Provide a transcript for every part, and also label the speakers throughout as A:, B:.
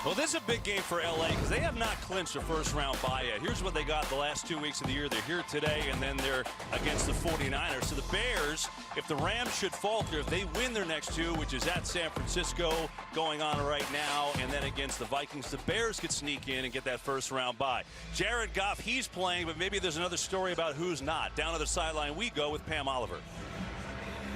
A: Well, this is a big game for LA because they have not clinched a first-round bye yet. Here's what they got the last 2 weeks of the year. They're here today, and then they're against the 49ers. So the Bears, if the Rams should falter, if they win their next two, which is at San Francisco going on right now, and then against the Vikings, the Bears could sneak in and get that first-round bye. Jared Goff, he's playing, but maybe there's another story about who's not. Down to the sideline we go with Pam Oliver.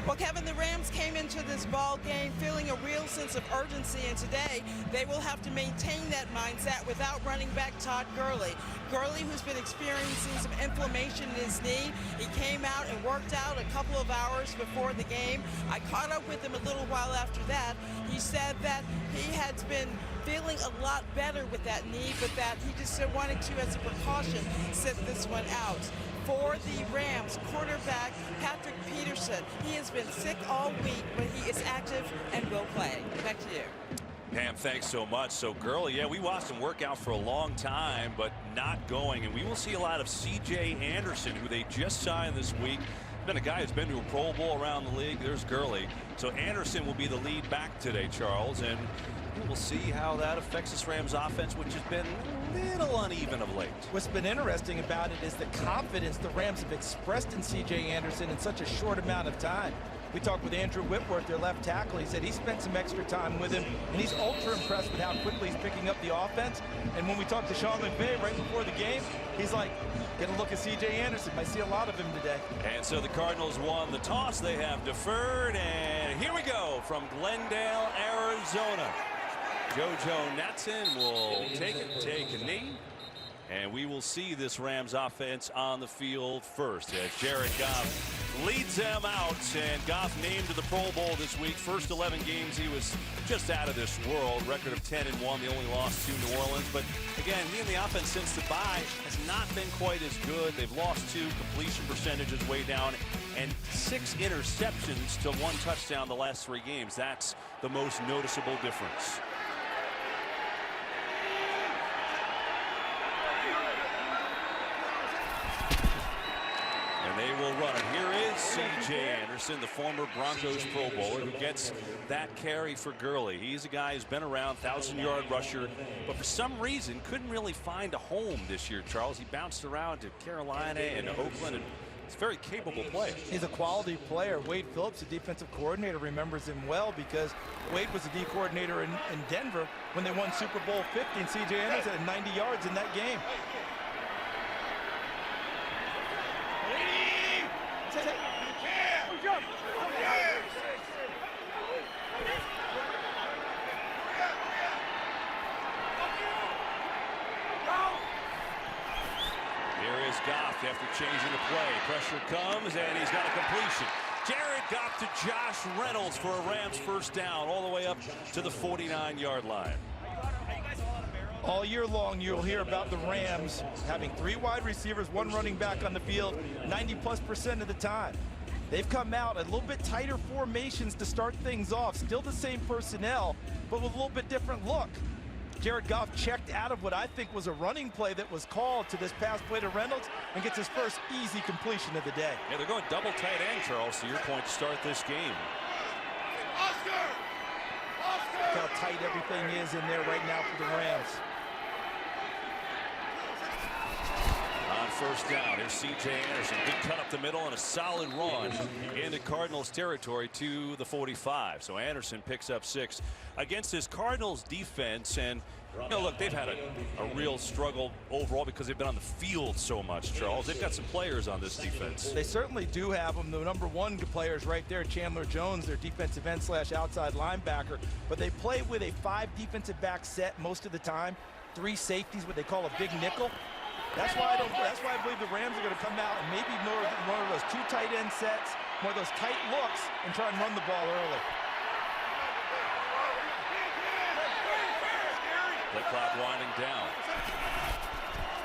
B: Well, Kevin, the Rams came into this ball game feeling a real sense of urgency, and today they will have to maintain that mindset without running back Todd Gurley. Gurley, who's been experiencing some inflammation in his knee, he came out and worked out a couple of hours before the game. I caught up with him a little while after that. He said that he had been feeling a lot better with that knee, but that he just wanted to, as a precaution, sit this one out. For the Rams, quarterback Patrick Peterson. He has been sick all week, but he is active and will play. Back to you.
A: Pam, thanks so much. So Gurley, yeah, we watched him work out for a long time, but not going. And we will see a lot of C.J. Anderson, who they just signed this week. Been a guy who's been to a Pro Bowl around the league. There's Gurley. So Anderson will be the lead back today, Charles. And we'll see how that affects this Rams offense, which has been a little uneven of late.
C: What's been interesting about it is the confidence the Rams have expressed in C.J. Anderson in such a short amount of time. We talked with Andrew Whitworth, their left tackle. He said he spent some extra time with him, and he's ultra impressed with how quickly he's picking up the offense. And when we talked to Sean McVay right before the game, he's like, get a look at C.J. Anderson. I see a lot of him today.
A: And so the Cardinals won the toss. They have deferred, and here we go from Glendale, Arizona. JoJo Natson will take a knee, and we will see this Rams offense on the field first as Jared Goff leads them out. And Goff named to the Pro Bowl this week. First 11 games he was just out of this world. Record of 10-1. The only loss to New Orleans. But again, he and the offense since the bye has not been quite as good. They've lost 2. Completion percentage is way down, and 6 interceptions to 1 touchdown the last 3 games. That's the most noticeable difference. They will run it. Here is C.J. Anderson, the former Broncos Pro Bowler, who gets that carry for Gurley. He's a guy who's been around, 1,000-yard rusher, but for some reason couldn't really find a home this year, Charles. He bounced around to Carolina and Oakland, and he's a very capable player.
C: He's a quality player. Wade Phillips, the defensive coordinator, remembers him well because Wade was the D coordinator in Denver when they won Super Bowl 50, and C.J. Anderson had 90 yards in that game.
A: Goff after changing the play. Pressure comes, and he's got a completion. Jared Goff to Josh Reynolds for a Rams first down all the way up to the 49-yard line.
C: All year long, you'll hear about the Rams having 3 wide receivers, 1 running back on the field 90+% of the time. They've come out a little bit tighter formations to start things off. Still the same personnel, but with a little bit different look. Jared Goff checked out of what I think was a running play that was called to this pass play to Reynolds and gets his first easy completion of the day.
A: Yeah, they're going double tight end, Charles, to your point, to start this game.
C: Look how tight everything is in there right now for the Rams.
A: On first down, here's C.J. Anderson. Good cut up the middle and a solid run into Cardinals territory to the 45. So Anderson picks up 6 against this Cardinals defense. And, you know, look, they've had a real struggle overall because they've been on the field so much, Charles. They've got some players on this defense.
C: They certainly do have them. The #1 players right there, Chandler Jones, their defensive end / outside linebacker. But they play with a 5 defensive back set most of the time. 3 safeties, what they call a big nickel. That's why I believe the Rams are going to come out and maybe more of those 2 tight end sets, more of those tight looks, and try and run the ball early.
A: The clock winding down.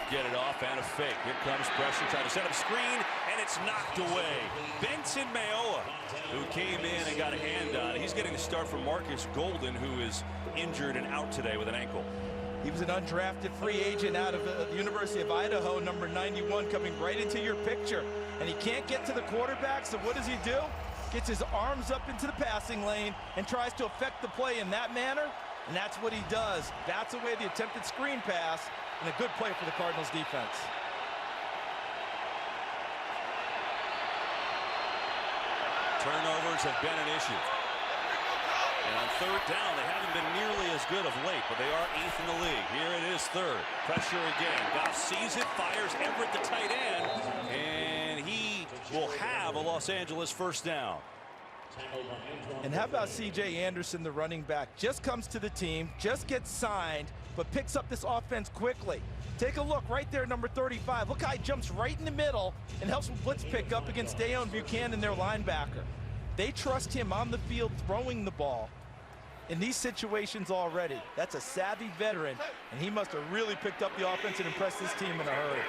A: Get it off and a fake. Here comes pressure, trying to set up screen, and it's knocked away. Benson Mayowa, who came in and got a hand on it. He's getting the start from Marcus Golden, who is injured and out today with an ankle.
C: He was an undrafted free agent out of the University of Idaho, number 91, coming right into your picture. And he can't get to the quarterback, so what does he do? Gets his arms up into the passing lane and tries to affect the play in that manner. And that's what he does. Bats away the attempted screen pass, and a good play for the Cardinals defense.
A: Turnovers have been an issue. And on third down, they haven't been nearly as good of late, but they are 8th in the league. Here it is, third. Pressure again. Goff sees it, fires Everett, the tight end, and he will have a Los Angeles first down.
C: And how about C.J. Anderson, the running back? Just comes to the team, just gets signed, but picks up this offense quickly. Take a look right there, number 35. Look how he jumps right in the middle and helps with blitz pickup against Neion Buchanan, their linebacker. They trust him on the field throwing the ball in these situations already. That's a savvy veteran, and he must have really picked up the offense and impressed this team in a hurry.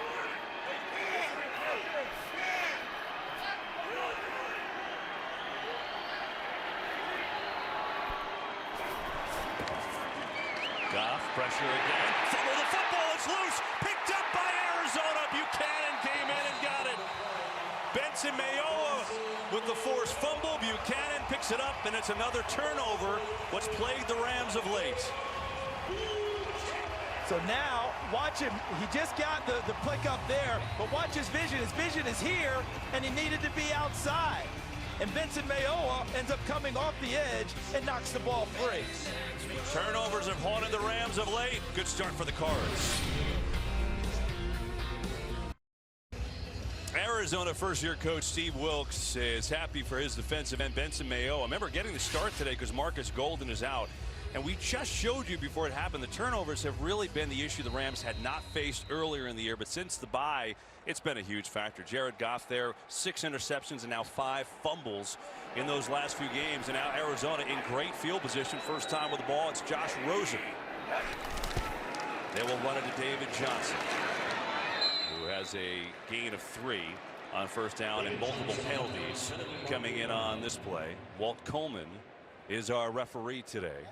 A: Goff, pressure again. Fumble the football, it's loose. Picked up by Arizona. Buchanan came in and got it. Benson Mayowa with the forced fumble. Buchanan picks it up, and it's another turnover, what's plagued the Rams of late.
C: So now, watch him. He just got the pick up there, but watch his vision. His vision is here, and he needed to be outside. And Benson Mayowa ends up coming off the edge and knocks the ball free.
A: Turnovers have haunted the Rams of late. Good start for the Cards. Arizona first-year coach Steve Wilks is happy for his defensive end, Benson Mayowa. I remember getting the start today because Marcus Golden is out. And we just showed you before it happened, the turnovers have really been the issue the Rams had not faced earlier in the year. But since the bye, it's been a huge factor. Jared Goff there, 6 interceptions and now 5 fumbles in those last few games. And now Arizona in great field position. First time with the ball, it's Josh Rosen. They will run it to David Johnson, who has a gain of 3 on first down and multiple penalties coming in on this play. Walt Coleman is our referee today.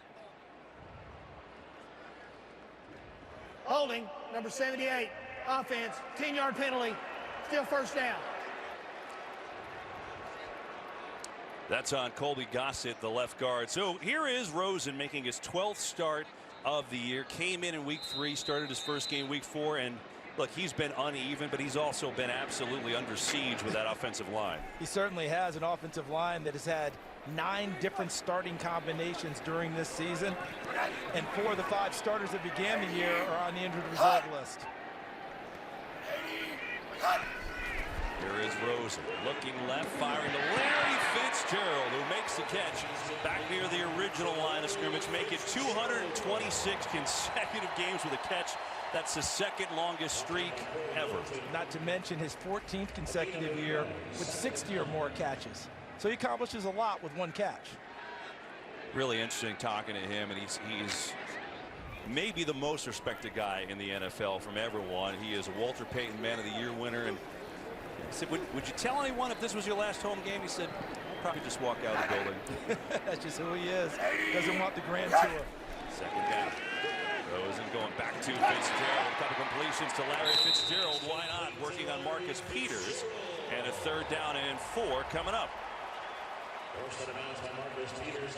D: Holding, number 78, offense, 10-yard penalty, still first down.
A: That's on Colby Gossett, the left guard. So here is Rosen making his 12th start of the year. Came in week 3, started his first game week 4, and look, he's been uneven, but he's also been absolutely under siege with that offensive line.
C: He certainly has an offensive line that has had 9 different starting combinations during this season, and 4 of the 5 starters that began the year are on the injured reserve list.
A: Here is Rosen looking left, firing to Larry Fitzgerald, who makes the catch back near the original line of scrimmage, make it 226 consecutive games with a catch. That's the second longest streak ever.
C: Not to mention his 14th consecutive year with 60 or more catches. So he accomplishes a lot with 1 catch.
A: Really interesting talking to him, and he's maybe the most respected guy in the NFL from everyone. He is a Walter Payton Man of the Year winner. And I said, would you tell anyone if this was your last home game? He said, probably just walk out of the building.
C: That's just who he is. Doesn't want the grand tour.
A: Second down. Rosen going back to Fitzgerald. A couple completions to Larry Fitzgerald. Why not? Working on Marcus Peters. And a third down and 4 coming up.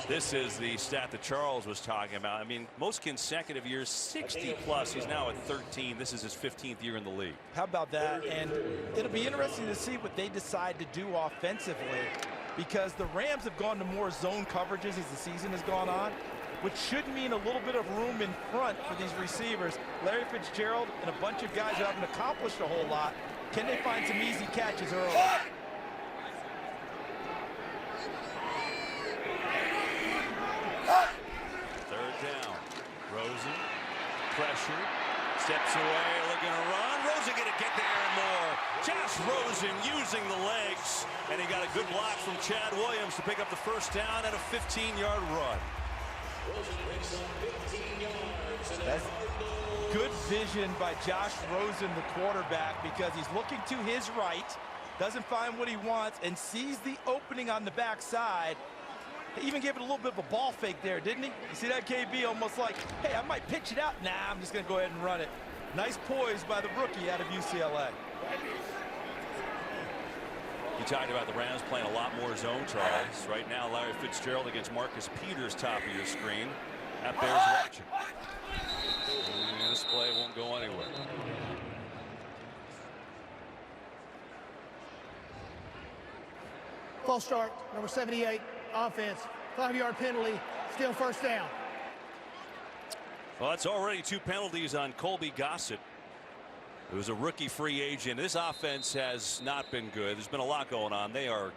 A: This is the stat that Charles was talking about. I mean, most consecutive years, 60 plus. He's now at 13. This is his 15th year in the league.
C: How about that? And it'll be interesting to see what they decide to do offensively, because the Rams have gone to more zone coverages as the season has gone on, which should mean a little bit of room in front for these receivers. Larry Fitzgerald and a bunch of guys who haven't accomplished a whole lot. Can they find some easy catches early?
A: Third down. Rosen, pressure, steps away, looking to run. Rosen gonna get there and more. Josh Rosen using the legs, and he got a good block from Chad Williams to pick up the first down and a 15-yard run.
C: That's good vision by Josh Rosen, the quarterback, because he's looking to his right, doesn't find what he wants, and sees the opening on the backside. He even gave it a little bit of a ball fake there, didn't he? You see that, KB? Almost like, hey, I might pitch it out. Nah, I'm just going to go ahead and run it. Nice poise by the rookie out of UCLA.
A: You talked about the Rams playing a lot more zone, Charles. Right now, Larry Fitzgerald against Marcus Peters, top of your screen. That bears watching. And this play won't go anywhere.
D: False start, number 78, offense. 5-yard penalty, still first down.
A: Well, that's already 2 penalties on Colby Gossett, who's a rookie free agent. This offense has not been good. There's been a lot going on. They are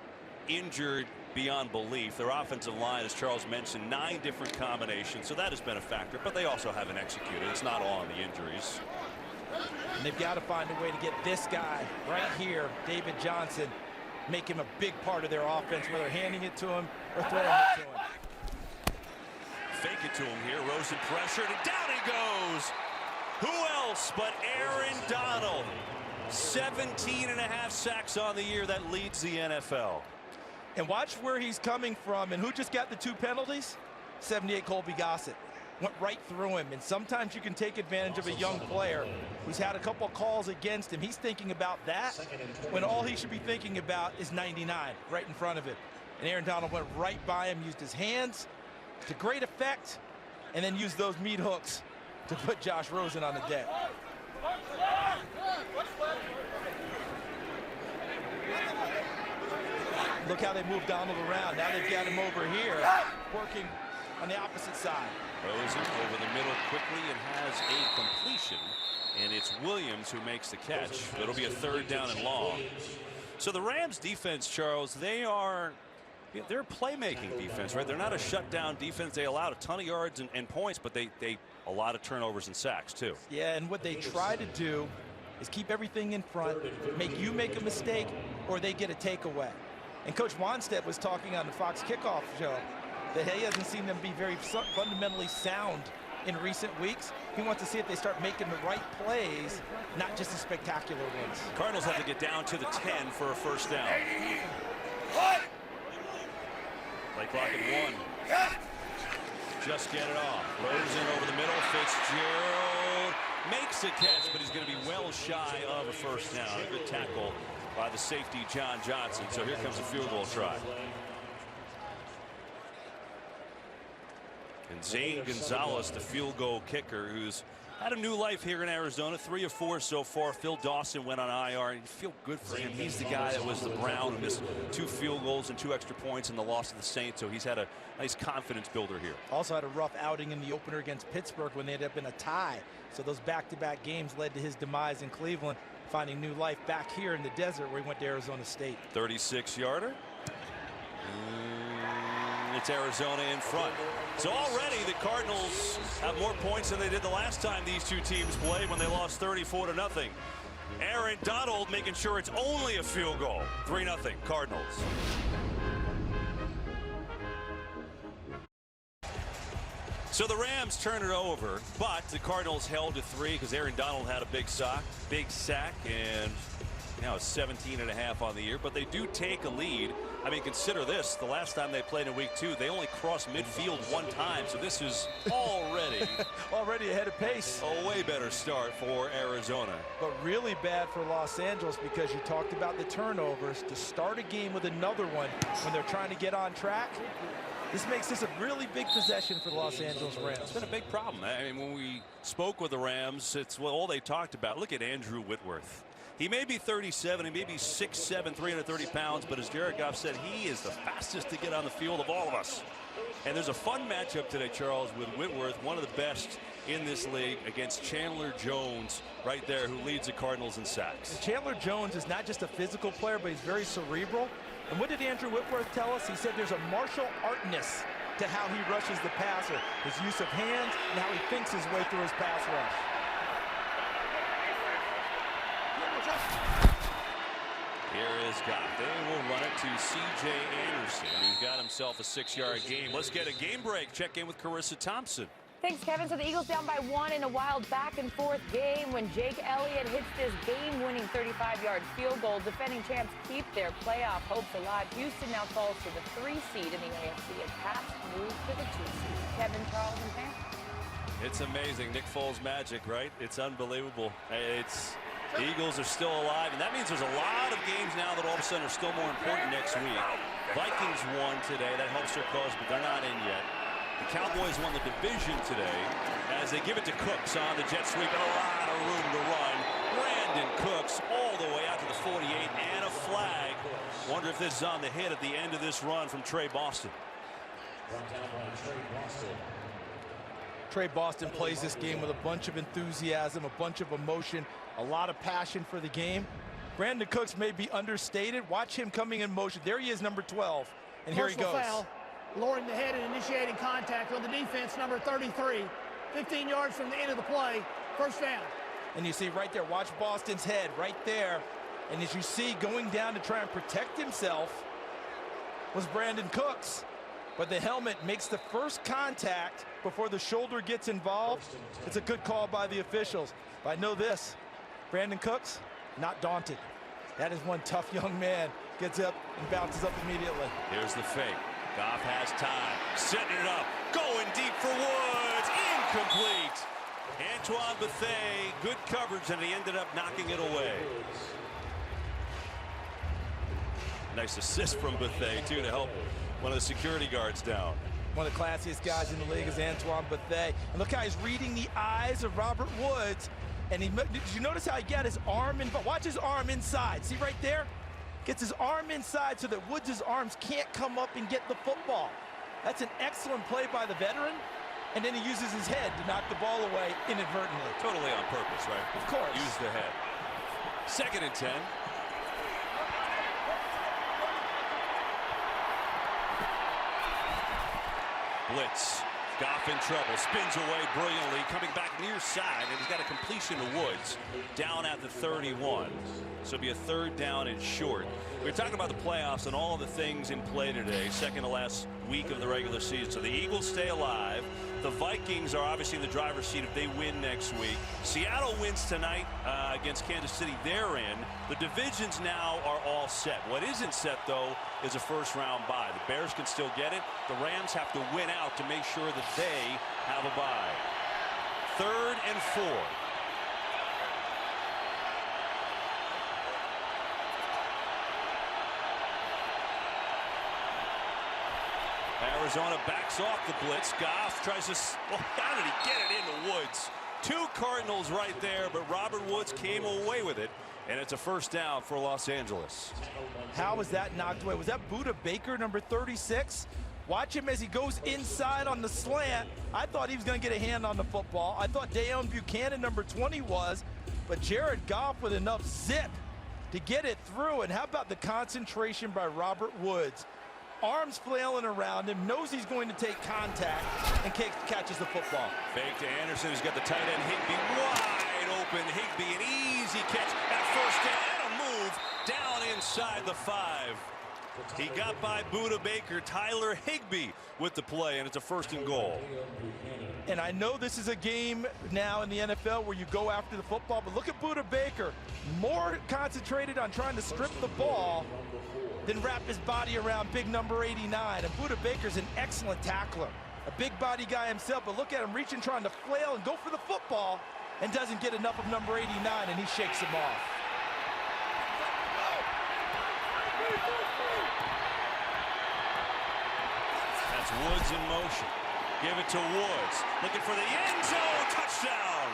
A: injured beyond belief. Their offensive line, as Charles mentioned, 9 different combinations, so that has been a factor, but they also haven't executed. It's not all on the injuries.
C: And they've got to find a way to get this guy right here, David Johnson, make him a big part of their offense, whether handing it to him or throwing it to him.
A: Fake it to him here. Rosen pressured, and down he goes. Who else but Aaron Donald? 17.5 sacks on the year. That leads the NFL.
C: And watch where he's coming from. And who just got the 2 penalties? 78 Colby Gossett. Went right through him. And sometimes you can take advantage of a young player who's had a couple of calls against him. He's thinking about that when all he should be thinking about is 99 right in front of him. And Aaron Donald went right by him, used his hands to great effect, and then used those meat hooks to put Josh Rosen on the deck. Look how they moved Donald around. Now they've got him over here, working on the opposite side.
A: Rosen over the middle quickly and has a completion, and it's Williams who makes the catch. It'll be a 3rd down and long. So the Rams defense, Charles, they're a playmaking defense, right? They're not a shutdown defense. They allowed a ton of yards and points, but they a lot of turnovers and sacks too.
C: Yeah, and what they try to do is keep everything in front, make you make a mistake, or they get a takeaway. And Coach Wanstead was talking on the Fox Kickoff show that he hasn't seen them be very fundamentally sound in recent weeks. He wants to see if they start making the right plays, not just the spectacular ones.
A: Cardinals have to get down to the 10 for a 1st down. Play clock at 1. Just get it off. Rosen over the middle. Fitzgerald makes a catch, but he's going to be well shy of a 1st down. A good tackle by the safety, John Johnson. So here comes a field goal try. And Zane Gonzalez, the field goal kicker, who's had a new life here in Arizona. 3 of 4 so far. Phil Dawson went on IR, and you feel good for him. He's the guy that was the Brown who missed 2 field goals and 2 extra points in the loss of the Saints, so he's had a nice confidence builder here.
C: Also had a rough outing in the opener against Pittsburgh when they ended up in a tie. So those back-to-back games led to his demise in Cleveland, finding new life back here in the desert where he went to Arizona State.
A: 36-yarder. It's Arizona in front. So already the Cardinals have more points than they did the last time these 2 teams played when they lost 34-0. Aaron Donald making sure it's only a field goal. 3-0 Cardinals. So the Rams turn it over, but the Cardinals held to 3 because Aaron Donald had a big sack, and now it's 17.5 on the year, but they do take a lead. I mean, consider this, the last time they played in week 2, they only crossed midfield 1 time, so this is
C: already ahead of pace.
A: A way better start for Arizona.
C: But really bad for Los Angeles because you talked about the turnovers. To start a game with another one when they're trying to get on track, this makes this a really big possession for the Los Angeles Rams.
A: It's been a big problem. I mean, when we spoke with the Rams, it's all they talked about. Look at Andrew Whitworth. He may be 37, he may be 6'7", 330 pounds, but as Jared Goff said, he is the fastest to get on the field of all of us. And there's a fun matchup today, Charles, with Whitworth, one of the best in this league, against Chandler Jones right there, who leads the Cardinals in sacks.
C: And Chandler Jones is not just a physical player, but he's very cerebral. And what did Andrew Whitworth tell us? He said there's a martial artness to how he rushes the passer, his use of hands, and how he thinks his way through his pass rush.
A: Here is Goff. They will run it to C.J. Anderson, who's got himself a 6-yard gain. Let's get a game break. Check in with Carissa Thompson.
E: Thanks, Kevin. So the Eagles down by 1 in a wild back-and-forth game when Jake Elliott hits this game-winning 35-yard field goal. Defending champs keep their playoff hopes alive. Houston now falls to the 3 seed in the AFC and Pats move to the 2 seed. Kevin, Charles, and Pam.
A: It's amazing. Nick Foles magic, right? It's unbelievable. The Eagles are still alive, and that means there's a lot of games now that all of a sudden are still more important next week. Vikings won today. That helps their cause, but they're not in yet. The Cowboys won the division today as they give it to Cooks on the jet sweep. A lot of room to run. Brandon Cooks all the way out to the 48 and a flag. Wonder if this is on the hit at the end of this run from Trey Boston.
C: Trey Boston plays this game with a bunch of enthusiasm, a bunch of emotion, a lot of passion for the game. Brandon Cooks may be understated. Watch him coming in motion. There he is, number 12. And here he goes.
D: Foul, lowering the head and initiating contact on the defense, number 33. 15 yards from the end of the play, first down.
C: And you see right there, watch Boston's head right there. And as you see, going down to try and protect himself was Brandon Cooks. But the helmet makes the first contact before the shoulder gets involved. It's a good call by the officials. But I know this, Brandon Cooks, not daunted. That is one tough young man. Gets up and bounces up immediately.
A: Here's the fake. Goff has time. Setting it up. Going deep for Woods. Incomplete. Antoine Bethea, good coverage, and he ended up knocking it away. Nice assist from Bethea, too, to help one of the security guards down.
C: One of the classiest guys in the league is Antoine Bethea. And look how he's reading the eyes of Robert Woods. And did you notice how he got his arm in? Watch his arm inside. See right there? Gets his arm inside so that Woods' arms can't come up and get the football. That's an excellent play by the veteran. And then he uses his head to knock the ball away inadvertently.
A: Totally on purpose, right?
C: Of course.
A: Use the head. 2nd and 10. Blitz. Goff in trouble. Spins away brilliantly. Coming back near side. And he's got a completion to Woods. Down at the 31. So it'll be a 3rd down and short. We're talking about the playoffs and all the things in play today. Second to last week of the regular season. So the Eagles stay alive. The Vikings are obviously in the driver's seat if they win next week. Seattle wins tonight against Kansas City. They're in. The divisions now are all set. What isn't set, though, is a first-round bye. The Bears can still get it. The Rams have to win out to make sure that they have a bye. 3rd and 4. Arizona backs off the blitz. Goff tries to, well, how did he get it into Woods? 2 Cardinals right there, but Robert Woods came away with it, and it's a 1st down for Los Angeles.
C: How was that knocked away? Was that Buda Baker, number 36? Watch him as he goes inside on the slant. I thought he was going to get a hand on the football. I thought Deion Buchanan, number 20, was, but Jared Goff with enough zip to get it through. And how about the concentration by Robert Woods? Arms flailing around him, knows he's going to take contact, and catches the football.
A: Fake to Anderson, who's got the tight end Higbee wide open. Higbee, an easy catch at 1st down, and a move down inside the 5. He got by Buda Baker. Tyler Higbee with the play, and it's a 1st and goal.
C: And I know this is a game now in the NFL where you go after the football, but look at Buda Baker, more concentrated on trying to strip the ball than wrap his body around big number 89. And Buda Baker's an excellent tackler, a big body guy himself, but look at him reaching, trying to flail and go for the football, and doesn't get enough of number 89, and he shakes him off.
A: That's Woods in motion. Give it to Woods. Looking for the end zone. Touchdown.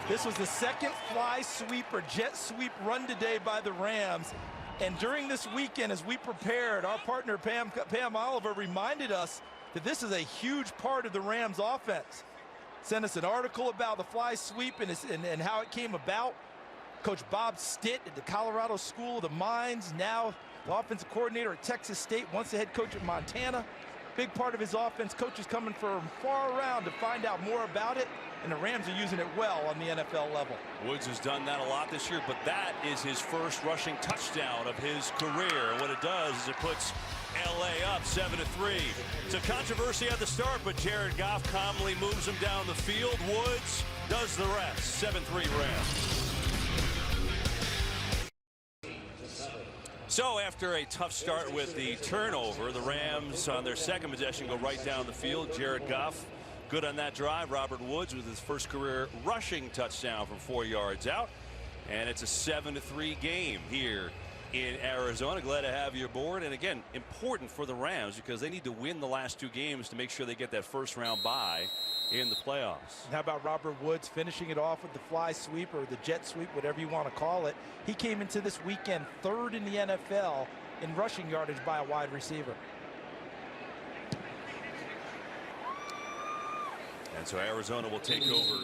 C: This was the 2nd fly sweep or jet sweep run today by the Rams. And during this weekend, as we prepared, our partner Pam Oliver reminded us that this is a huge part of the Rams offense. Sent us an article about the fly sweep and how it came about. Coach Bob Stitt at the Colorado School of the Mines, now the offensive coordinator at Texas State, once the head coach at Montana. Big part of his offense. Coaches coming from far around to find out more about it, and the Rams are using it well on the NFL level.
A: Woods has done that a lot this year, but that is his first rushing touchdown of his career. And what it does is it puts LA up 7-3. It's a controversy at the start, but Jared Goff calmly moves him down the field. Woods does the rest. 7-3 Rams. So after a tough start with the turnover, the Rams on their 2nd possession go right down the field. Jared Goff good on that drive. Robert Woods with his first career rushing touchdown from 4 yards out. And it's a 7-3 game here in Arizona. Glad to have you aboard. And again, important for the Rams because they need to win the last 2 games to make sure they get that first round bye in the playoffs.
C: And how about Robert Woods finishing it off with the fly sweep or the jet sweep, whatever you want to call it. He came into this weekend 3rd in the NFL in rushing yardage by a wide receiver.
A: And so Arizona will take over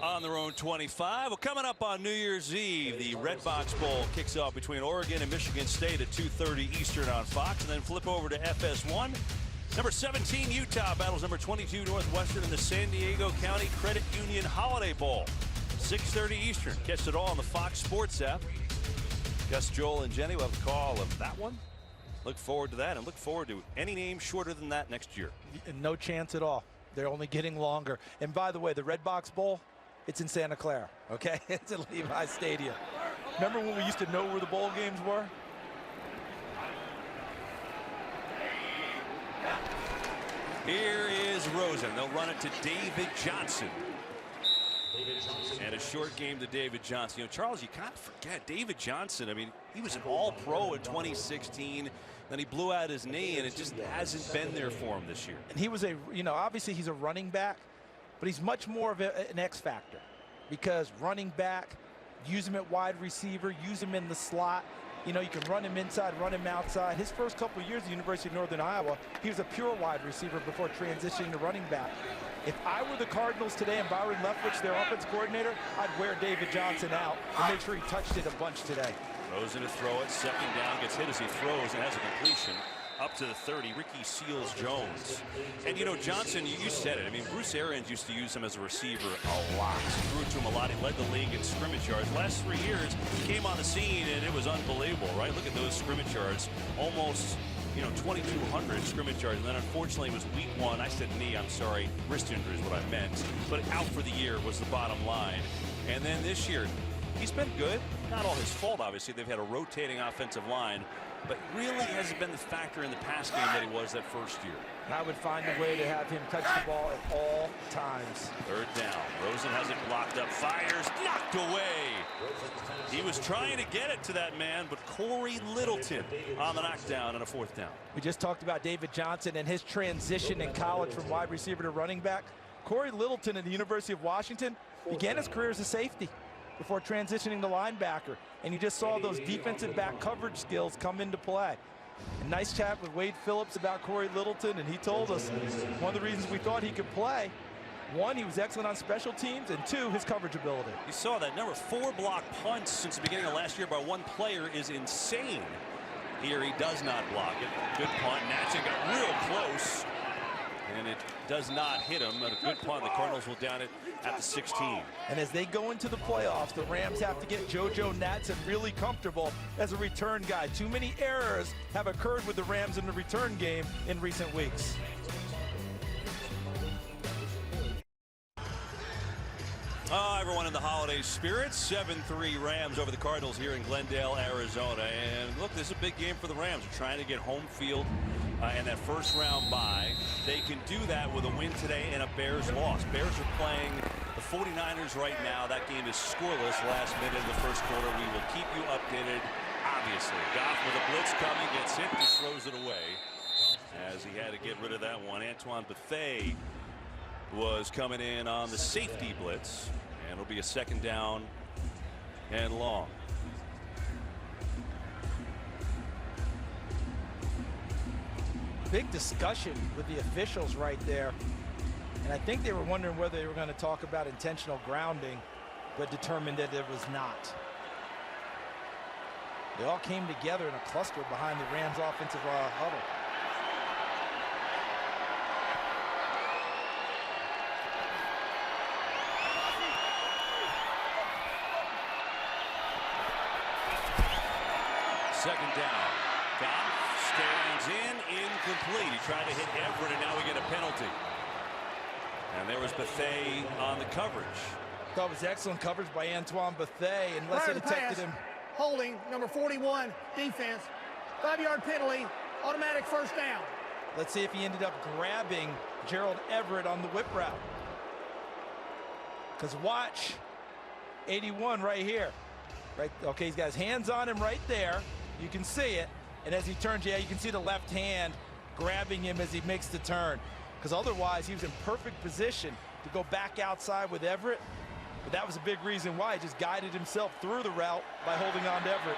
A: on their own 25. Well, coming up on New Year's Eve, the Redbox Bowl kicks off between Oregon and Michigan State at 2:30 Eastern on Fox, and then flip over to FS1. Number 17 Utah battles number 22 Northwestern in the San Diego County Credit Union Holiday Bowl. 6:30 Eastern. Catch it all on the Fox Sports app. Gus, Joel, and Jenny will have a call of that one. Look forward to that, and look forward to any name shorter than that next year.
C: No chance at all. They're only getting longer. And by the way, the Redbox Bowl, it's in Santa Clara, okay? It's at Levi Stadium. Remember when we used to know where the bowl games were?
A: Here is Rosen. They'll run it to David Johnson. And a short game to David Johnson. You know, Charles, you can't forget David Johnson. I mean, he was an all-pro in 2016. Then he blew out his knee, and it just hasn't been there for him this year.
C: And he was obviously he's a running back, but he's much more of an X factor because running back, use him at wide receiver, use him in the slot. You know, you can run him inside, run him outside. His first couple of years at the University of Northern Iowa, he was a pure wide receiver before transitioning to running back. If I were the Cardinals today and Byron Leftwich, their offense coordinator, I'd wear David Johnson out and make sure he touched it a bunch today.
A: Rosen to throw it, 2nd down, gets hit as he throws and has a completion up to the 30. Ricky Seals-Jones. And you know, Johnson, you said it. I mean, Bruce Arians used to use him as a receiver a lot. Threw it to him a lot. He led the league in scrimmage yards. Last 3 years, he came on the scene and it was unbelievable, right? Look at those scrimmage yards. Almost, 2,200 scrimmage yards. And then unfortunately it was week 1. I said knee, I'm sorry. Wrist injury is what I meant. But out for the year was the bottom line. And then this year, he's been good. Not all his fault, obviously. They've had a rotating offensive line, but really hasn't been the factor in the pass game that he was that first year.
C: And I would find a way to have him touch the ball at all times.
A: 3rd down. Rosen has it blocked up. Fires. Knocked away. He was trying to get it to that man, but Corey Littleton on the knockdown and a 4th down.
C: We just talked about David Johnson and his transition in college from wide receiver to running back. Corey Littleton at the University of Washington began his career as a safety before transitioning to linebacker. And you just saw those defensive back coverage skills come into play. A nice chat with Wade Phillips about Corey Littleton, and he told us one of the reasons we thought he could play, 1, he was excellent on special teams, and 2, his coverage ability.
A: You saw that number 4 block punts since the beginning of last year by one player is insane. Here he does not block it. Good punt. Natchez got real close, and it does not hit him. But a good punt. The Cardinals will down it at the 16.
C: And as they go into the playoffs, the Rams have to get JoJo Natson really comfortable as a return guy. Too many errors have occurred with the Rams in the return game in recent weeks.
A: Everyone in the holiday spirit. 7-3 Rams over the Cardinals here in Glendale, Arizona. And look, this is a big game for the Rams. They're trying to get home field and that first round bye. They can do that with a win today and a Bears loss. Bears are playing the 49ers right now. That game is scoreless last minute of the first quarter. We will keep you updated, obviously. Goff with a blitz coming, gets hit, just throws it away as he had to get rid of that one. Antoine Bethea was coming in on the safety blitz, and it'll be a 2nd down and long.
C: Big discussion with the officials right there, and I think they were wondering whether they were going to talk about intentional grounding, but determined that it was not. They all came together in a cluster behind the Rams offensive huddle.
A: Second down. Goff stands incomplete. He tried to hit Everett, and now we get a penalty. And there was Bethea on the coverage.
C: That was excellent coverage by Antoine Bethea, unless it detected him.
D: Holding, number 41, defense. 5-yard penalty, automatic 1st down.
C: Let's see if he ended up grabbing Gerald Everett on the whip route. Because watch, 81 right here. Right, okay, he's got his hands on him right there. You can see it. And as he turns, yeah, you can see the left hand grabbing him as he makes the turn. Because otherwise, he was in perfect position to go back outside with Everett. But that was a big reason why he just guided himself through the route by holding on to Everett.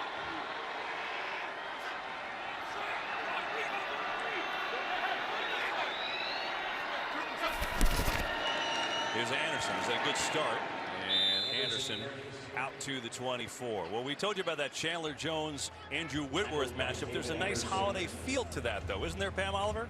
A: Here's Anderson. Is that a good start? And Anderson out to the 24. Well, we told you about that Chandler Jones, Andrew Whitworth matchup. There's a nice holiday feel to that, though, isn't there, Pam Oliver?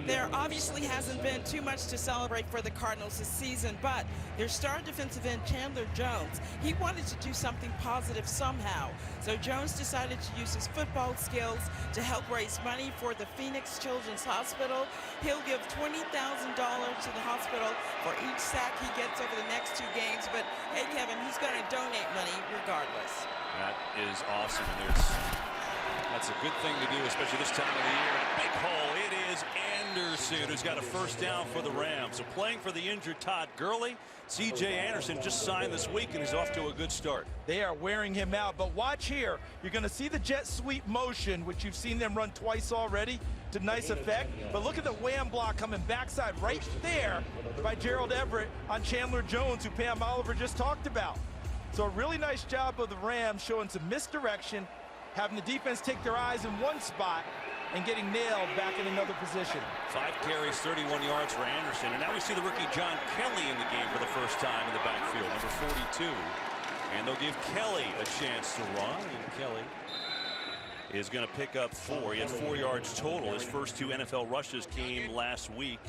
B: There obviously hasn't been too much to celebrate for the Cardinals this season, but their star defensive end Chandler Jones, he wanted to do something positive somehow. So Jones decided to use his football skills to help raise money for the Phoenix Children's Hospital. He'll give $20,000 to the hospital for each sack he gets over the next 2 games. But hey, Kevin, he's going to donate money regardless.
A: That is awesome. And that's a good thing to do, especially this time of the year. A big hole. It is Anderson who's got a first down for the Rams. So playing for the injured Todd Gurley, C.J. Anderson just signed this week and is off to a good start.
C: They are wearing him out, but watch here. You're going to see the jet sweep motion, which you've seen them run twice already to nice effect. But look at the wham block coming backside right there by Gerald Everett on Chandler Jones, who Pam Oliver just talked about. So a really nice job of the Rams showing some misdirection, having the defense take their eyes in one spot and getting nailed back in another position. 5
A: carries, 31 yards for Anderson. And now we see the rookie John Kelly in the game for the first time in the backfield, number 42. And they'll give Kelly a chance to run. And Kelly is going to pick up 4. He had 4 yards total. His first 2 NFL rushes came last week.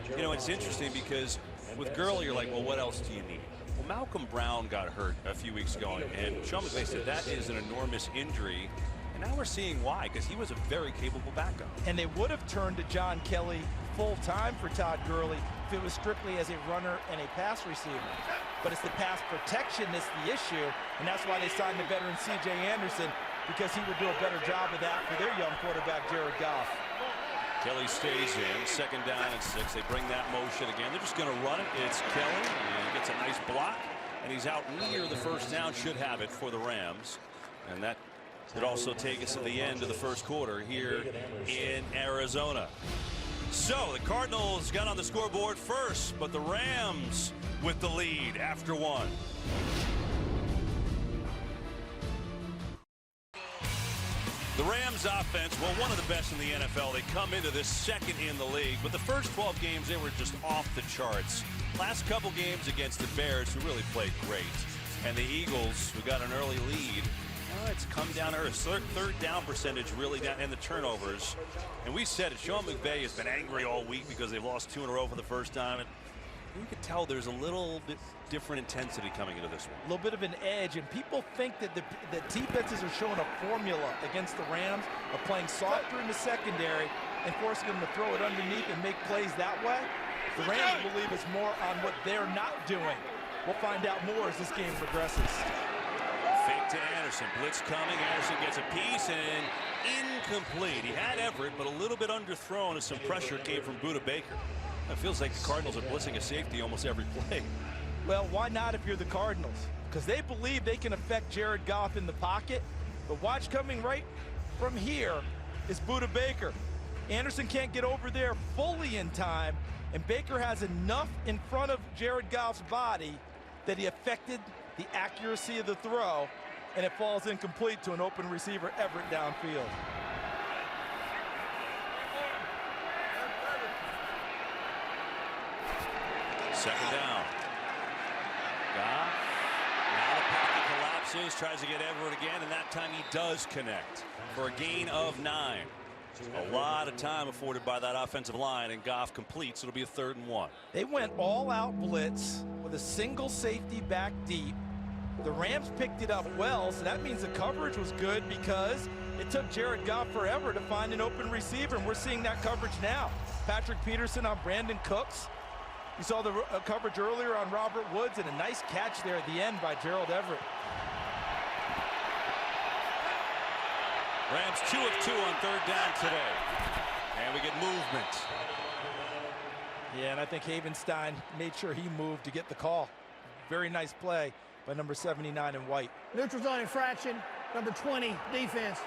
A: You know, it's interesting because with Gurley, you're like, well, what else do you need? Well, Malcolm Brown got hurt a few weeks ago, and Sean McVay said that is an enormous injury. And now we're seeing why, because he was a very capable backup.
C: And they would have turned to John Kelly full-time for Todd Gurley if it was strictly as a runner and a pass receiver. But it's the pass protection that's the issue, and that's why they signed the veteran C.J. Anderson, because he would do a better job of that for their young quarterback, Jared Goff.
A: Kelly stays in, 2nd down and 6. They bring that motion again. They're just going to run it. It's Kelly, and he gets a nice block, and he's out near the first down, should have it for the Rams. And that would also take us to the end of the first quarter here in Arizona. So the Cardinals got on the scoreboard first, but the Rams with the lead after 1. The Rams offense, well, one of the best in the NFL. They come into this second in the league, but the first 12 games, they were just off the charts. Last couple games against the Bears, who really played great, and the Eagles, who got an early lead. It's come down to earth. 3rd down percentage really down, and the turnovers. And we said it, Sean McVay has been angry all week because they've lost 2 in a row for the first time. And you can tell there's a little bit different intensity coming into this one.
C: A little bit of an edge, and people think that the defenses are showing a formula against the Rams of playing softer in the secondary and forcing them to throw it underneath and make plays that way. The Rams believe it's more on what they're not doing. We'll find out more as this game progresses.
A: Fake to Anderson, blitz coming, Anderson gets a piece and incomplete. He had Everett, but a little bit underthrown as some pressure came from Budda Baker. It feels like the Cardinals are blitzing a safety almost every play.
C: Well, why not if you're the Cardinals? Because they believe they can affect Jared Goff in the pocket. But watch, coming right from here is Budda Baker. Anderson can't get over there fully in time, and Baker has enough in front of Jared Goff's body that he affected the accuracy of the throw, and it falls incomplete to an open receiver, Everett, downfield.
A: Second down. Goff. Now the pocket collapses, tries to get Everett again, and that time he does connect for a gain of 9. A lot of time afforded by that offensive line, and Goff completes. It'll be a 3rd and 1.
C: They went all-out blitz with a single safety back deep. The Rams picked it up well, so that means the coverage was good because it took Jared Goff forever to find an open receiver, and we're seeing that coverage now. Patrick Peterson on Brandon Cooks. You saw the coverage earlier on Robert Woods, and a nice catch there at the end by Gerald Everett.
A: Rams 2 of 2 on 3rd down today. And we get movement.
C: Yeah, and I think Havenstein made sure he moved to get the call. Very nice play by number 79 in white.
D: Neutral zone infraction. number 20 defense.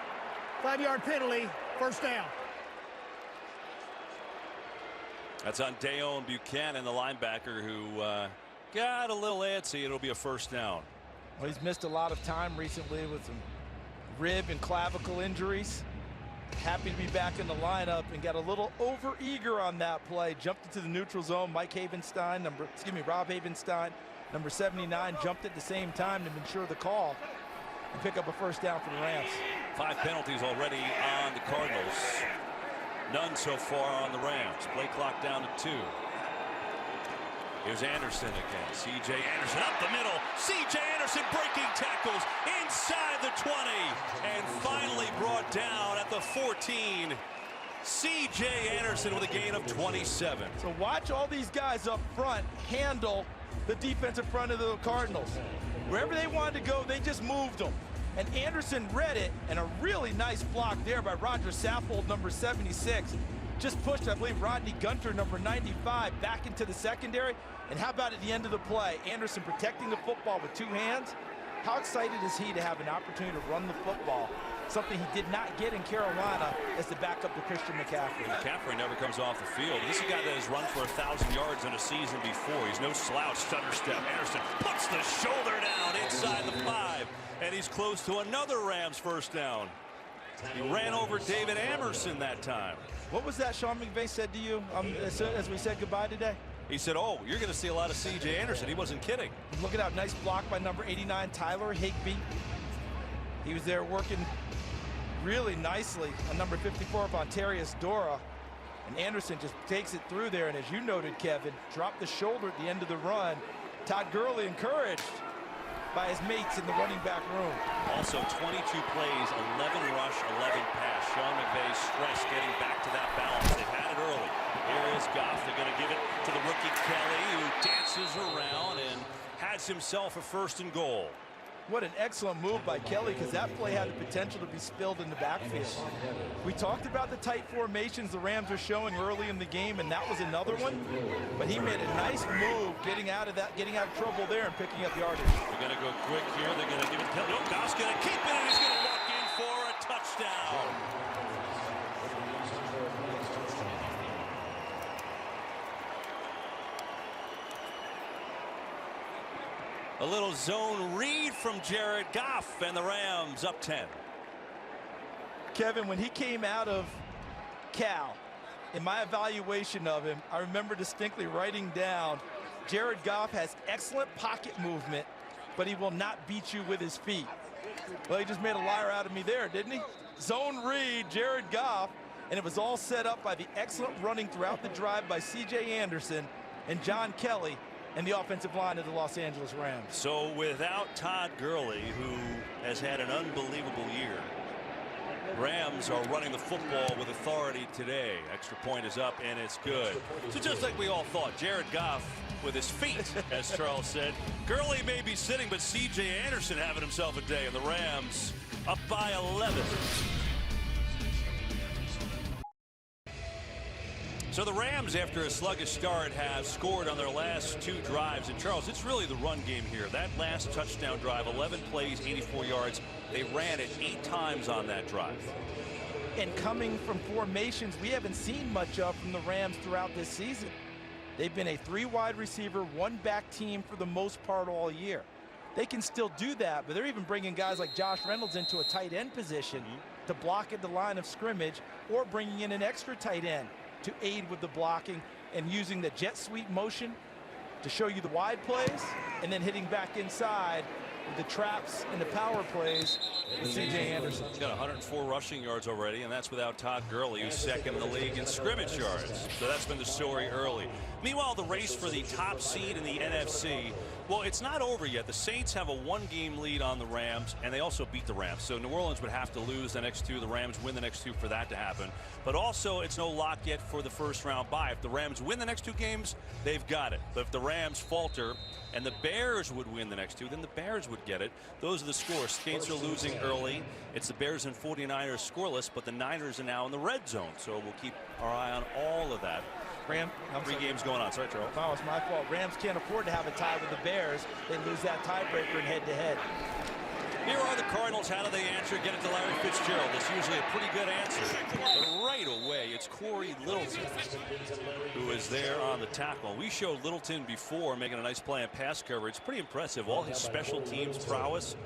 D: 5-yard penalty, first down.
A: That's on Neion Buchanan, the linebacker, who got a little antsy. It'll be a first down.
C: Well, he's missed a lot of time recently with some rib and clavicle injuries. Happy to be back in the lineup and got a little over-eager on that play. Jumped into the neutral zone. Rob Havenstein, number 79, jumped at the same time to ensure the call and pick up a first down for the Rams.
A: 5 penalties already on the Cardinals. None so far on the Rams. Play clock down to 2. Here's Anderson again. C.J. Anderson up the middle. C.J. Anderson breaking tackles inside the 20. And finally brought down at the 14. C.J. Anderson with a gain of 27.
C: So watch all these guys up front handle the defensive front of the Cardinals. Wherever they wanted to go, they just moved them. And Anderson read it, and a really nice block there by Roger Saffold, number 76. Just pushed, I believe, Rodney Gunter, number 95, back into the secondary. And how about at the end of the play, Anderson protecting the football with 2 hands? How excited is he to have an opportunity to run the football? Something he did not get in Carolina as the backup to Christian McCaffrey.
A: McCaffrey never comes off the field. This is a guy that has run for 1,000 yards in a season before. He's no slouch, stutter step. Anderson puts the shoulder down inside the 5, and he's close to another Rams first down. He ran over David Amerson that time.
C: What was that Sean McVay said to you as we said goodbye today?
A: He said, oh, you're going to see a lot of C.J. Anderson. He wasn't kidding.
C: Look at that nice block by number 89, Tyler Higbee. He was there working really nicely on number 54 of Ontarius Dora. And Anderson just takes it through there. And as you noted, Kevin, dropped the shoulder at the end of the run. Todd Gurley encouraged by his mates in the running back room.
A: Also 22 plays, 11 rush, 11 pass. Sean McVay stressed getting back to that balance. They've had it early. Here is Goff. They're going to give it to the rookie Kelly, who dances around and has himself a 1st and goal.
C: What an excellent move by Kelly, because that play had the potential to be spilled in the backfield. We talked about the tight formations the Rams are showing early in the game, and that was another one. But he made a nice move getting out of trouble there and picking up yardage.
A: They're going to go quick here. They're going to give it to Kelly. Oh, Goff's going to keep it, and he's going to walk in for a touchdown. A little zone read from Jared Goff, and the Rams up 10.
C: Kevin, when he came out of Cal, in my evaluation of him, I remember distinctly writing down, Jared Goff has excellent pocket movement, but he will not beat you with his feet. Well, he just made a liar out of me there, didn't he? Zone read, Jared Goff, and it was all set up by the excellent running throughout the drive by C.J. Anderson and John Kelly and the offensive line of the Los Angeles Rams.
A: So without Todd Gurley, who has had an unbelievable year, Rams are running the football with authority today. Extra point is up, and it's good. So just like we all thought, Jared Goff with his feet, as Charles said. Gurley may be sitting, but C.J. Anderson having himself a day, and the Rams up by 11. So the Rams, after a sluggish start, have scored on their last 2 drives. And Charles, it's really the run game here. That last touchdown drive, 11 plays, 84 yards. They ran it 8 times on that drive.
C: And coming from formations we haven't seen much of from the Rams throughout this season. They've been a 3 wide receiver, 1 back team for the most part all year. They can still do that, but they're even bringing guys like Josh Reynolds into a tight end position to block at the line of scrimmage, or bringing in an extra tight end to aid with the blocking and using the jet sweep motion to show you the wide plays, and then hitting back inside with the traps and the power plays with C.J. Anderson.
A: He's got 104 rushing yards already, and that's without Todd Gurley, who's 2nd in the league in scrimmage yards. So that's been the story early. Meanwhile, the race for the top seed in the NFC, well, it's not over yet. The Saints have a 1-game lead on the Rams, and they also beat the Rams. So New Orleans would have to lose the next 2. The Rams win the next 2 for that to happen. But also, it's no lock yet for the first-round bye. If the Rams win the next 2 games, they've got it. But if the Rams falter and the Bears would win the next 2, then the Bears would get it. Those are the scores. Saints are losing early. It's the Bears and 49ers scoreless, but the Niners are now in the red zone. So we'll keep our eye on all of that. 3 games going on. Sorry, Charles.
C: No, it's my fault. Rams can't afford to have a tie with the Bears. They lose that tiebreaker in head-to-head.
A: Here are the Cardinals. How do they answer? Get it to Larry Fitzgerald. That's usually a pretty good answer. But right away, it's Corey Littleton who is there on the tackle. We showed Littleton before making a nice play on pass coverage. Pretty impressive. All his special teams prowess.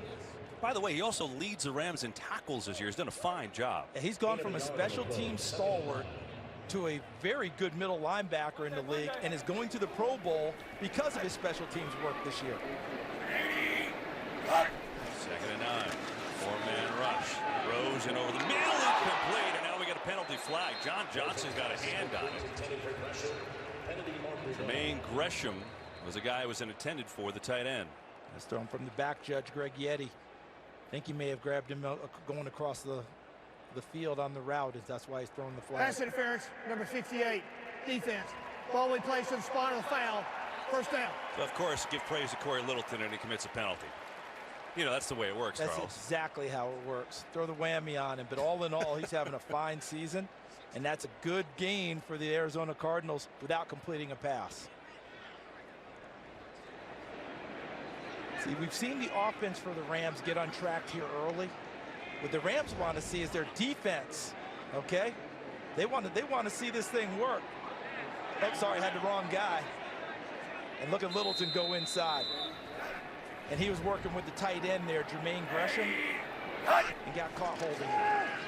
A: By the way, he also leads the Rams in tackles this year. He's done a fine job.
C: He's gone from a special team stalwart to a very good middle linebacker in the league and is going to the Pro Bowl because of his special teams work this year.
A: 2nd and 9. 4-man rush. Rosen over the middle, incomplete, and now we got a penalty flag. John Johnson's got a hand on it. Jermaine Gresham was the guy who was intended for, the tight end.
C: That's thrown from the back, Judge Greg Yeti. I think he may have grabbed him going across the field on the route. That's why he's throwing the flag.
D: Pass interference, number 58, defense. Ball we placed in the spot of the foul. First down.
A: So of course, give praise to Corey Littleton, and he commits a penalty. You know, that's the way it works,
C: That's
A: Charles.
C: exactly how it works. Throw the whammy on him. But all in all, he's having a fine season, and that's a good gain for the Arizona Cardinals without completing a pass. See, we've seen the offense for the Rams get untracked here early. What the Rams want to see is their defense, okay? They want to see this thing work. Oh, sorry, had the wrong guy. And look at Littleton go inside. And he was working with the tight end there, Jermaine Gresham, and got caught holding it.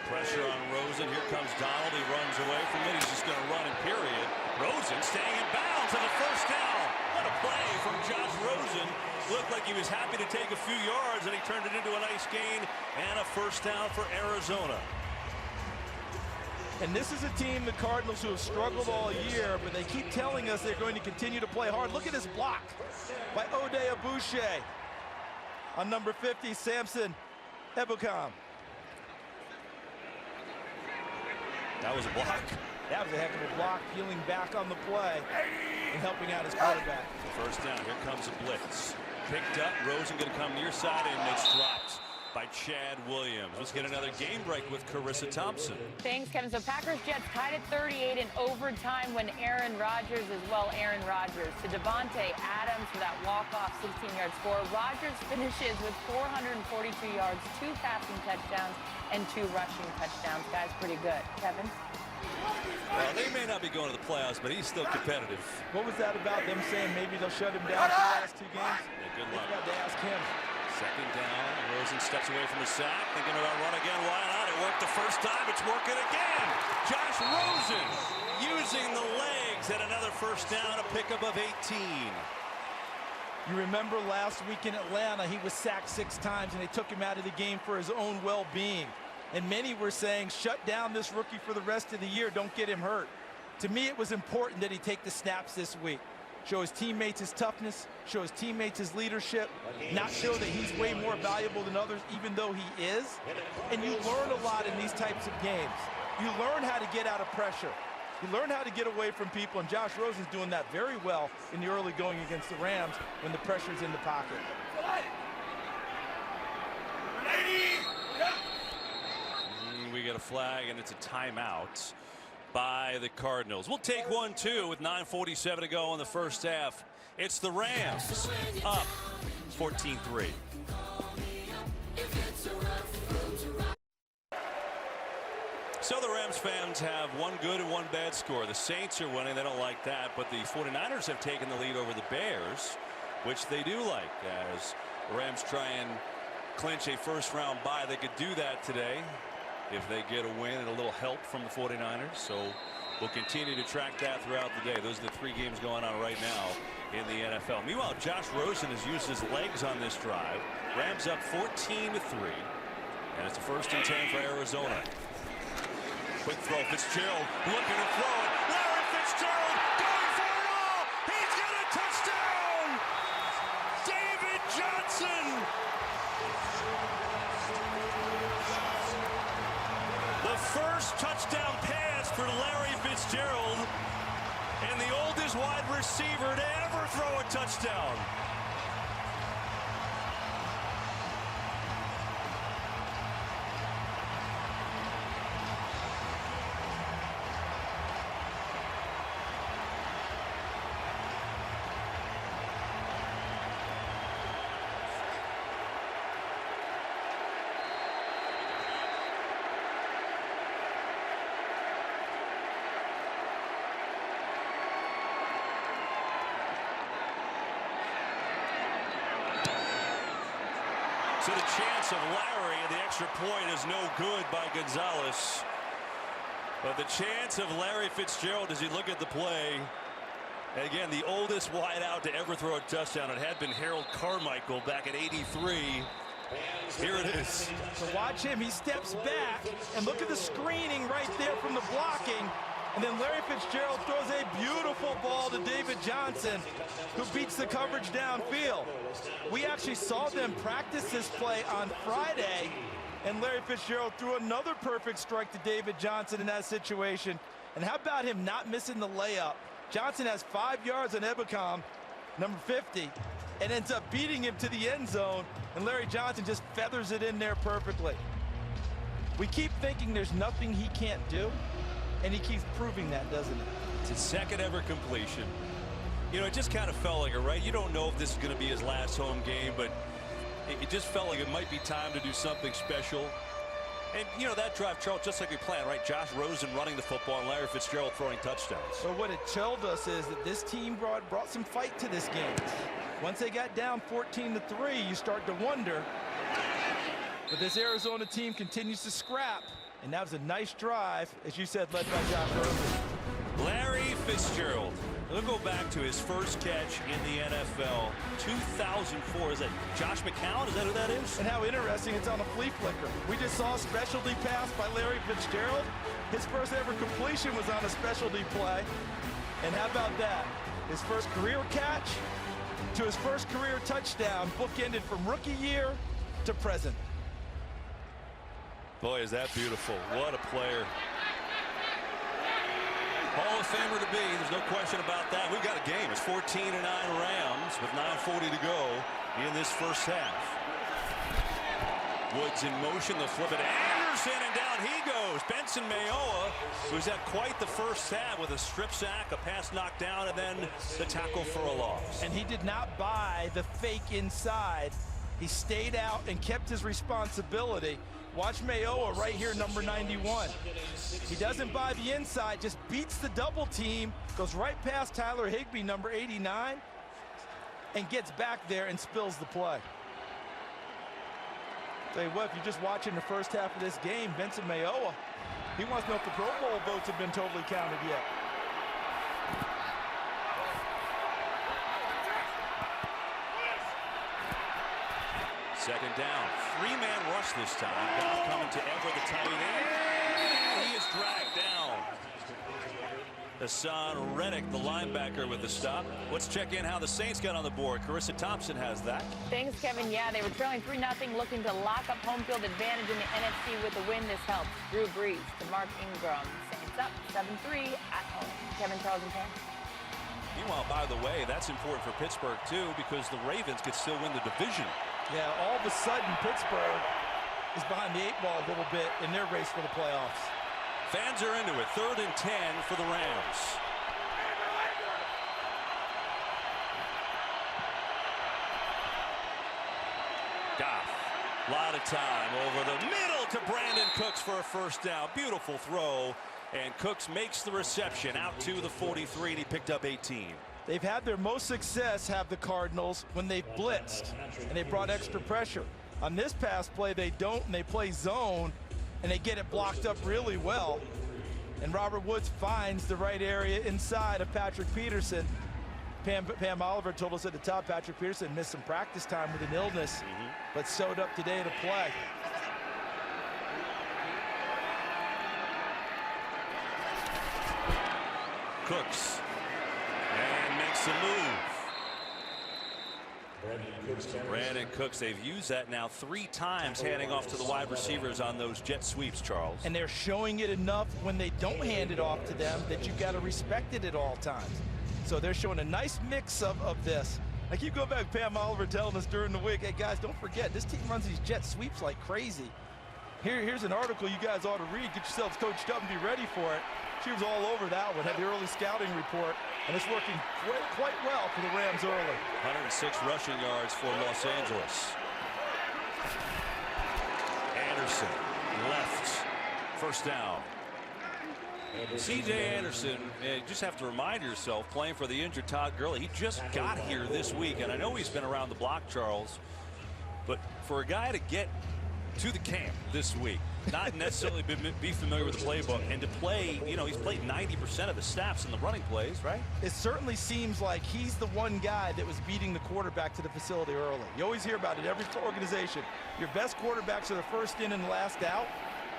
A: Pressure on Rosen. Here comes Donald. He runs away from it. He's just going to run in period. Rosen staying in bounds and a first down. What a play from Josh Rosen. Looked like he was happy to take a few yards, and he turned it into a nice gain and a first down for Arizona.
C: And this is a team, the Cardinals, who have struggled all year, but they keep telling us they're going to continue to play hard. Look at this block by Ode Abouche on number 50, Samson Ebukam.
A: That was a block.
C: That was a heck of a block, peeling back on the play and helping out his quarterback.
A: First down. Here comes a blitz. Picked up. Rosen going to come near side, and it's dropped by Chad Williams. Let's get another game break with Carissa Thompson.
E: Thanks, Kevin. So Packers-Jets tied at 38 in overtime when Aaron Rodgers to Devontae Adams for that walk-off 16-yard score. Rodgers finishes with 442 yards, 2 passing touchdowns, and 2 rushing touchdowns. Guys, pretty good. Kevin?
A: Well, they may not be going to the playoffs, but he's still competitive.
C: What was that about them saying maybe they'll shut him down for the last 2 games?
A: Yeah, good luck.
C: We've got to ask him.
A: 2nd down. Rosen steps away from the sack. Thinking about run again. Why not? It worked the first time. It's working again. Josh Rosen using the legs at another first down. A pickup of 18.
C: You remember last week in Atlanta, he was sacked 6 times, and they took him out of the game for his own well-being. And many were saying, shut down this rookie for the rest of the year. Don't get him hurt. To me, it was important that he take the snaps this week. Show his teammates his toughness, show his teammates his leadership, not show that he's way more valuable than others, even though he is. And you learn a lot in these types of games. You learn how to get out of pressure. You learn how to get away from people, and Josh Rosen's doing that very well in the early going against the Rams when the pressure's in the pocket.
A: We get a flag, and it's a timeout by the Cardinals. We'll take 1-2 with 9:47 to go in the first half. It's the Rams up 14-3. So the Rams fans have one good and one bad score. The Saints are winning. They don't like that. But the 49ers have taken the lead over the Bears, which they do like, as the Rams try and clinch a first-round bye. They could do that today if they get a win and a little help from the 49ers. So we'll continue to track that throughout the day. Those are the 3 games going on right now in the NFL. Meanwhile, Josh Rosen has used his legs on this drive. Rams up 14-3. And it's a 1st and 10 for Arizona. Quick throw. Fitzgerald looking to throw it. Larry Fitzgerald going for it all. He's got a touchdown. David Johnson. The first touchdown pass for Larry Fitzgerald, and the oldest wide receiver to ever throw a touchdown. So the chance of Larry at the extra point is no good by Gonzalez. But the chance of Larry Fitzgerald, as you look at the play, again, the oldest wideout to ever throw a touchdown. It had been Harold Carmichael back in '83. Here it is.
C: So watch him. He steps back, and look at the screening right there from the blocking. And then Larry Fitzgerald throws a beautiful ball to David Johnson, who beats the coverage downfield. We actually saw them practice this play on Friday, and Larry Fitzgerald threw another perfect strike to David Johnson in that situation. And how about him not missing the layup? Johnson has 5 yards on Ebicom, number 50, and ends up beating him to the end zone, and Larry Johnson just feathers it in there perfectly. We keep thinking there's nothing he can't do, and he keeps proving that, doesn't it?
A: It's his second ever completion. You know, it just kind of felt like it, right? You don't know if this is going to be his last home game, but it just felt like it might be time to do something special. And, you know, that drive, Charles, just like we planned, right? Josh Rosen running the football and Larry Fitzgerald throwing touchdowns.
C: So what it told us is that this team brought some fight to this game. Once they got down 14-3, you start to wonder. But this Arizona team continues to scrap. And that was a nice drive, as you said, led by Josh Rosen.
A: Larry Fitzgerald. We'll go back to his first catch in the NFL, 2004. Is that Josh McCown? Is that who that is?
C: And how interesting, it's on a flea flicker. We just saw a specialty pass by Larry Fitzgerald. His first ever completion was on a specialty play. And how about that? His first career catch to his first career touchdown, bookended from rookie year to present.
A: Boy, is that beautiful. What a player. Hall of Famer to be. There's no question about that. We've got a game. It's 14-9 Rams with 9:40 to go in this first half. Woods in motion. They'll flip it. Anderson, and down he goes. Benson Mayowa, who's had quite the first half with a strip sack, a pass knocked down, and then the tackle for a loss.
C: And he did not buy the fake inside. He stayed out and kept his responsibility. Watch Mayowa right here, number 91. He doesn't buy the inside, just beats the double team, goes right past Tyler Higbee, number 89, and gets back there and spills the play. Tell you what, if you're just watching the first half of this game, Benson Mayowa, he wants to know if the Pro Bowl votes have been totally counted yet.
A: Second down. Three-man rush this time. Goff coming to Ever, the tight end. He is dragged down. Hassan Reddick, the linebacker, with the stop. Let's check in how the Saints got on the board. Carissa Thompson has that.
E: Thanks, Kevin. Yeah, they were trailing 3-0, looking to lock up home field advantage in the NFC with a win. This helps Drew Brees to Mark Ingram. Saints up 7-3 at home. Kevin, Charles, and Pam.
A: Meanwhile, by the way, that's important for Pittsburgh, too, because the Ravens could still win the division.
C: Yeah, all of a sudden, Pittsburgh is behind the 8 ball a little bit in their race for the playoffs.
A: Fans are into it. 3rd and 10 for the Rams. Goff, a lot of time over the middle to Brandon Cooks for a first down. Beautiful throw, and Cooks makes the reception out to the 43, and he picked up 18.
C: They've had their most success, have the Cardinals, when they've blitzed and they brought extra pressure. On this pass play, they don't, and they play zone, and they get it blocked up really well. And Robert Woods finds the right area inside of Patrick Peterson. Pam Oliver told us at the top, Patrick Peterson missed some practice time with an illness, but showed up today to play.
A: Cooks. And makes a move. Brandon Cooks, they've used that now 3 times, handing off to the wide receivers on those jet sweeps, Charles.
C: And they're showing it enough when they don't hand it off to them that you've got to respect it at all times. So they're showing a nice mix of this. I keep going back to Pam Oliver telling us during the week, hey guys, don't forget, this team runs these jet sweeps like crazy. Here's an article you guys ought to read. Get yourselves coached up and be ready for it. She was all over that one, had the early scouting report, and it's working quite well for the Rams early.
A: 106 rushing yards for Los Angeles. Anderson, left, first down. C.J. Anderson, you just have to remind yourself, playing for the injured Todd Gurley, he just got here this week, and I know he's been around the block, Charles, but for a guy to get to the camp this week, not necessarily be familiar with the playbook, and to play, you know, he's played 90% of the snaps in the running plays, right?
C: It certainly seems like he's the one guy that was beating the quarterback to the facility early. You always hear about it, every organization. Your best quarterbacks are the first in and last out.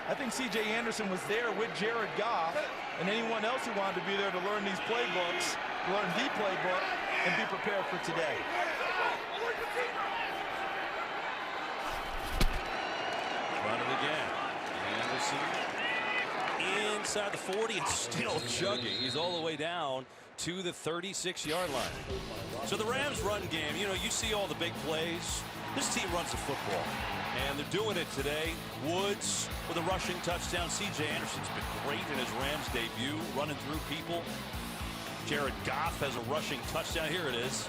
C: I think C.J. Anderson was there with Jared Goff and anyone else who wanted to be there to learn these playbooks, learn the playbook, and be prepared for today.
A: Run it again. Anderson inside the 40 and still chugging. He's all the way down to the 36-yard line. So the Rams run game, you know, you see all the big plays. This team runs the football, and they're doing it today. Woods with a rushing touchdown. C.J. Anderson's been great in his Rams debut, running through people. Jared Goff has a rushing touchdown. Here it is.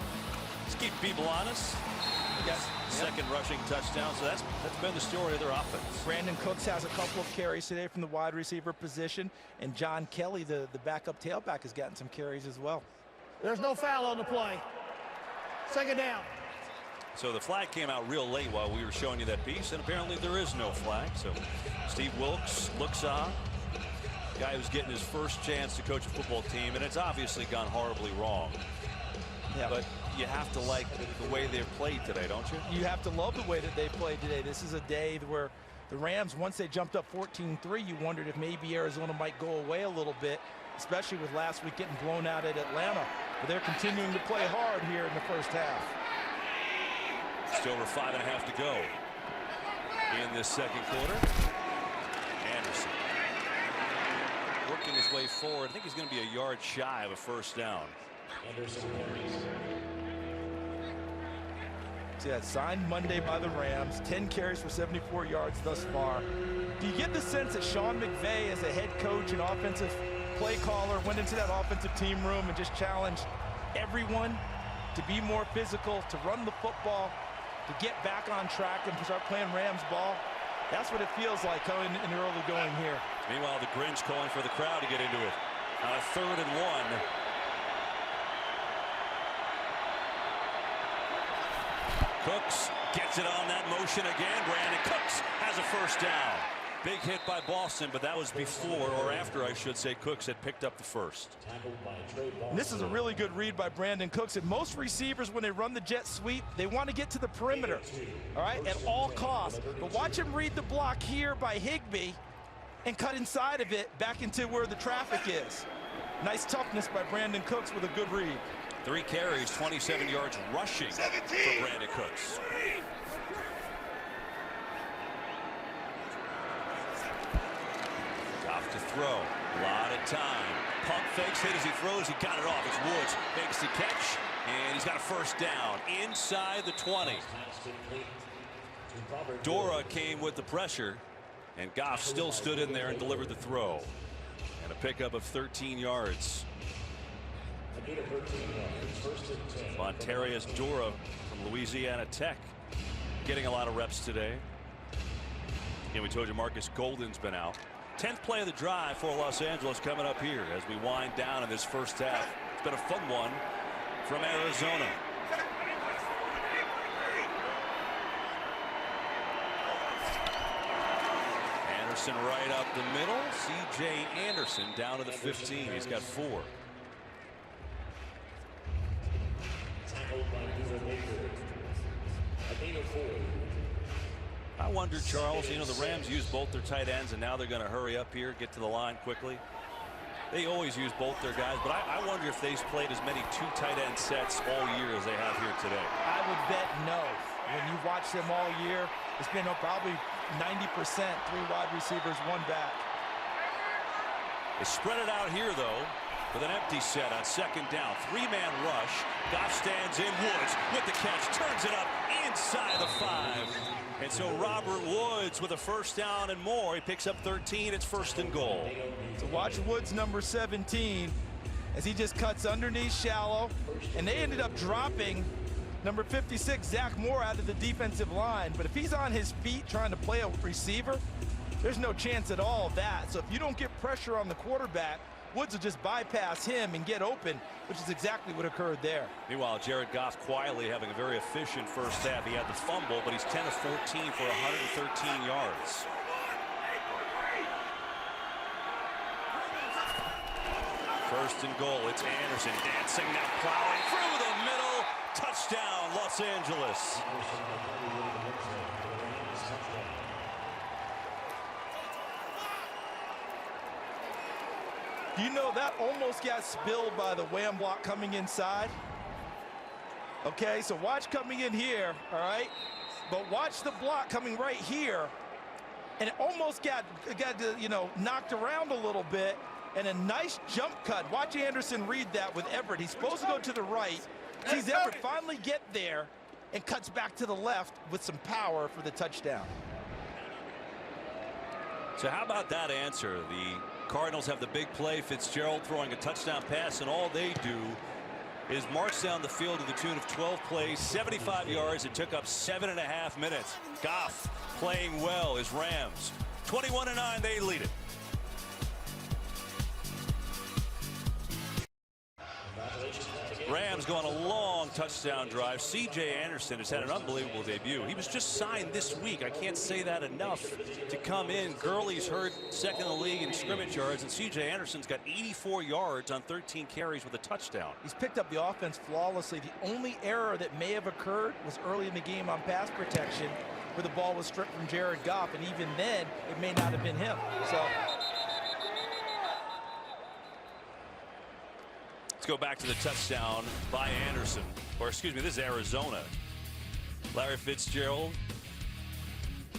A: Let's keep people honest.
C: Yes.
A: Second rushing touchdown, so that's been the story of their offense.
C: Brandon Cooks has a couple of carries today from the wide receiver position, and John Kelly, the backup tailback, has gotten some carries as well.
D: There's no foul on the play. Second down.
A: So the flag came out real late while we were showing you that piece, and apparently there is no flag. So Steve Wilkes looks on. Guy who's getting his first chance to coach a football team, and it's obviously gone horribly wrong.
C: Yeah.
A: But you have to like the way they've played today, don't you?
C: You have to love the way that they played today. This is a day where the Rams, once they jumped up 14-3, you wondered if maybe Arizona might go away a little bit, especially with last week getting blown out at Atlanta. But they're continuing to play hard here in the first half.
A: Still over 5.5 to go in this second quarter. Anderson working his way forward. I think he's going to be a yard shy of a first down.
C: See that signed Monday by the Rams, 10 carries for 74 yards thus far. Do you get the sense that Sean McVay, as a head coach and offensive play caller, went into that offensive team room and just challenged everyone to be more physical, to run the football, to get back on track and start playing Rams ball? That's what it feels like coming in the early going here.
A: Meanwhile, the Grinch calling for the crowd to get into it on a 3rd and 1. Cooks gets it on that motion again. Brandon Cooks has a first down. Big hit by Boston, but that was before, or after I should say, Cooks had picked up the first.
C: And this is a really good read by Brandon Cooks. And most receivers, when they run the jet sweep, they want to get to the perimeter, all right, at all costs. But watch him read the block here by Higbee and cut inside of it back into where the traffic is. Nice toughness by Brandon Cooks with a good read.
A: 3 carries, 27 yards rushing for Brandon Cooks. Off to throw. A lot of time. Pump fakes, hit as he throws. He got it off. It's Woods. Makes the catch, and he's got a first down inside the 20. Dora came with the pressure, and Goff still stood in there and delivered the throw. And a pickup of 13 yards. Montarius Dora from Louisiana Tech getting a lot of reps today. And we told you Marcus Golden's been out. 10th play of the drive for Los Angeles coming up here as we wind down in this first half. It's been a fun one from Arizona. Anderson right up the middle. C.J. Anderson down to the 15. He's got 4. I wonder, Charles, you know, the Rams use both their tight ends, and now they're going to hurry up here, get to the line quickly. They always use both their guys, but I wonder if they've played as many 2 tight end sets all year as they have here today.
C: I would bet no. When you watch them all year, it's been probably 90%, 3 wide receivers, 1 back.
A: They spread it out here, though, with an empty set on 2nd down. 3-man rush. Goff stands in. Woods with the catch, turns it up inside the 5. And so Robert Woods with a first down and more. He picks up 13. It's 1st and goal.
C: So watch Woods, number 17, as he just cuts underneath shallow. And they ended up dropping number 56, Zach Moore, out of the defensive line. But if he's on his feet trying to play a receiver, there's no chance at all of that. So if you don't get pressure on the quarterback, Woods will just bypass him and get open, which is exactly what occurred there.
A: Meanwhile, Jared Goff quietly having a very efficient first half. He had the fumble, but he's 10 of 14 for 113 yards. First and goal, it's Anderson dancing now, plowing through the middle. Touchdown, Los Angeles.
C: Do you know that almost got spilled by the wham block coming inside? Okay, so watch coming in here, all right? But watch the block coming right here. And it almost got you know, knocked around a little bit. And a nice jump cut. Watch Anderson read that with Everett. He's supposed to go to the right. Sees Everett finally get there and cuts back to the left with some power for the touchdown.
A: So how about that answer? The Cardinals have the big play, Fitzgerald throwing a touchdown pass, and all they do is march down the field to the tune of 12 plays, 75 yards. It took up 7.5 minutes. Goff playing well. His Rams 21-9, they lead it. Rams go on a long touchdown drive. C.J. Anderson has had an unbelievable debut. He was just signed this week. I can't say that enough to come in. Gurley's hurt, second in the league in scrimmage yards, and C.J. Anderson's got 84 yards on 13 carries with a touchdown.
C: He's picked up the offense flawlessly. The only error that may have occurred was early in the game on pass protection, where the ball was stripped from Jared Goff, and even then, it may not have been him. So
A: let's go back to the touchdown by Anderson, or excuse me, this is Arizona. Larry Fitzgerald.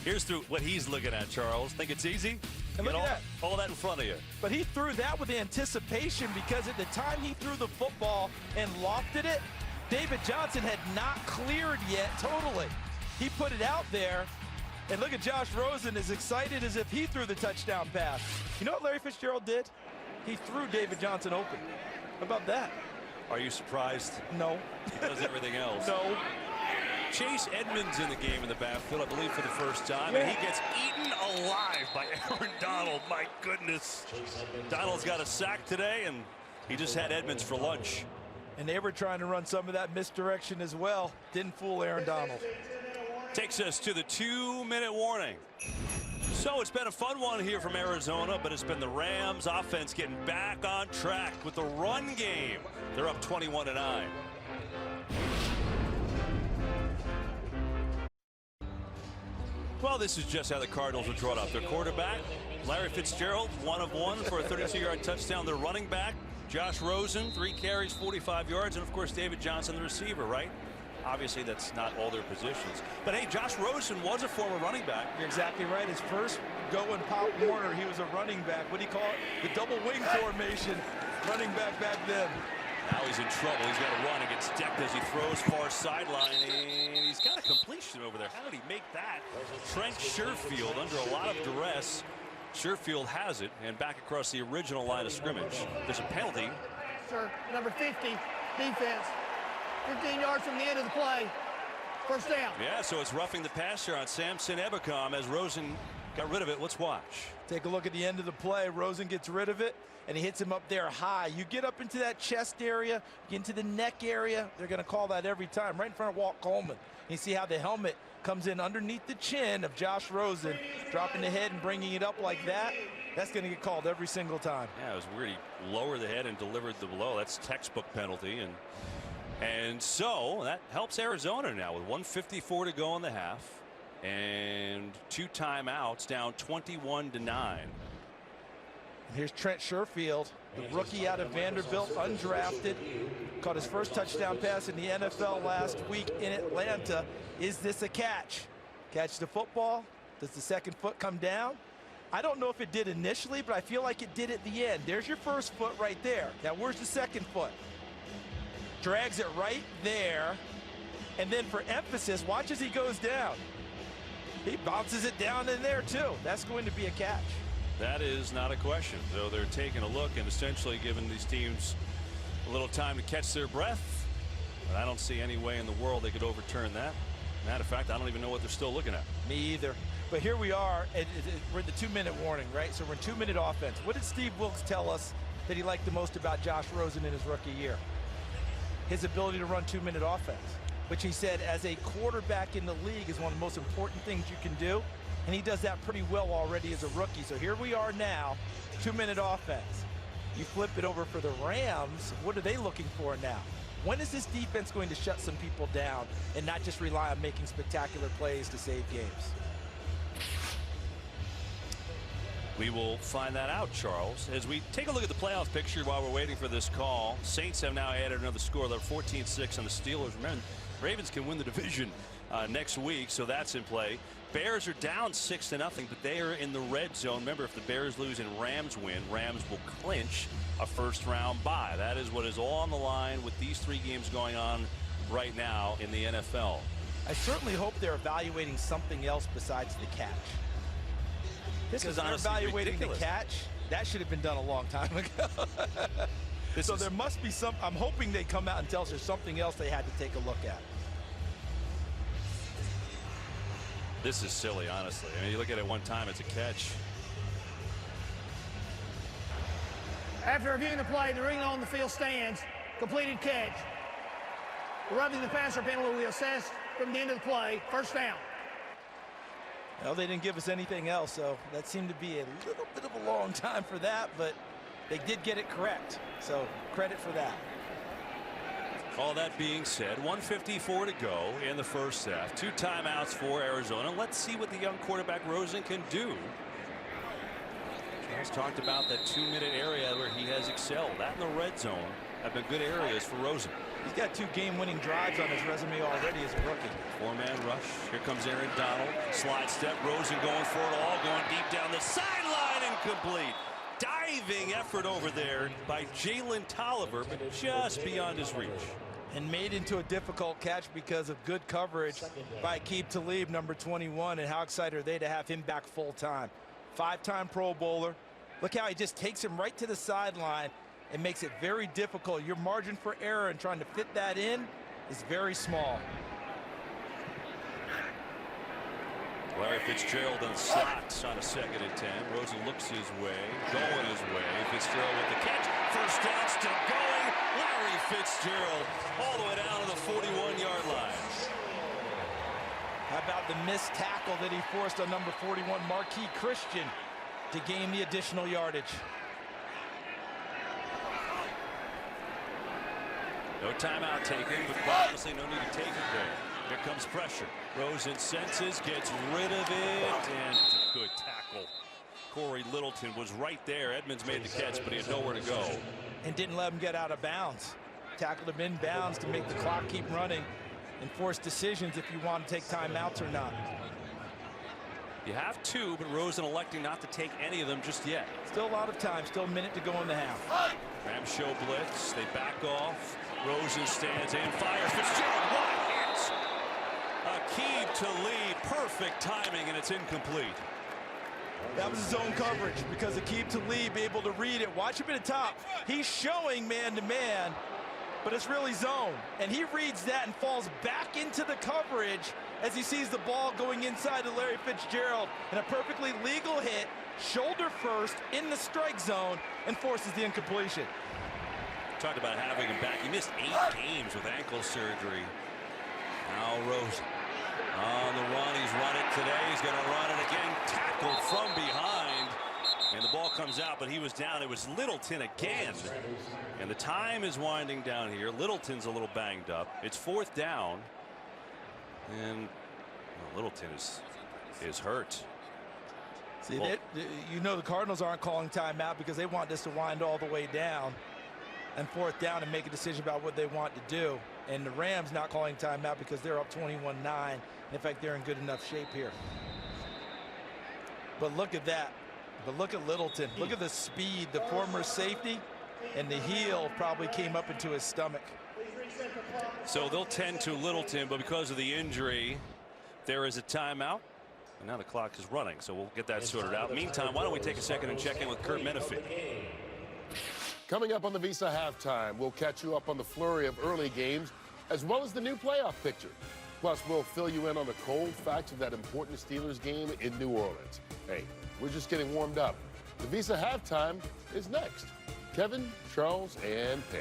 A: Here's through what he's looking at, Charles. Think it's easy?
C: And look at that.
A: All that in front of you.
C: But he threw that with anticipation, because at the time he threw the football and lofted it, David Johnson had not cleared yet totally. He put it out there, and look at Josh Rosen as excited as if he threw the touchdown pass. You know what Larry Fitzgerald did? He threw David Johnson open. How about that?
A: Are you surprised?
C: No.
A: He does everything else.
C: No.
A: Chase Edmonds in the game in the backfield, I believe, for the first time, and he gets eaten alive by Aaron Donald. My goodness. Donald's got a sack today, and he just had Edmonds for lunch.
C: And they were trying to run some of that misdirection as well. Didn't fool Aaron Donald.
A: Takes us to the 2-minute warning. So it's been a fun one here from Arizona, but it's been the Rams offense getting back on track with the run game. They're up 21-9. Well, this is just how the Cardinals were drawn up. Their quarterback, Larry Fitzgerald, 1 of 1 for a 32-yard touchdown. Their running back, Josh Rosen, 3 carries, 45 yards, and of course David Johnson, the receiver, right? Obviously, that's not all their positions. But hey, Josh Rosen was a former running back.
C: You're exactly right. His first go in Pop Warner, he was a running back. What do you call it? The double wing formation. Running back then.
A: Now he's in trouble. He's got to run and gets decked as he throws far sideline. And he's got a completion over there. How did he make that? Trent Sherfield under a lot of duress. Sherfield has it, and back across the original line of scrimmage. There's a penalty.
D: Sir, number 50, defense. 15 yards from the end of the play. First down.
A: Yeah, so it's roughing the passer on Samson Ebicom as Rosen got rid of it. Let's watch.
C: Take a look at the end of the play. Rosen gets rid of it, and he hits him up there high. You get up into that chest area, get into the neck area. They're going to call that every time, right in front of Walt Coleman. You see how the helmet comes in underneath the chin of Josh Rosen, dropping the head and bringing it up like that. That's going to get called every single time.
A: Yeah, it was weird. He lowered the head and delivered the blow. That's textbook penalty. And so that helps Arizona now with 1:54 to go in the half and 2 timeouts, down 21-9.
C: Here's Trent Sherfield, the rookie out of Vanderbilt, undrafted, caught his first touchdown pass in the NFL last week in Atlanta. Is this a catch? Catch the football. Does the second foot come down? I don't know if it did initially, but I feel like it did at the end. There's your first foot right there. Now where's the second foot? Drags it right there, and then for emphasis, watch as he goes down. He bounces it down in there too. That's going to be a catch.
A: That is not a question. So they're taking a look and essentially giving these teams a little time to catch their breath. But I don't see any way in the world they could overturn that. Matter of fact, I don't even know what they're still looking at.
C: Me either. But here we are. We're in the 2-minute warning, right? So we're in 2-minute offense. What did Steve Wilks tell us that he liked the most about Josh Rosen in his rookie year. His ability to run 2-minute offense, which he said as a quarterback in the league is one of the most important things you can do. And he does that pretty well already as a rookie. So here we are now, 2-minute offense. You flip it over for the Rams. What are they looking for now? When is this defense going to shut some people down and not just rely on making spectacular plays to save games?
A: We will find that out, Charles. As we take a look at the playoff picture while we're waiting for this call, Saints have now added another score. They're 14-6 on the Steelers. Remember, Ravens can win the division next week, so that's in play. Bears are down 6-0, but they are in the red zone. Remember, if the Bears lose and Rams win, Rams will clinch a first-round bye. That is what is all on the line with these 3 games going on right now in the NFL.
C: I certainly hope they're evaluating something else besides the catch.
A: This is
C: honestly evaluating
A: ridiculous.
C: The catch. That should have been done a long time ago. So there must be some. I'm hoping they come out and tell us there's something else they had to take a look at.
A: This is silly, honestly. I mean, you look at it one time, it's a catch.
D: After reviewing the play, the ring on the field stands. Completed catch. The roughing the passer penalty will be assessed from the end of the play. First down.
C: Well, they didn't give us anything else, so that seemed to be a little bit of a long time for that, but they did get it correct. So credit for that.
A: All that being said, 1:54 to go in the first half. 2 timeouts for Arizona. Let's see what the young quarterback Rosen can do. Charles talked about that 2-minute area where he has excelled. That in the red zone have been good areas for Rosen.
C: He's got 2 game-winning drives on his resume already as a rookie.
A: 4-man rush. Here comes Aaron Donald. Slide step. Rosen going for it all. Going deep down the sideline. Incomplete. Diving effort over there by Jalen Tolliver, but just beyond his reach.
C: And made into a difficult catch because of good coverage by Aqib Talib, number 21. And how excited are they to have him back full-time. 5-time Pro Bowler. Look how he just takes him right to the sideline and makes it very difficult. Your margin for error in trying to fit that in is very small.
A: Larry Fitzgerald on slots on a 2nd and 10. Rosen looks his way, going his way. Fitzgerald with the catch. First down, still going. Larry Fitzgerald all the way down to the 41-yard line.
C: How about the missed tackle that he forced on number 41, Marquis Christian, to gain the additional yardage.
A: No timeout taken, but honestly, no need to take it there. Here comes pressure. Rosen senses, gets rid of it, and good tackle. Corey Littleton was right there. Edmonds made the catch, but he had nowhere to go.
C: And didn't let him get out of bounds. Tackled him in bounds to make the clock keep running and force decisions if you want to take timeouts or not.
A: You have 2, but Rosen electing not to take any of them just yet.
C: Still a lot of time, still a minute to go in the half.
A: Rams show blitz, they back off. Rosen stands in, fires. Fitzgerald, wide hits. Aqib Talib, perfect timing, and it's incomplete.
C: That was zone coverage because Aqib Talib able to read it. Watch him at the top. He's showing man-to-man, but it's really zone. And he reads that and falls back into the coverage as he sees the ball going inside to Larry Fitzgerald. And a perfectly legal hit, shoulder first, in the strike zone, and forces the incompletion.
A: Talked about having him back. He missed 8 games with ankle surgery. Now Rosen on the run. He's run it today. He's going to run it again. Tackled from behind. And the ball comes out, but he was down. It was Littleton again. And the time is winding down here. Littleton's a little banged up. It's 4th down. And well, Littleton is hurt.
C: See, well, you know the Cardinals aren't calling timeout because they want this to wind all the way down. And 4th down and make a decision about what they want to do. And the Rams not calling timeout because they're up 21-9. In fact, they're in good enough shape here. But look at that. But look at Littleton. Look at the speed. The former safety and the heel probably came up into his stomach.
A: So they'll tend to Littleton, but because of the injury, there is a timeout. And now the clock is running, so we'll get that sorted out. Meantime, why don't we take a second and check in with Kurt Menefee.
F: Coming up on the Visa Halftime, we'll catch you up on the flurry of early games, as well as the new playoff picture. Plus, we'll fill you in on the cold facts of that important Steelers game in New Orleans. Hey, we're just getting warmed up. The Visa Halftime is next. Kevin, Charles, and Pam.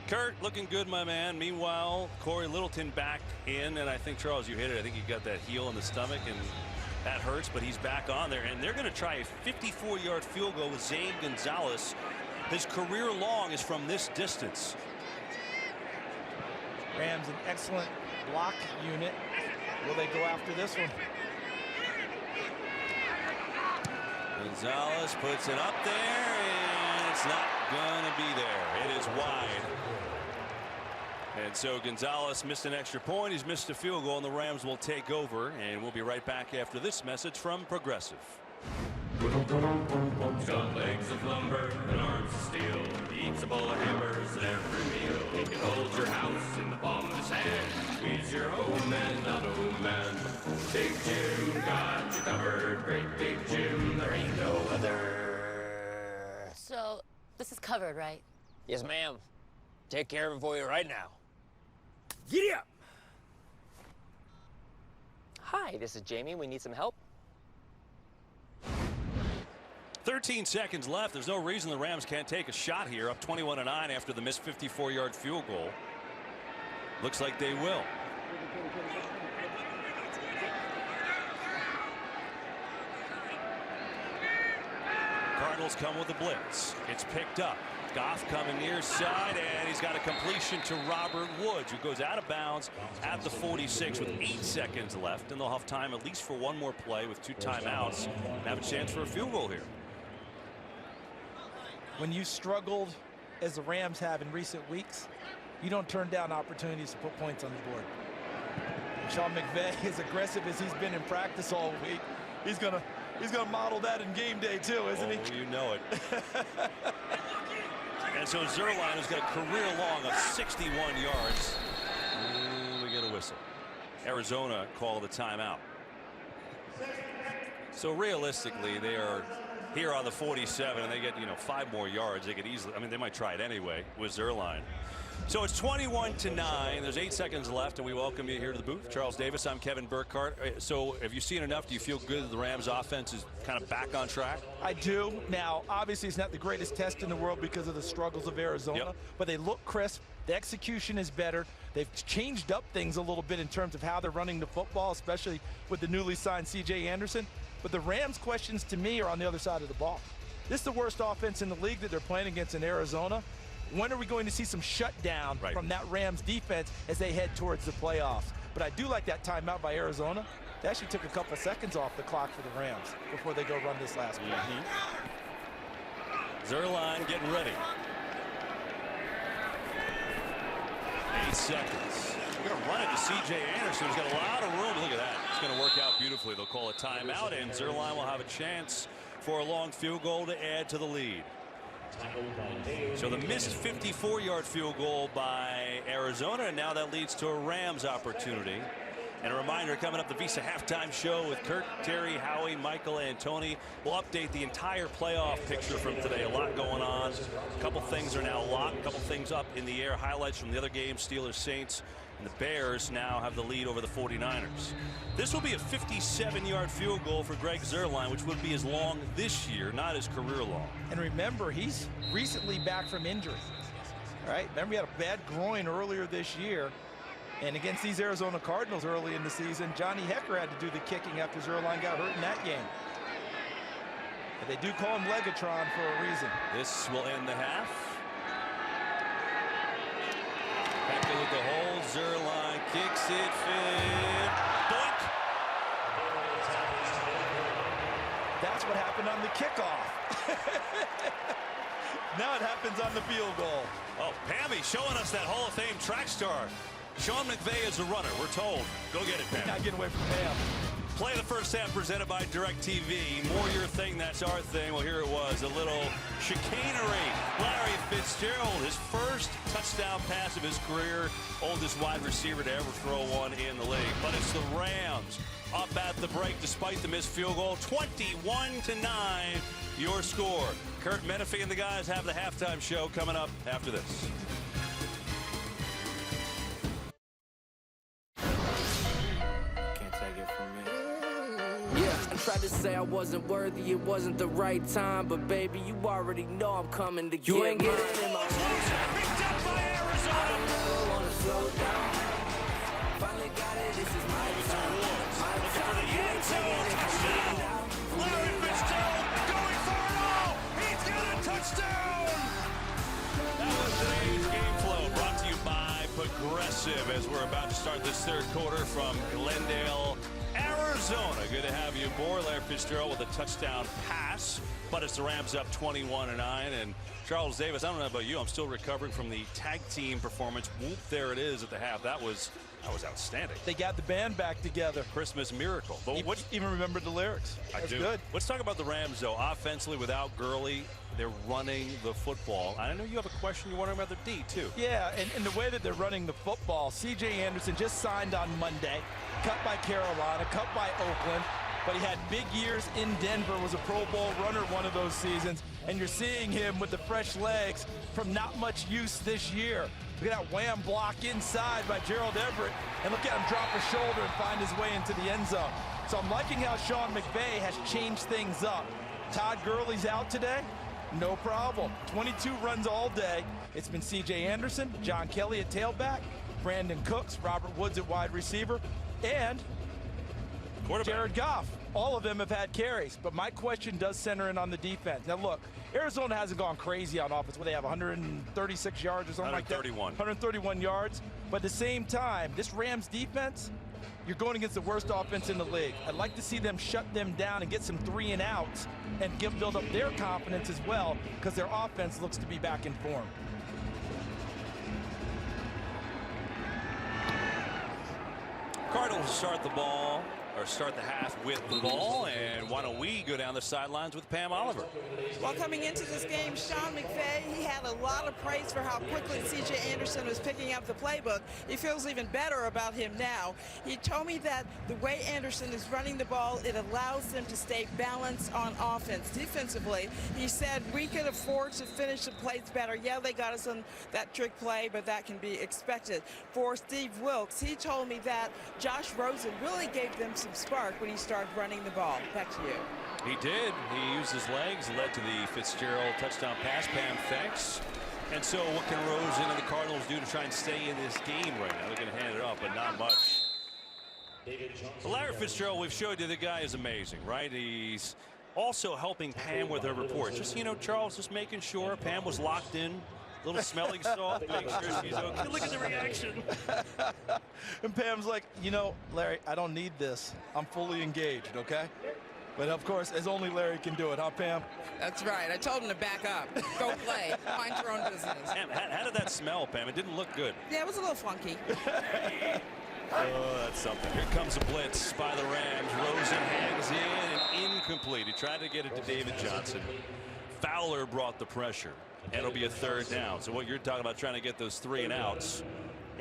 A: Kurt, looking good, my man. Meanwhile, Corey Littleton back in, and I think, Charles, you hit it. I think you got that heel in the stomach, and that hurts, but he's back on there. And they're going to try a 54-yard field goal with Zane Gonzalez. His career long is from this distance.
C: Rams an excellent block unit. Will they go after this one?
A: Gonzalez puts it up there, and it's not going to be there. It is wide. And so Gonzalez missed an extra point. He's missed a field goal, and the Rams will take over. And we'll be right back after this message from Progressive.
G: Got legs of lumber and arms of steel. Eats a bowl of hammers every meal. He can hold your house in the palm of his hand. He's your old man, not old man. Big Jim got you covered. Great Big Jim, there ain't no other.
H: So, this is covered, right?
I: Yes, ma'am. Take care of it for you right now.
C: Giddy up!
I: Hi, this is Jamie. We need some help.
A: 13 seconds left. There's no reason the Rams can't take a shot here, up 21-9 after the missed 54-yard field goal. Looks like they will. Cardinals come with a blitz. It's picked up. Goff coming near side, and he's got a completion to Robert Woods, who goes out of bounds at the 46 with 8 seconds left, and they'll have time at least for one more play with 2 timeouts and have a chance for a field goal here.
C: When you struggled, as the Rams have in recent weeks, you don't turn down opportunities to put points on the board. Sean McVay, as aggressive as he's been in practice all week, he's gonna model that in game day too, isn't he?
A: You know it. And so Zuerlein has got a career long of 61 yards. And we get a whistle. Arizona called a timeout. So realistically, they are here on the 47, and they get 5 more yards. They could easily, I mean, they might try it anyway with Zuerlein. So it's 21-9. There's 8 seconds left, and we welcome you here to the booth. Charles Davis, I'm Kevin Burkhardt. So have you seen enough? Do you feel good that the Rams offense is kind of back on track?
C: I do. Now, obviously, it's not the greatest test in the world because of the struggles of Arizona, but they look crisp. The execution is better. They've changed up things a little bit in terms of how they're running the football, especially with the newly signed C.J. Anderson. But the Rams' questions to me are on the other side of the ball. This is the worst offense in the league that they're playing against in Arizona. When are we going to see some shutdown from that Rams defense as they head towards the playoffs? But I do like that timeout by Arizona. They actually took a couple seconds off the clock for the Rams before they go run this last play.
A: Zuerlein getting ready. 8 seconds. We're going to run it to C.J. Anderson. He's got a lot of room. Look at that. It's going to work out beautifully. They'll call a timeout, and Zuerlein will have a chance for a long field goal to add to the lead. So the missed 54-yard field goal by Arizona, and now that leads to a Rams opportunity. And a reminder, coming up, the Visa Halftime Show with Kurt, Terry, Howie, Michael, and Tony. We'll update the entire playoff picture from today. A lot going on. A couple things are now locked. A couple things up in the air. Highlights from the other games, Steelers, Saints. And the Bears now have the lead over the 49ers. This will be a 57-yard field goal for Greg Zuerlein, which would be his long this year, not his career long.
C: And remember, he's recently back from injury. All right, remember he had a bad groin earlier this year. And against these Arizona Cardinals early in the season, Johnny Hecker had to do the kicking after Zuerlein got hurt in that game. But they do call him Legatron for a reason.
A: This will end the half. Hecker with the hole. Zuerlein kicks it. Boink.
C: That's what happened on the kickoff. Now it happens on the field goal.
A: Oh, Pammy showing us that Hall of Fame track star. Sean McVay is a runner, we're told. Go get it, Pam.
C: Not getting away from Pam.
A: Play the first half presented by DirecTV. More your thing, that's our thing. Well, here it was, a little chicanery. Larry Fitzgerald, his first touchdown pass of his career. Oldest wide receiver to ever throw one in the league. But it's the Rams up at the break despite the missed field goal. 21-9, your score. Kurt Menefee and the guys have the halftime show coming up after this.
J: Yeah, I tried to say I wasn't worthy, it wasn't the right time. But baby, you already know I'm coming to get mine.
A: Picked up by Arizona.
J: I never wanna slow down. Finally got it, this is my time.
A: Looking for the end zone. Touchdown. Larry Fitzgerald going for it all. He's got a touchdown. That was today's game flow, brought to you by Progressive, as we're about to start this third quarter from Glendale, Arizona. Good to have you aboard. Larry Fitzgerald with a touchdown pass, but it's the Rams up 21-9. And Charles Davis, I don't know about you, I'm still recovering from the tag team performance. Whoop, there it is at the half. That was outstanding.
C: They got the band back together.
A: Christmas miracle. But
C: You even remember the lyrics.
A: I do.
C: Good.
A: Let's talk about the Rams, though. Offensively, without Gurley, they're running the football. I know you have a question you're wondering about the D, too.
C: Yeah, and the way that they're running the football, C.J. Anderson just signed on Monday, cut by Carolina, cut by Oakland, but he had big years in Denver, was a Pro Bowl runner one of those seasons, and you're seeing him with the fresh legs from not much use this year. Look at that wham block inside by Gerald Everett, and look at him drop a shoulder and find his way into the end zone. So I'm liking how Sean McVay has changed things up. Todd Gurley's out today. No problem. 22 runs all day. It's been C.J. Anderson, John Kelly at tailback, Brandon Cooks, Robert Woods at wide receiver, and Jared Goff. All of them have had carries, but my question does center in on the defense. Now look, Arizona hasn't gone crazy on offense. Where they have 136 yards or something like that. 131 yards. But at the same time, this Rams defense, you're going against the worst offense in the league. I'd like to see them shut them down and get some 3 and outs and build up their confidence as well, because their offense looks to be back in form.
A: Cardinals start the ball, or start the half with the ball, and why don't we go down the sidelines with Pam Oliver?
B: Well, coming into this game, Sean McVay, he had a lot of praise for how quickly C.J. Anderson was picking up the playbook. He feels even better about him now. He told me that the way Anderson is running the ball, it allows them to stay balanced on offense. Defensively, he said we could afford to finish the plays better. Yeah, they got us on that trick play, but that can be expected. For Steve Wilks, he told me that Josh Rosen really gave them some spark when he started running the ball. Back to you.
A: He did. He used his legs, led to the Fitzgerald touchdown pass. Pam, thanks. And so what can Rosen and the Cardinals do to try and stay in this game right now? They're going to hand it off, but not much. Larry Fitzgerald, we've showed you the guy is amazing, right? He's also helping Pam with her reports. Just, you know, Charles, just making sure Pam was locked in. Little smelling salt, make sure she's okay. Look at the reaction.
C: And Pam's like, you know, Larry, I don't need this. I'm fully engaged, okay? But of course, as only Larry can do it, huh, Pam?
B: That's right. I told him to back up. Go play. Mind your own business.
A: Pam, how did that smell, Pam? It didn't look good.
B: Yeah, it was a little funky.
A: Oh, that's something. Here comes a blitz by the Rams. Rosen hangs in and incomplete. He tried to get it to David Johnson. Fowler brought the pressure. And it'll be a third down. So what you're talking about, trying to get those 3 and outs.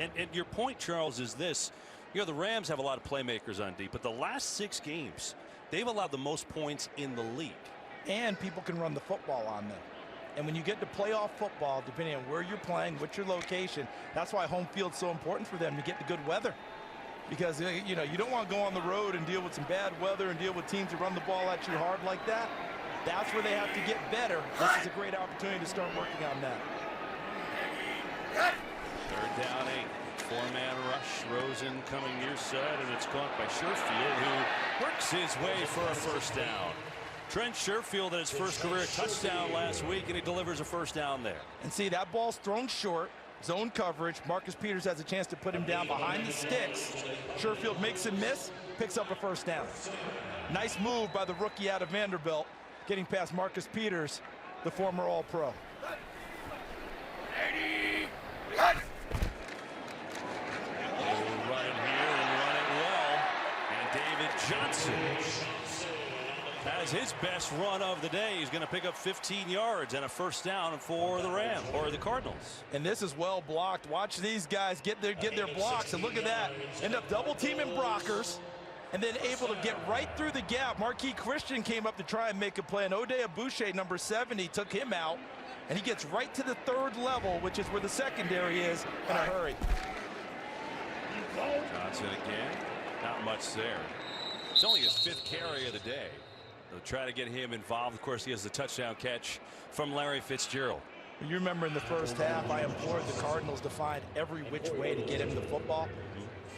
A: And your point, Charles, is this. You know, the Rams have a lot of playmakers on deep, but the last 6 games, they've allowed the most points in the league.
C: And people can run the football on them. And when you get to playoff football, depending on where you're playing, what's your location, that's why home field's so important for them, to get the good weather. Because, you know, you don't want to go on the road and deal with some bad weather and deal with teams that run the ball at you hard like that. That's where they have to get better. This is a great opportunity to start working on that.
A: Third down, 8. 4-man rush. Rosen coming near side, and it's caught by Sherfield, who works his way for a first down. Trent Sherfield had his first career touchdown last week, and he delivers a first down there.
C: And see, that ball's thrown short. Zone coverage. Marcus Peters has a chance to put him down behind the sticks. Sherfield makes him miss, picks up a first down. Nice move by the rookie out of Vanderbilt, getting past Marcus Peters, the former All-Pro.
A: Run it here and run it well. And David Johnson has his best run of the day. He's going to pick up 15 yards and a first down for the Rams, or the Cardinals.
C: And this is well blocked. Watch these guys get their blocks, and look at that. End up double teaming Brockers, and then able to get right through the gap. Marquis Christian came up to try and make a play, and Oday Abouche, number 70, took him out, and he gets right to the 3rd level, which is where the secondary is, in a hurry.
A: Johnson again. Not much there. It's only his 5th carry of the day. They'll try to get him involved. Of course, he has the touchdown catch from Larry Fitzgerald.
C: You remember in the first half, I implored the Cardinals to find every which way to get him the football.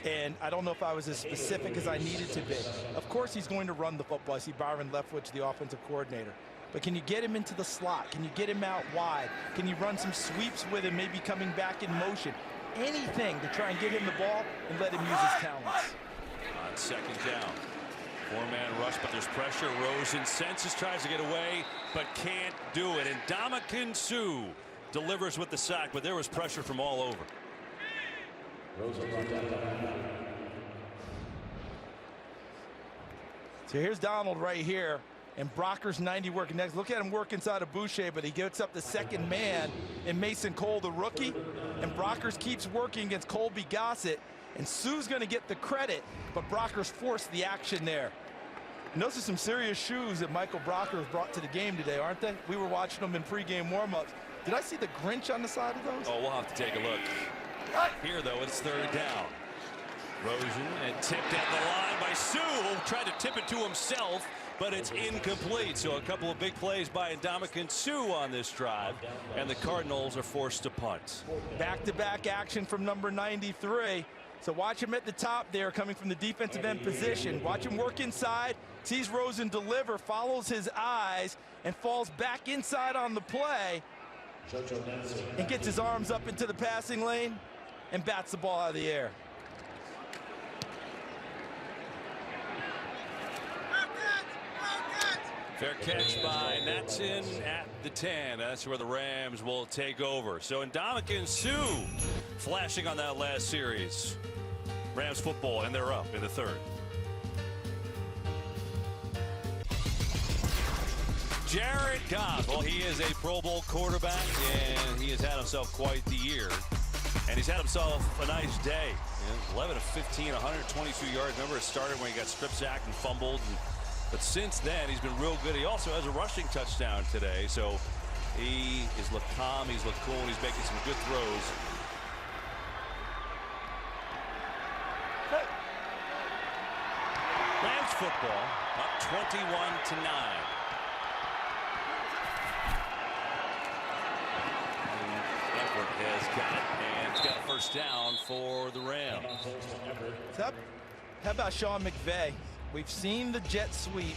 C: And I don't know if I was as specific as I needed to be. Of course, he's going to run the football. I see Byron Leftwich, the offensive coordinator. But can you get him into the slot? Can you get him out wide? Can you run some sweeps with him, maybe coming back in motion? Anything to try and get him the ball and let him use his talents.
A: On second down. Four-man rush, but there's pressure. Rosen senses, tries to get away, but can't do it. And Ndamukong Suh delivers with the sack, but there was pressure from all over.
C: So here's Donald right here, and Brocker's 90 working next. Look at him work inside of Boucher, but he gets up the second man in Mason Cole, the rookie, and Brockers keeps working against Colby Gossett, and Suh's going to get the credit, but Brockers forced the action there. And those are some serious shoes that Michael Brockers brought to the game today, aren't they? We were watching them in pregame warm-ups. Did I see the Grinch on the side of those?
A: Oh, we'll have to take a look. Here, though, it's third down. Rosen and tipped at the line by Suh, who tried to tip it to himself, but it's incomplete. So a couple of big plays by Ndamukong Suh on this drive, and the Cardinals are forced to punt.
C: Back-to-back action from number 93. So watch him at the top there, coming from the defensive end position. Watch him work inside, sees Rosen deliver, follows his eyes, and falls back inside on the play, and gets his arms up into the passing lane and bats the ball out of the air.
A: Fair catch by Natson at the 10. That's where the Rams will take over. So Ndamukong Suh flashing on that last series. Rams football, and they're up in the third. Jared Goff, well, he is a Pro Bowl quarterback, and he has had himself quite the year. And he's had himself a nice day. 11 of 15, 122 yards. Remember, it started when he got strip sacked and fumbled. But since then, he's been real good. He also has a rushing touchdown today. So he has looked calm, he's looked cool, and he's making some good throws. Rams football up 21-9. Everett has got it, and he's got a first down for the Rams.
C: How about Sean McVay? We've seen the jet sweep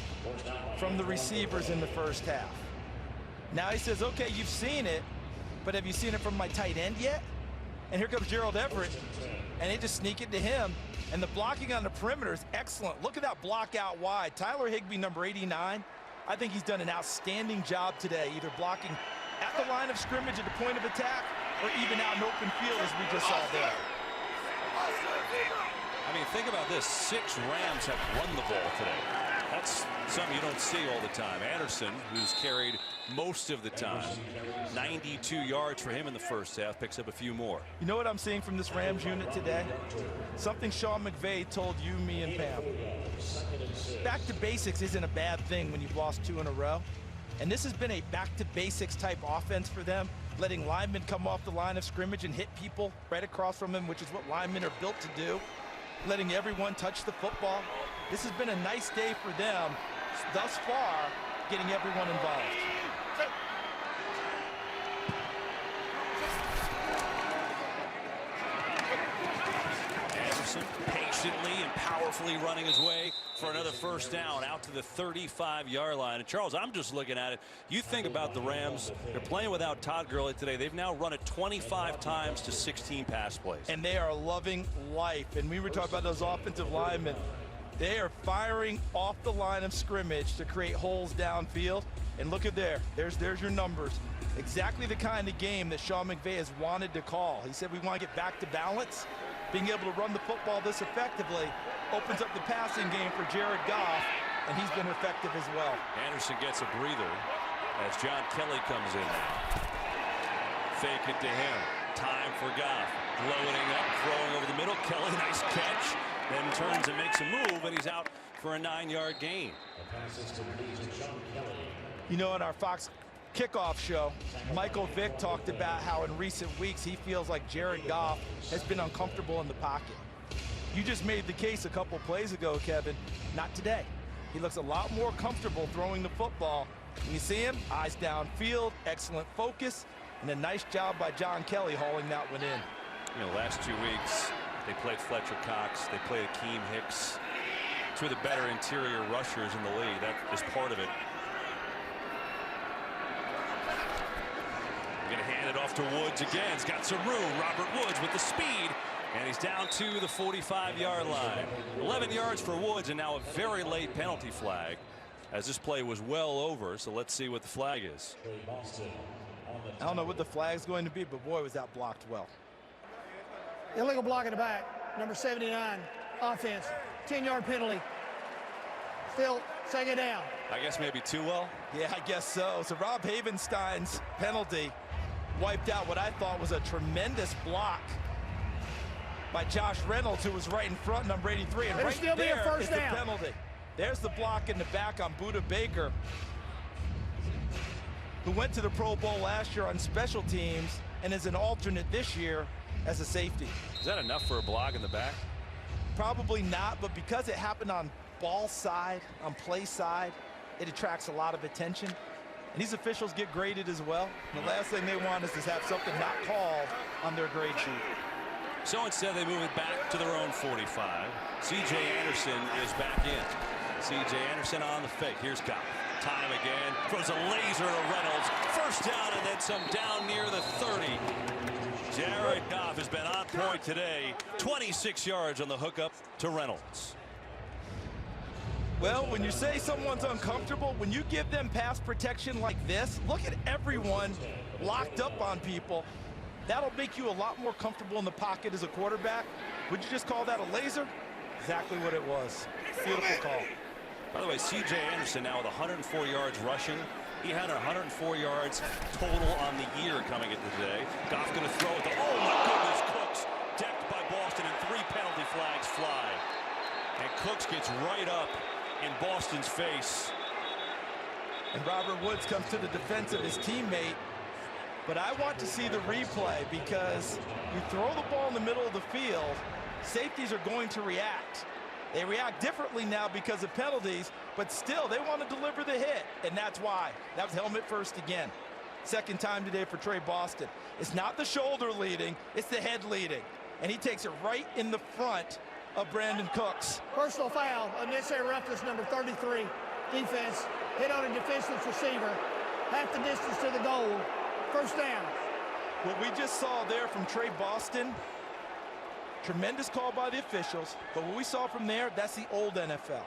C: from the receivers in the first half. Now he says, okay, you've seen it, but have you seen it from my tight end yet? And here comes Gerald Everett, and they just sneak it to him. And the blocking on the perimeter is excellent. Look at that block out wide. Tyler Higbee, number 89. I think he's done an outstanding job today, either blocking at the line of scrimmage at the point of attack or even out in open field, as we just saw there.
A: I mean, think about this. 6 Rams have run the ball today. That's something you don't see all the time. Anderson, who's carried most of the time, 92 yards for him in the first half, picks up a few more.
C: You know what I'm seeing from this Rams unit today? Something Sean McVay told you, me, and Pam. Back to basics isn't a bad thing when you've lost 2 in a row. And this has been a back to basics type offense for them, letting linemen come off the line of scrimmage and hit people right across from them, which is what linemen are built to do. Letting everyone touch the football. This has been a nice day for them thus far, getting everyone involved.
A: Anderson patiently and powerfully running his way for another first down out to the 35-yard line. And Charles, I'm just looking at it. You think about the Rams, they're playing without Todd Gurley today. They've now run it 25 times to 16 pass plays.
C: And they are loving life. And we were talking about those offensive linemen. They are firing off the line of scrimmage to create holes downfield. And look at there. There's your numbers. Exactly the kind of game that Sean McVay has wanted to call. He said we want to get back to balance. Being able to run the football this effectively opens up the passing game for Jared Goff, and he's been effective as well.
A: Anderson gets a breather as John Kelly comes in now. Fake it to him. Time for Goff. Loading up, throwing over the middle. Kelly, nice catch. Then turns and makes a move, and he's out for a 9-yard gain.
C: You know, in our Fox kickoff show, Michael Vick talked about how in recent weeks he feels like Jared Goff has been uncomfortable in the pocket. You just made the case a couple plays ago, Kevin. Not today. He looks a lot more comfortable throwing the football. When you see him, eyes downfield, excellent focus, and a nice job by John Kelly hauling that one in.
A: You know, last 2 weeks, they played Fletcher Cox, they played Akeem Hicks. Two of the better interior rushers in the league. That is part of it. We're going to hand it off to Woods again. He's got some room. Robert Woods with the speed. And he's down to the 45-yard line. 11 yards for Woods, and now a very late penalty flag, as this play was well over. So let's see what the flag is.
C: I don't know what the flag's going to be, but boy, was that blocked well.
D: Illegal block in the back, number 79, offense, 10-yard penalty. Still, second down.
A: I guess maybe too well?
C: Yeah, I guess so. So Rob Havenstein's penalty wiped out what I thought was a tremendous block by Josh Reynolds, who was right in front, number 83. And
D: It'll
C: right
D: still be a
C: there
D: first
C: is
D: down.
C: the penalty. There's the block in the back on Buda Baker, who went to the Pro Bowl last year on special teams and is an alternate this year as a safety.
A: Is that enough for a block in the back?
C: Probably not, but because it happened on ball side, on play side, it attracts a lot of attention. And these officials get graded as well. And the last thing they want is to have something not called on their grade sheet.
A: So instead they move it back to their own 45. C.J. Anderson is back in. C.J. Anderson on the fake. Here's Goff. Time again. Throws a laser to Reynolds. First down and then some down near the 30. Jared Goff has been on point today. 26 yards on the hookup to Reynolds.
C: Well, when you say someone's uncomfortable, when you give them pass protection like this, look at everyone locked up on people. That'll make you a lot more comfortable in the pocket as a quarterback. Would you just call that a laser? Exactly what it was. Beautiful call.
A: By the way, C.J. Anderson now with 104 yards rushing. He had 104 yards total on the year coming into today. Goff going to throw it. Oh, my goodness. Cooks decked by Boston, and 3 penalty flags fly. And Cooks gets right up in Boston's face.
C: And Robert Woods comes to the defense of his teammate. But I want to see the replay, because you throw the ball in the middle of the field, safeties are going to react. They react differently now because of penalties, but still they want to deliver the hit, and that's why. That was helmet first again. Second time today for Trey Boston. It's not the shoulder leading, it's the head leading. And he takes it right in the front of Brandon Cooks.
D: Personal foul, unnecessary roughness, number 33, defense. Hit on a defenseless receiver, half the distance to the goal. First down.
C: What we just saw there from Trey Boston, tremendous call by the officials, but what we saw from there, that's the old NFL.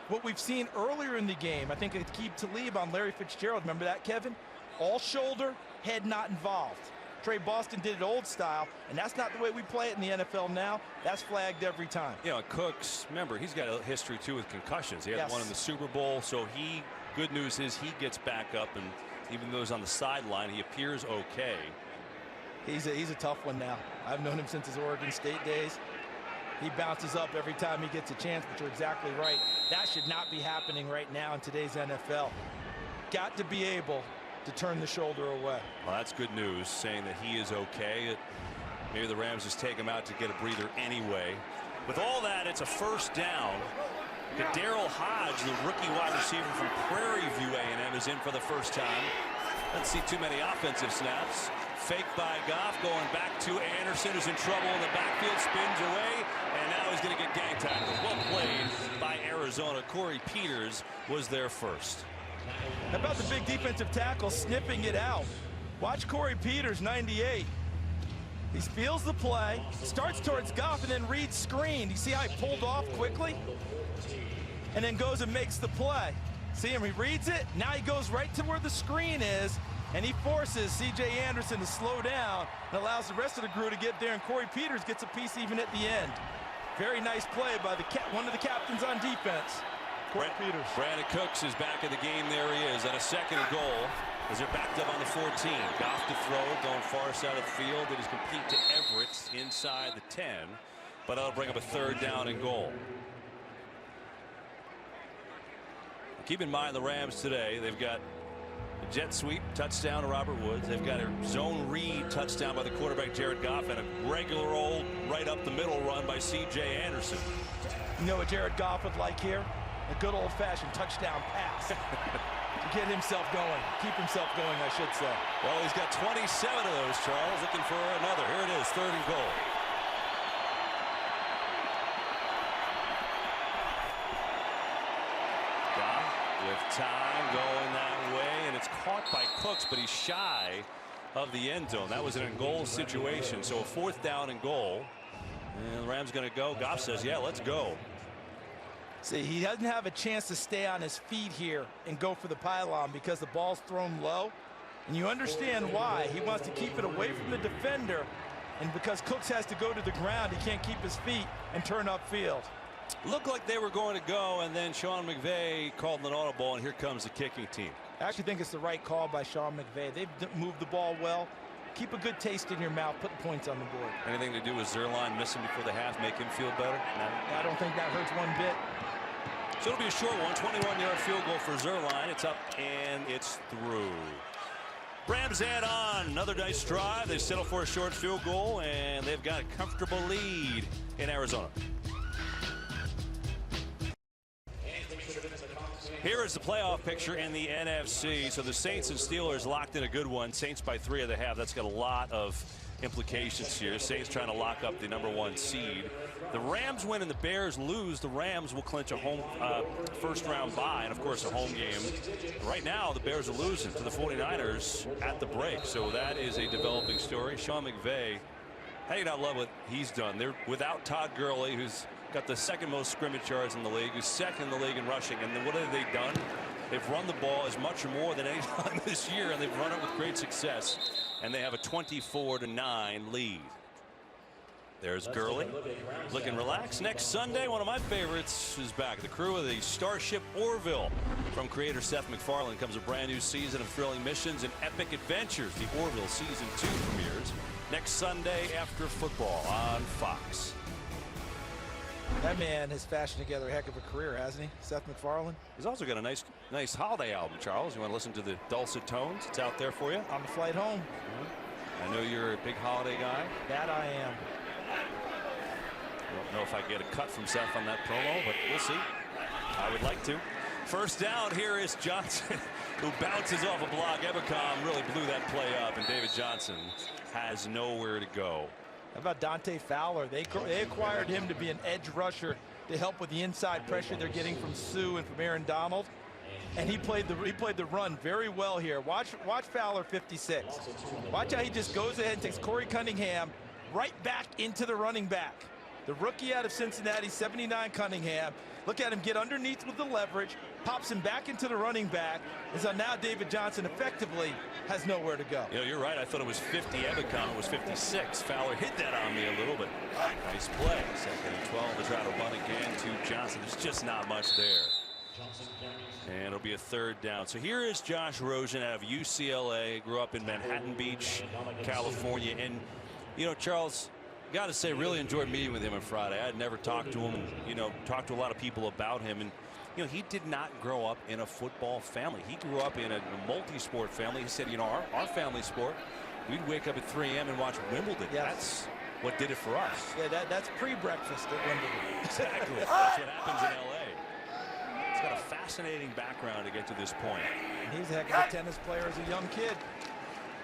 C: What we've seen earlier in the game, I think Aqib Talib on Larry Fitzgerald, remember that, Kevin? All shoulder, head not involved. Trey Boston did it old style, and that's not the way we play it in the NFL now. That's flagged every time.
A: You know, Cooks, remember, he's got a history, too, with concussions. He had one in the Super Bowl, so good news is he gets back up, and even though he's on the sideline, he appears okay.
C: He's a tough one now. I've known him since his Oregon State days. He bounces up every time he gets a chance, but you're exactly right. That should not be happening right now in today's NFL. Got to be able to turn the shoulder away.
A: Well, that's good news, saying that he is okay. Maybe the Rams just take him out to get a breather anyway. With all that, it's a first down. Daryl Hodge, the rookie wide receiver from Prairie View A&M, is in for the first time. Don't see too many offensive snaps. Fake by Goff, going back to Anderson, who's in trouble in the backfield, spins away, and now he's going to get gang tackled. Well played by Arizona. Corey Peters was there first.
C: How about the big defensive tackle snipping it out? Watch Corey Peters, 98. He feels the play, starts towards Goff, and then reads screen. You see how he pulled off quickly? And then goes and makes the play. See him, he reads it, now he goes right to where the screen is, and he forces C.J. Anderson to slow down and allows the rest of the crew to get there, and Corey Peters gets a piece even at the end. Very nice play by one of the captains on defense, Corey Peters.
A: Brandon Cooks is back in the game. There he is at a second and goal as they're backed up on the 14. Goff to throw, going far side of the field. It is complete to Everett inside the 10, but that'll bring up a third down and goal. Keep in mind the Rams today, they've got a jet sweep touchdown to Robert Woods. They've got a zone read touchdown by the quarterback Jared Goff, and a regular old right up the middle run by C.J. Anderson.
C: You know what Jared Goff would like here? A good old-fashioned touchdown pass to get himself going, keep himself going, I should say.
A: Well, he's got 27 of those, Charles, looking for another. Here it is, 3rd and goal. Down with time going that way, and it's caught by Cooks, but he's shy of the end zone. That was an in-goal situation, so a 4th down and goal. And the Rams going to go. Goff says, yeah, let's go.
C: See, he doesn't have a chance to stay on his feet here and go for the pylon because the ball's thrown low. And you understand why. He wants to keep it away from the defender. And because Cooks has to go to the ground, he can't keep his feet and turn upfield.
A: Looked like they were going to go, and then Sean McVay called an audible, and here comes the kicking team.
C: I actually think it's the right call by Sean McVay. They've moved the ball well. Keep a good taste in your mouth. Put the points on the board.
A: Anything to do with Zerline missing before the half make him feel better? No.
C: I don't think that hurts one bit.
A: So it'll be a short one. 21-yard field goal for Zerline. It's up and it's through. Rams add on another nice drive. They settle for a short field goal, and they've got a comfortable lead in Arizona. Here is the playoff picture in the NFC. So the Saints and Steelers locked in a good one. Saints by 3 at the half. That's got a lot of implications here. Saints trying to lock up the #1 seed. The Rams win and the Bears lose. The Rams will clinch a home first-round bye, and of course a home game. Right now the Bears are losing to the 49ers at the break, so that is a developing story. Sean McVay, how do you not love what he's done? They're without Todd Gurley, who's got the 2nd most scrimmage yards in the league, who's 2nd in the league in rushing, and then what have they done? They've run the ball as much or more than any time this year, and they've run it with great success, and they have a 24-9 lead. There's Gurley looking relaxed. Next Sunday, one of my favorites is back. The crew of the Starship Orville. From creator Seth MacFarlane comes a brand new season of thrilling missions and epic adventures. The Orville Season 2 premieres next Sunday after football on Fox.
C: That man has fashioned together a heck of a career, hasn't he? Seth MacFarlane.
A: He's also got a nice holiday album, Charles. You want to listen to the dulcet tones? It's out there for you.
C: On the flight home.
A: I know you're a big holiday guy.
C: That I am.
A: I don't know if I get a cut from Seth on that promo, but we'll see. I would like to. First down, here is Johnson, who bounces off a block. Ebicom really blew that play up, and David Johnson has nowhere to go.
C: How about Dante Fowler? They acquired him to be an edge rusher to help with the inside pressure they're getting from Sue and from Aaron Donald. And he played the run very well here. Watch Fowler 56. Watch how he just goes ahead and takes Corey Cunningham right back into the running back. The rookie out of Cincinnati, 79 Cunningham. Look at him get underneath with the leverage, pops him back into the running back. And so now David Johnson effectively has nowhere to go.
A: You know, you're right. I thought it was 50 Ebicom. It was 56. Fowler hit that on me a little bit. Nice play. 2nd and 12 to try to run again to Johnson. There's just not much there. And it'll be a 3rd down. So here is Josh Rosen out of UCLA. Grew up in Manhattan Beach, California. And, you know, Charles, got to say, really enjoyed meeting with him on Friday. I had never talked to him, and, you know, talked to a lot of people about him. And, you know, he did not grow up in a football family. He grew up in a multi-sport family. He said, you know, our family sport, we'd wake up at 3 a.m. and watch Wimbledon.
C: Yes.
A: That's what did it for us.
C: Yeah, that's pre-breakfast at Wimbledon.
A: Exactly. That's what happens in L.A. He's got a fascinating background to get to this point.
C: And he's a heck of a tennis player as a young kid.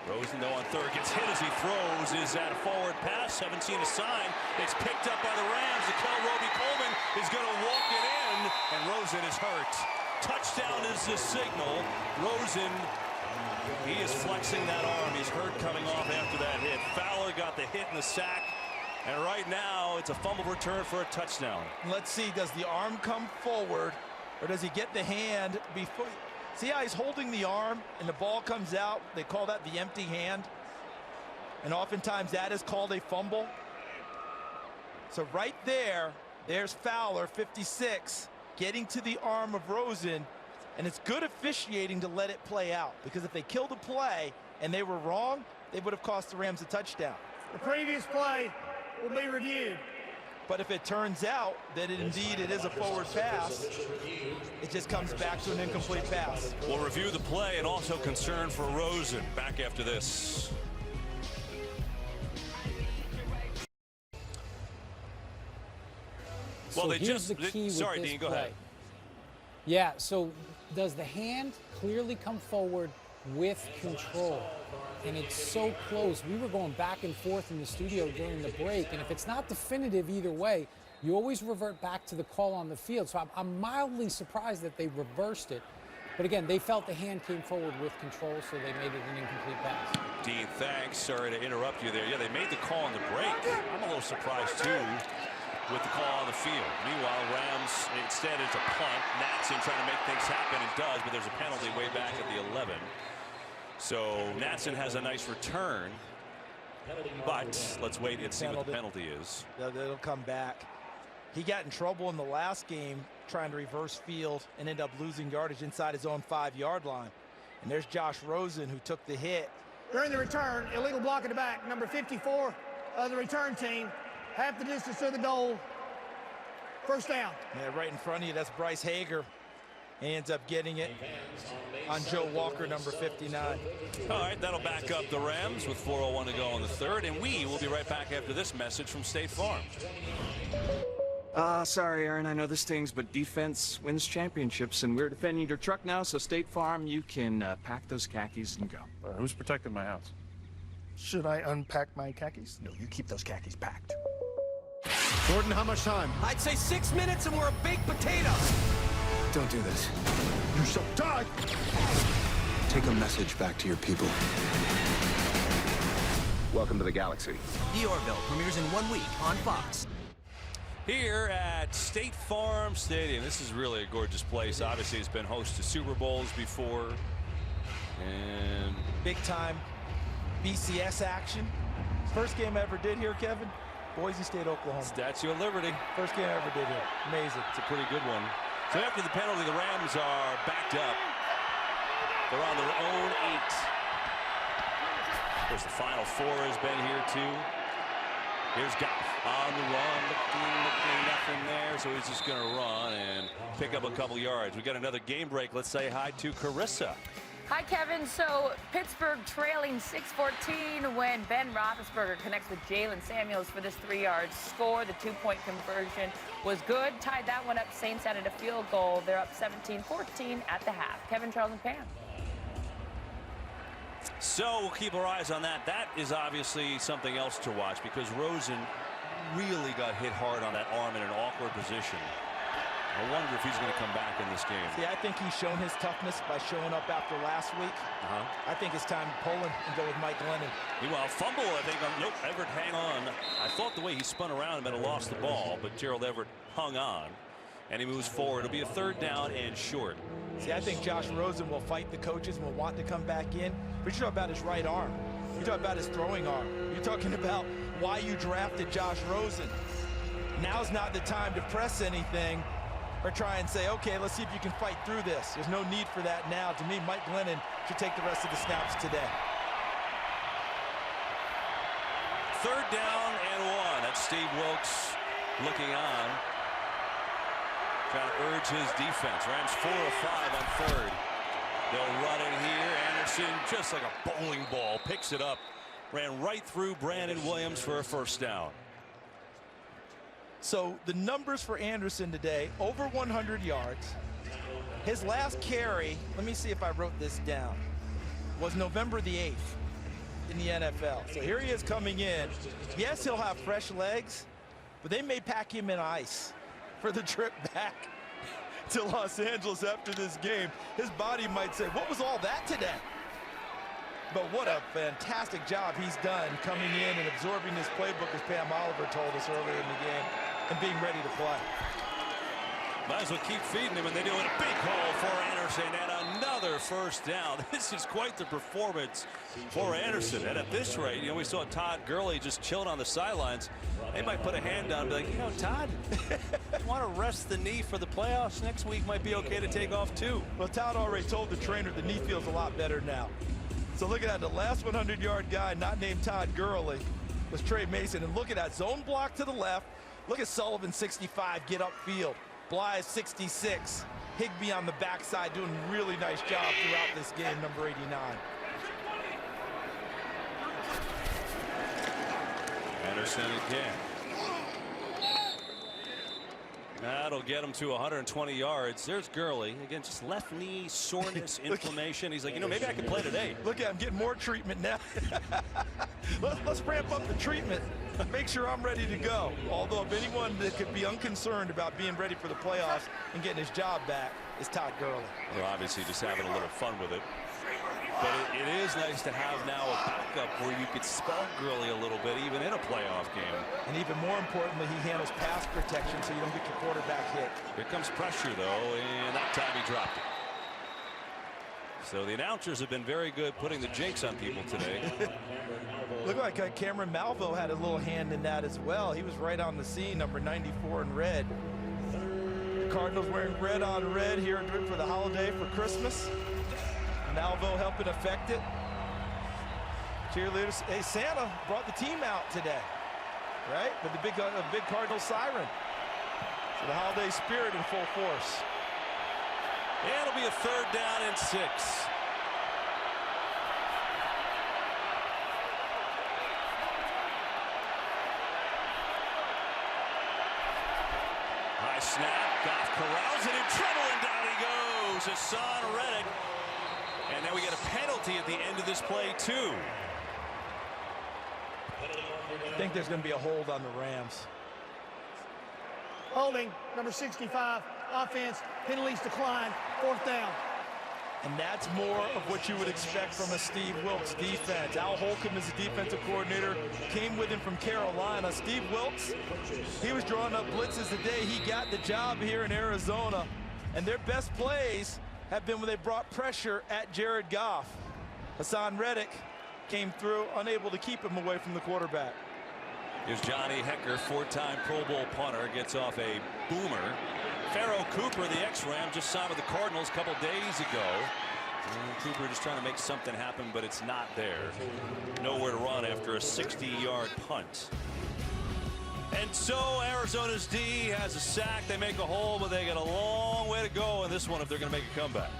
A: Rosen, though, on 3rd, gets hit as he throws. Is that a forward pass? Haven't seen a sign. It's picked up by the Rams. Nikel Roby-Coleman is going to walk it in, and Rosen is hurt. Touchdown is the signal. Rosen, he is flexing that arm. He's hurt coming off after that hit. Fowler got the hit and the sack, and right now it's a fumble return for a touchdown.
C: Let's see, does the arm come forward, or does he get the hand before? See how he's holding the arm and the ball comes out? They call that the empty hand. And oftentimes that is called a fumble. So right there, there's Fowler, 56, getting to the arm of Rosen. And it's good officiating to let it play out. Because if they killed the play and they were wrong, they would have cost the Rams a touchdown.
D: The previous play will be reviewed.
C: But if it turns out that it is a forward pass, it just comes back to an incomplete pass.
A: We'll review the play and also concern for Rosen. Back after this. Well,
K: So
A: they
K: here's
A: just
K: the key with
A: sorry,
K: this
A: Dean, go
K: play.
A: ahead.
K: Yeah, so does the hand clearly come forward with control? And it's so close. We were going back and forth in the studio during the break, and if it's not definitive either way, you always revert back to the call on the field. So I'm mildly surprised that they reversed it. But again, they felt the hand came forward with control, so they made it an incomplete pass.
A: Dean, thanks. Sorry to interrupt you there. Yeah, they made the call on the break. I'm a little surprised, too, with the call on the field. Meanwhile, Rams, instead, it's a punt. Natson trying to make things happen and does, but there's a penalty way back at the 11. So Natson has a nice return, but let's wait and see what the penalty is.
C: It'll come back. He got in trouble in the last game trying to reverse field and end up losing yardage inside his own 5-yard line. And there's Josh Rosen, who took the hit.
D: During the return, illegal block at the back, number 54 of the return team, half the distance to the goal, first down.
C: Yeah, right in front of you, that's Bryce Hager. He ends up getting it on Joe Walker, number 59.
A: All right, that'll back up the Rams with 4:01 to go in the third, and we will be right back after this message from State Farm.
L: Sorry, Aaron, I know this stings, but defense wins championships, and we're defending your truck now, so State Farm, you can pack those khakis and go.
M: Who's protecting my house?
N: Should I unpack my khakis?
L: No, you keep those khakis packed.
N: Jordan, how much time?
J: I'd say 6 minutes and we're a baked potato.
L: Don't do this.
N: You shall die!
L: Take a message back to your people.
O: Welcome to the galaxy.
J: The Orville premieres in 1 week on Fox.
A: Here at State Farm Stadium. This is really a gorgeous place. Obviously, it's been host to Super Bowls before. And
C: big time BCS action. First game I ever did here, Kevin, Boise State, Oklahoma.
A: Statue of Liberty.
C: First game I ever did here. Amazing.
A: It's a pretty good one. So after the penalty, the Rams are backed up. They're on their own 8. Of course, the Final Four has been here, too. Here's Goff on the run, looking nothing there, so he's just going to run and pick up a couple yards. We got another game break. Let's say hi to Carissa.
E: Hi, Kevin. So Pittsburgh trailing 6-14 when Ben Roethlisberger connects with Jalen Samuels for this 3-yard score. The 2-point conversion was good. Tied that one up. Saints added a field goal. They're up 17-14 at the half. Kevin, Charles, and Pam.
A: So we'll keep our eyes on that. That is obviously something else to watch because Rosen really got hit hard on that arm in an awkward position. I wonder if he's going to come back in this game.
C: See, I think he's shown his toughness by showing up after last week. I think it's time to pull him and go with Mike Glennon.
A: Meanwhile, fumble, I think, on, nope, Everett hang on. I thought the way he spun around and might have lost the ball, but Gerald Everett hung on, and he moves forward. It'll be a 3rd down and short.
C: See, I think Josh Rosen will fight the coaches and will want to come back in, but you're talking about his right arm. You're talking about his throwing arm. You're talking about why you drafted Josh Rosen. Now's not the time to press anything or try and say, okay, let's see if you can fight through this. There's no need for that now. To me, Mike Glennon should take the rest of the snaps today.
A: 3rd down and 1. That's Steve Wilkes looking on, trying to urge his defense. Rams 4 of 5 on 3rd. They'll run it here. Anderson, just like a bowling ball, picks it up. Ran right through Brandon Williams for a 1st down.
C: So the numbers for Anderson today, over 100 yards. His last carry, let me see if I wrote this down, was November the 8th in the NFL. So here he is coming in. Yes, he'll have fresh legs, but they may pack him in ice for the trip back to Los Angeles after this game. His body might say, what was all that today? But what a fantastic job he's done coming in and absorbing this playbook, as Pam Oliver told us earlier in the game, and being ready to play.
A: Might as well keep feeding him, and they do it. A big hole for Anderson and another 1st down. This is quite the performance for Anderson. And at this rate, you know, we saw Todd Gurley just chilling on the sidelines. They might put a hand down and be like, you know, Todd, you want to rest the knee for the playoffs next week, might be okay to take off too.
C: Well, Todd already told the trainer the knee feels a lot better now. So look at that, the last 100-yard guy, not named Todd Gurley, was Trey Mason. And look at that, zone block to the left. Look at Sullivan, 65, get upfield. Bly, 66. Higbee on the backside doing a really nice job throughout this game, number 89.
A: Anderson again. That'll get him to 120 yards. There's Gurley. Again, just left knee soreness, inflammation. He's like, you know, maybe I can play today.
C: Look at him getting more treatment now. let's ramp up the treatment. Make sure I'm ready to go. Although if anyone that could be unconcerned about being ready for the playoffs and getting his job back is Todd Gurley.
A: They're obviously just having a little fun with it. But it is nice to have now a backup where you could spell Gurley a little bit, even in a playoff game.
C: And even more importantly, he handles pass protection so you don't get your quarterback hit.
A: Here comes pressure, though, and that time he dropped it. So the announcers have been very good putting the jinx on people today.
C: Looked like Cameron Malvo had a little hand in that as well. He was right on the scene, number 94 in red. The Cardinals wearing red on red here for the holiday for Christmas. Malvo helping affect it. Cheerleaders. Hey, Santa brought the team out today, right? With the big Cardinal siren. So the holiday spirit in full force.
A: Yeah, it'll be a 3rd down and 6. High snap. Goff corrals it in trouble, and down he goes. Hassan Reddick. And then we get a penalty at the end of this play, too.
C: I think there's going to be a hold on the Rams.
D: Holding, number 65, offense, penalties decline, 4th down.
C: And that's more of what you would expect from a Steve Wilks defense. Al Holcomb is the defensive coordinator, came with him from Carolina. Steve Wilks, he was drawing up blitzes the day he got the job here in Arizona. And their best plays have been when they brought pressure at Jared Goff. Hassan Reddick came through, unable to keep him away from the quarterback.
A: Here's Johnny Hecker, 4-time Pro Bowl punter, gets off a boomer. Pharaoh Cooper, the ex-Ram, just signed with the Cardinals a couple days ago. And Cooper just trying to make something happen, but it's not there. Nowhere to run after a 60-yard punt. And so Arizona's D has a sack. They make a hole, but they got a long way to go in this one if they're going to make a comeback.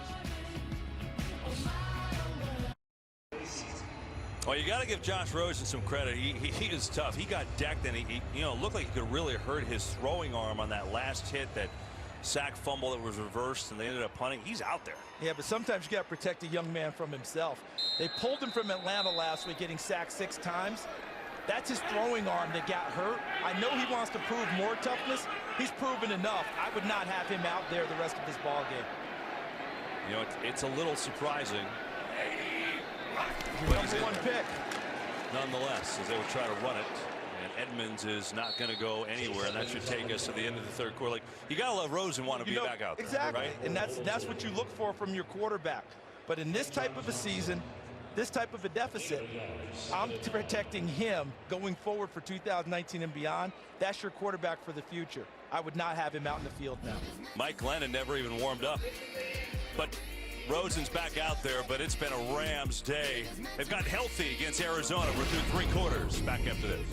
A: Well, you got to give Josh Rosen some credit. He is tough. He got decked, and he looked like he could really hurt his throwing arm on that last hit, that sack fumble that was reversed, and they ended up punting. He's out there.
C: Yeah, but sometimes you got to protect a young man from himself. They pulled him from Atlanta last week, getting sacked 6 times. That's his throwing arm that got hurt. I know he wants to prove more toughness. He's proven enough. I would not have him out there the rest of this ball game.
A: You know, it's a little surprising.
C: But number 1 pick.
A: Nonetheless, as they would try to run it. And Edmonds is not going to go anywhere, and that should take us to the end of the 3rd quarter. Like, you got to let Rosen want to be back out there.
C: Exactly.
A: Right?
C: And that's what you look for from your quarterback. But in this type of a season, this type of a deficit, I'm protecting him going forward for 2019 and beyond. That's your quarterback for the future. I would not have him out in the field now.
A: Mike Glennon never even warmed up. But Rosen's back out there, but it's been a Rams day. They've got healthy against Arizona. We're through 3 quarters. Back after this.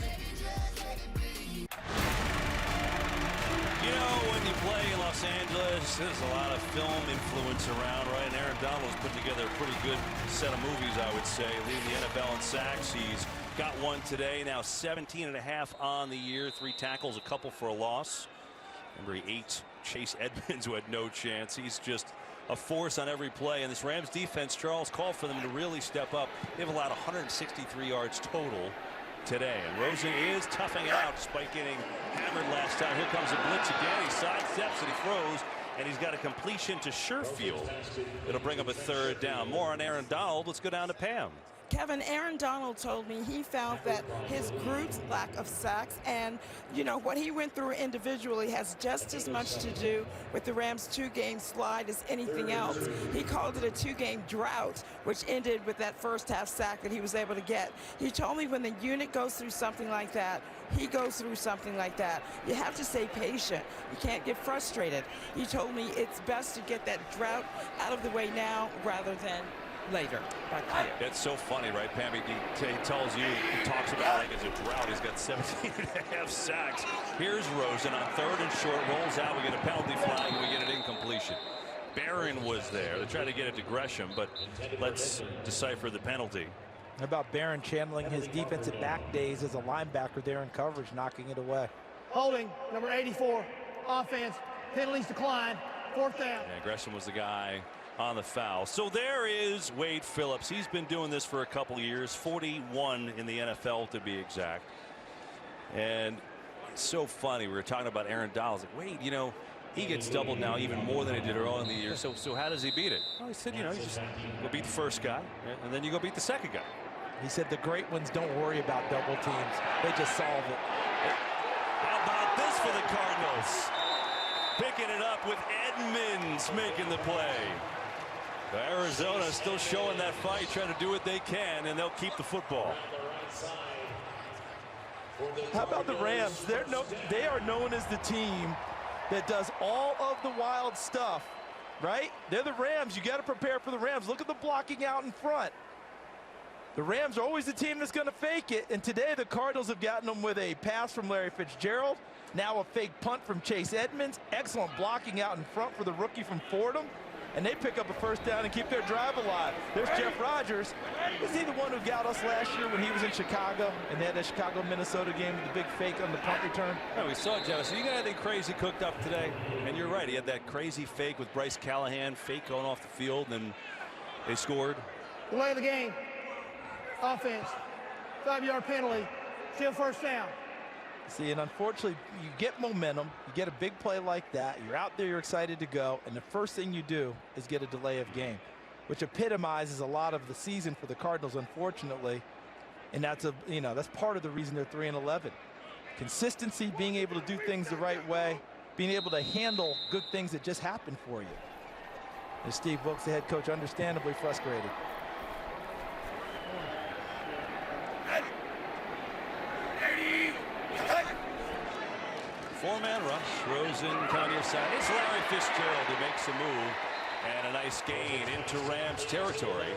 A: You know, when you play in Los Angeles, there's a lot of film influence around, right? And Aaron Donald's put together a pretty good set of movies, I would say, leading the NFL in sacks. He's got one today, now 17.5 on the year, 3 tackles, a couple for a loss. Remember, he ate Chase Edmonds, who had no chance. He's just a force on every play. And this Rams defense, Charles, called for them to really step up. They've allowed 163 yards total today. And Rosen is toughing it out despite getting hammered last time. Here comes a blitz again. He sidesteps and he throws, and he's got a completion to Sherfield. It'll bring up a 3rd down. More on Aaron Donald. Let's go down to Pam.
B: Kevin, Aaron Donald told me he found that his group's lack of sacks and, you know, what he went through individually has just as much to do with the Rams' 2-game slide as anything else. He called it a 2-game drought, which ended with that first half sack that he was able to get. He told me when the unit goes through something like that, he goes through something like that. You have to stay patient. You can't get frustrated. He told me it's best to get that drought out of the way now rather than later.
A: It's so funny, right, Pam? He tells you, he talks about it like it's a drought. He's got 17.5 sacks. Here's Rosen on 3rd and short, rolls out. We get a penalty flag, and we get an incompletion. Barron was there. They tried to get it to Gresham, but let's decipher the penalty.
C: How about Barron channeling his defensive back days as a linebacker there in coverage, knocking it away.
D: Holding, number 84, offense. Penalties decline. 4th down.
A: Yeah, Gresham was the guy on the foul. So there is Wade Phillips. He's been doing this for a couple years, 41 in the NFL to be exact. And it's so funny. We were talking about Aaron Donald. Like, Wade, you know, he gets doubled now even more than he did earlier in the year. So how does he beat it? Well, he said, you know, you just go beat the first guy, and then you go beat the second guy.
C: He said the great ones don't worry about double teams. They just solve it.
A: How about this for the Cardinals? Picking it up with Edmonds making the play. Arizona still showing that fight, trying to do what they can, and they'll keep the football.
C: How about the Rams? They are known as the team that does all of the wild stuff, right? They're the Rams. You got to prepare for the Rams. Look at the blocking out in front. The Rams are always the team that's going to fake it, and today the Cardinals have gotten them with a pass from Larry Fitzgerald, now a fake punt from Chase Edmonds, excellent blocking out in front for the rookie from Fordham, and they pick up a 1st down and keep their drive alive. There's Jeff Rodgers. Was he the one who got us last year when he was in Chicago and they had that Chicago-Minnesota game with the big fake on the punt return?
A: Yeah, we saw it, Jeff. So you got anything crazy cooked up today? And you're right. He had that crazy fake with Bryce Callahan, fake going off the field, and then they scored.
D: Delay of the game. Offense. 5-yard penalty. Still 1st down.
C: See, and unfortunately, you get momentum, you get a big play like that, you're out there, you're excited to go, and the first thing you do is get a delay of game, which epitomizes a lot of the season for the Cardinals, unfortunately, and that's part of the reason they're 3-11. Consistency, being able to do things the right way, being able to handle good things that just happen for you. And Steve Wilkes, the head coach, understandably frustrated.
A: Four-man rush. Rosen on your side. It's Larry Fitzgerald who makes a move. And a nice gain into Rams territory.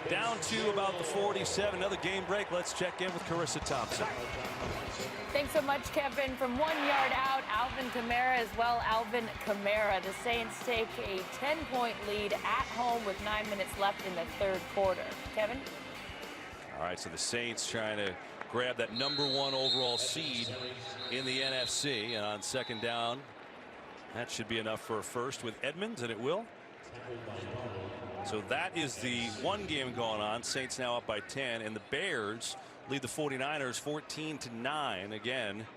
A: Down to about the 47. Another game break. Let's check in with Carissa Thompson.
E: Thanks so much, Kevin. From 1 yard out, Alvin Kamara as well. Alvin Kamara. The Saints take a 10-point lead at home with 9 minutes left in the 3rd quarter. Kevin?
A: All right, so the Saints trying to grab that #1 overall seed in the NFC, and on 2nd down, that should be enough for a first with Edmonds, and it will. So that is the one game going on. Saints now up by 10, and the Bears lead the 49ers 14-9. Again,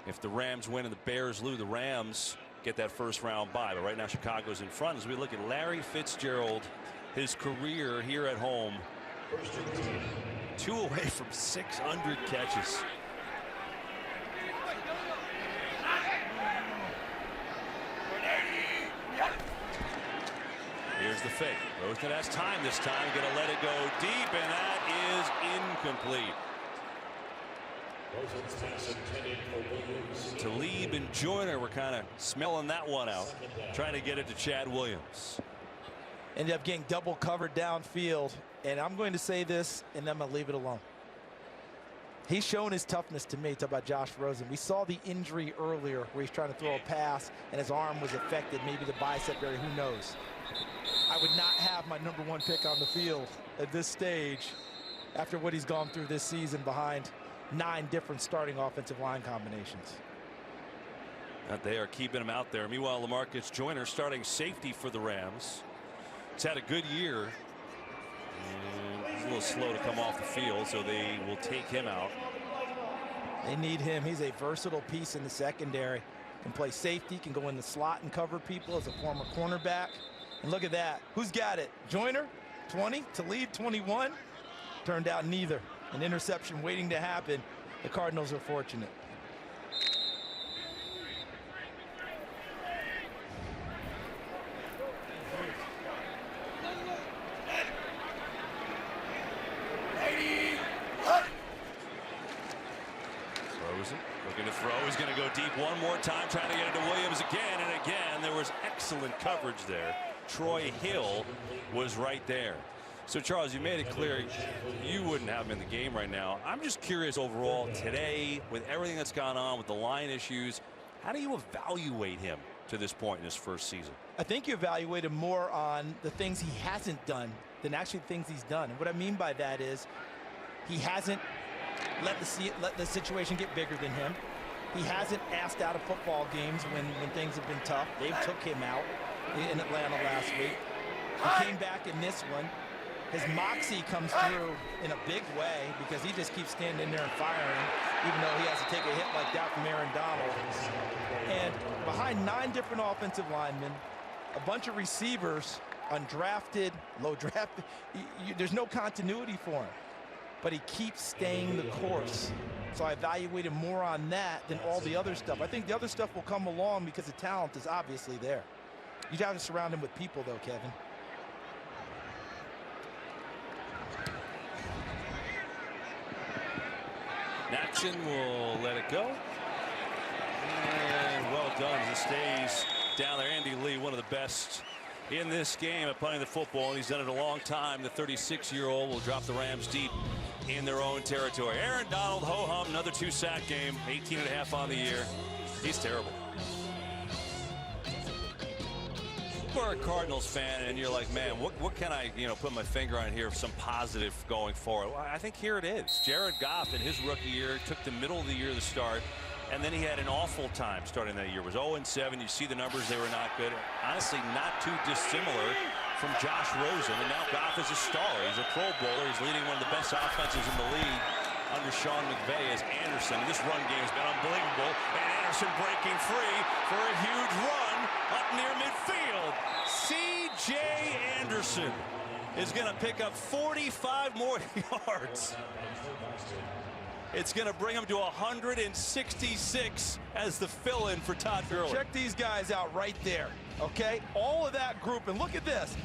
A: if the Rams win and the Bears lose, the Rams get that 1st round bye. But right now Chicago's in front as we look at Larry Fitzgerald, his career here at home. 2 away from 600 catches. Here's the fake. Rosen has time this time. Gonna let it go deep, and that is incomplete. Talib and Joyner were kind of smelling that one out, trying to get it to Chad Williams.
C: Ended up getting double covered downfield, and I'm going to say this, and then I'm going to leave it alone. He's shown his toughness to me. Talk about Josh Rosen. We saw the injury earlier where he's trying to throw a pass, and his arm was affected, maybe the bicep area, who knows. I would not have my #1 pick on the field at this stage after what he's gone through this season behind 9 different starting offensive line combinations.
A: They are keeping him out there. Meanwhile, LaMarcus Joyner, starting safety for the Rams. He's had a good year. And he's a little slow to come off the field, so they will take him out.
C: They need him. He's a versatile piece in the secondary. Can play safety, can go in the slot and cover people as a former cornerback. And look at that. Who's got it? Joyner, 20, Talib, 21. Turned out neither. An interception waiting to happen. The Cardinals are fortunate.
A: Rosen looking to throw. He's going to go deep one more time, trying to get it to Williams again and again. There was excellent coverage there. Troy Hill was right there. So, Charles, you made it clear you wouldn't have him in the game right now. I'm just curious overall today, with everything that's gone on with the line issues, how do you evaluate him to this point in his first season?
C: I think you evaluate him more on the things he hasn't done than actually the things he's done. And what I mean by that is he hasn't let the situation get bigger than him. He hasn't asked out of football games when things have been tough. They took him out in Atlanta last week. He came back in this one. His moxie comes through in a big way because he just keeps standing there and firing, even though he has to take a hit like that from Aaron Donald. And behind 9 different offensive linemen, a bunch of receivers, undrafted, low drafted, there's no continuity for him. But he keeps staying the course. So I evaluate him more on that than all the other stuff. I think the other stuff will come along because the talent is obviously there. You have to surround him with people, though, Kevin.
A: Natson will let it go. And well done as it stays down there. Andy Lee, one of the best in this game at playing the football, and he's done it a long time. The 36-year-old will drop the Rams deep in their own territory. Aaron Donald, ho-hum, another 2-sack game, 18.5 on the year. He's terrible. You're a Cardinals fan, and you're like, man, what can I, put my finger on here of some positive going forward? Well, I think here it is. Jared Goff in his rookie year took the middle of the year to start, and then he had an awful time starting that year. It was 0-7. You see the numbers; they were not good. Honestly, not too dissimilar from Josh Rosen, and now Goff is a star. He's a Pro Bowler. He's leading one of the best offenses in the league under Sean McVay as Anderson. This run game has been unbelievable, and Anderson breaking free for a huge run up near midfield. C.J. Anderson is going to pick up 45 more yards. It's going to bring him to 166 as the fill-in for Todd Gurley.
C: Check these guys out right there, okay? All of that group, and look at this.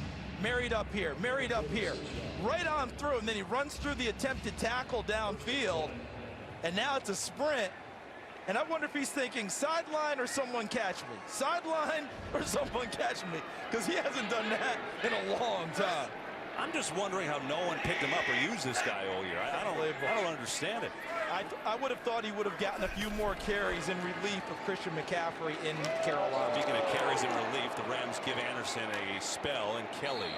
C: Married up here, right on through, and then he runs through the attempted tackle downfield, and now it's a sprint. And I wonder if he's thinking sideline or someone catch me, sideline or someone catch me, because he hasn't done that in a long time.
A: I'm just wondering how no one picked him up or used this guy all year. I don't understand it.
C: I would have thought he would have gotten a few more carries in relief of Christian McCaffrey in Carolina.
A: Speaking of carries in relief, the Rams give Anderson a spell, and Kelly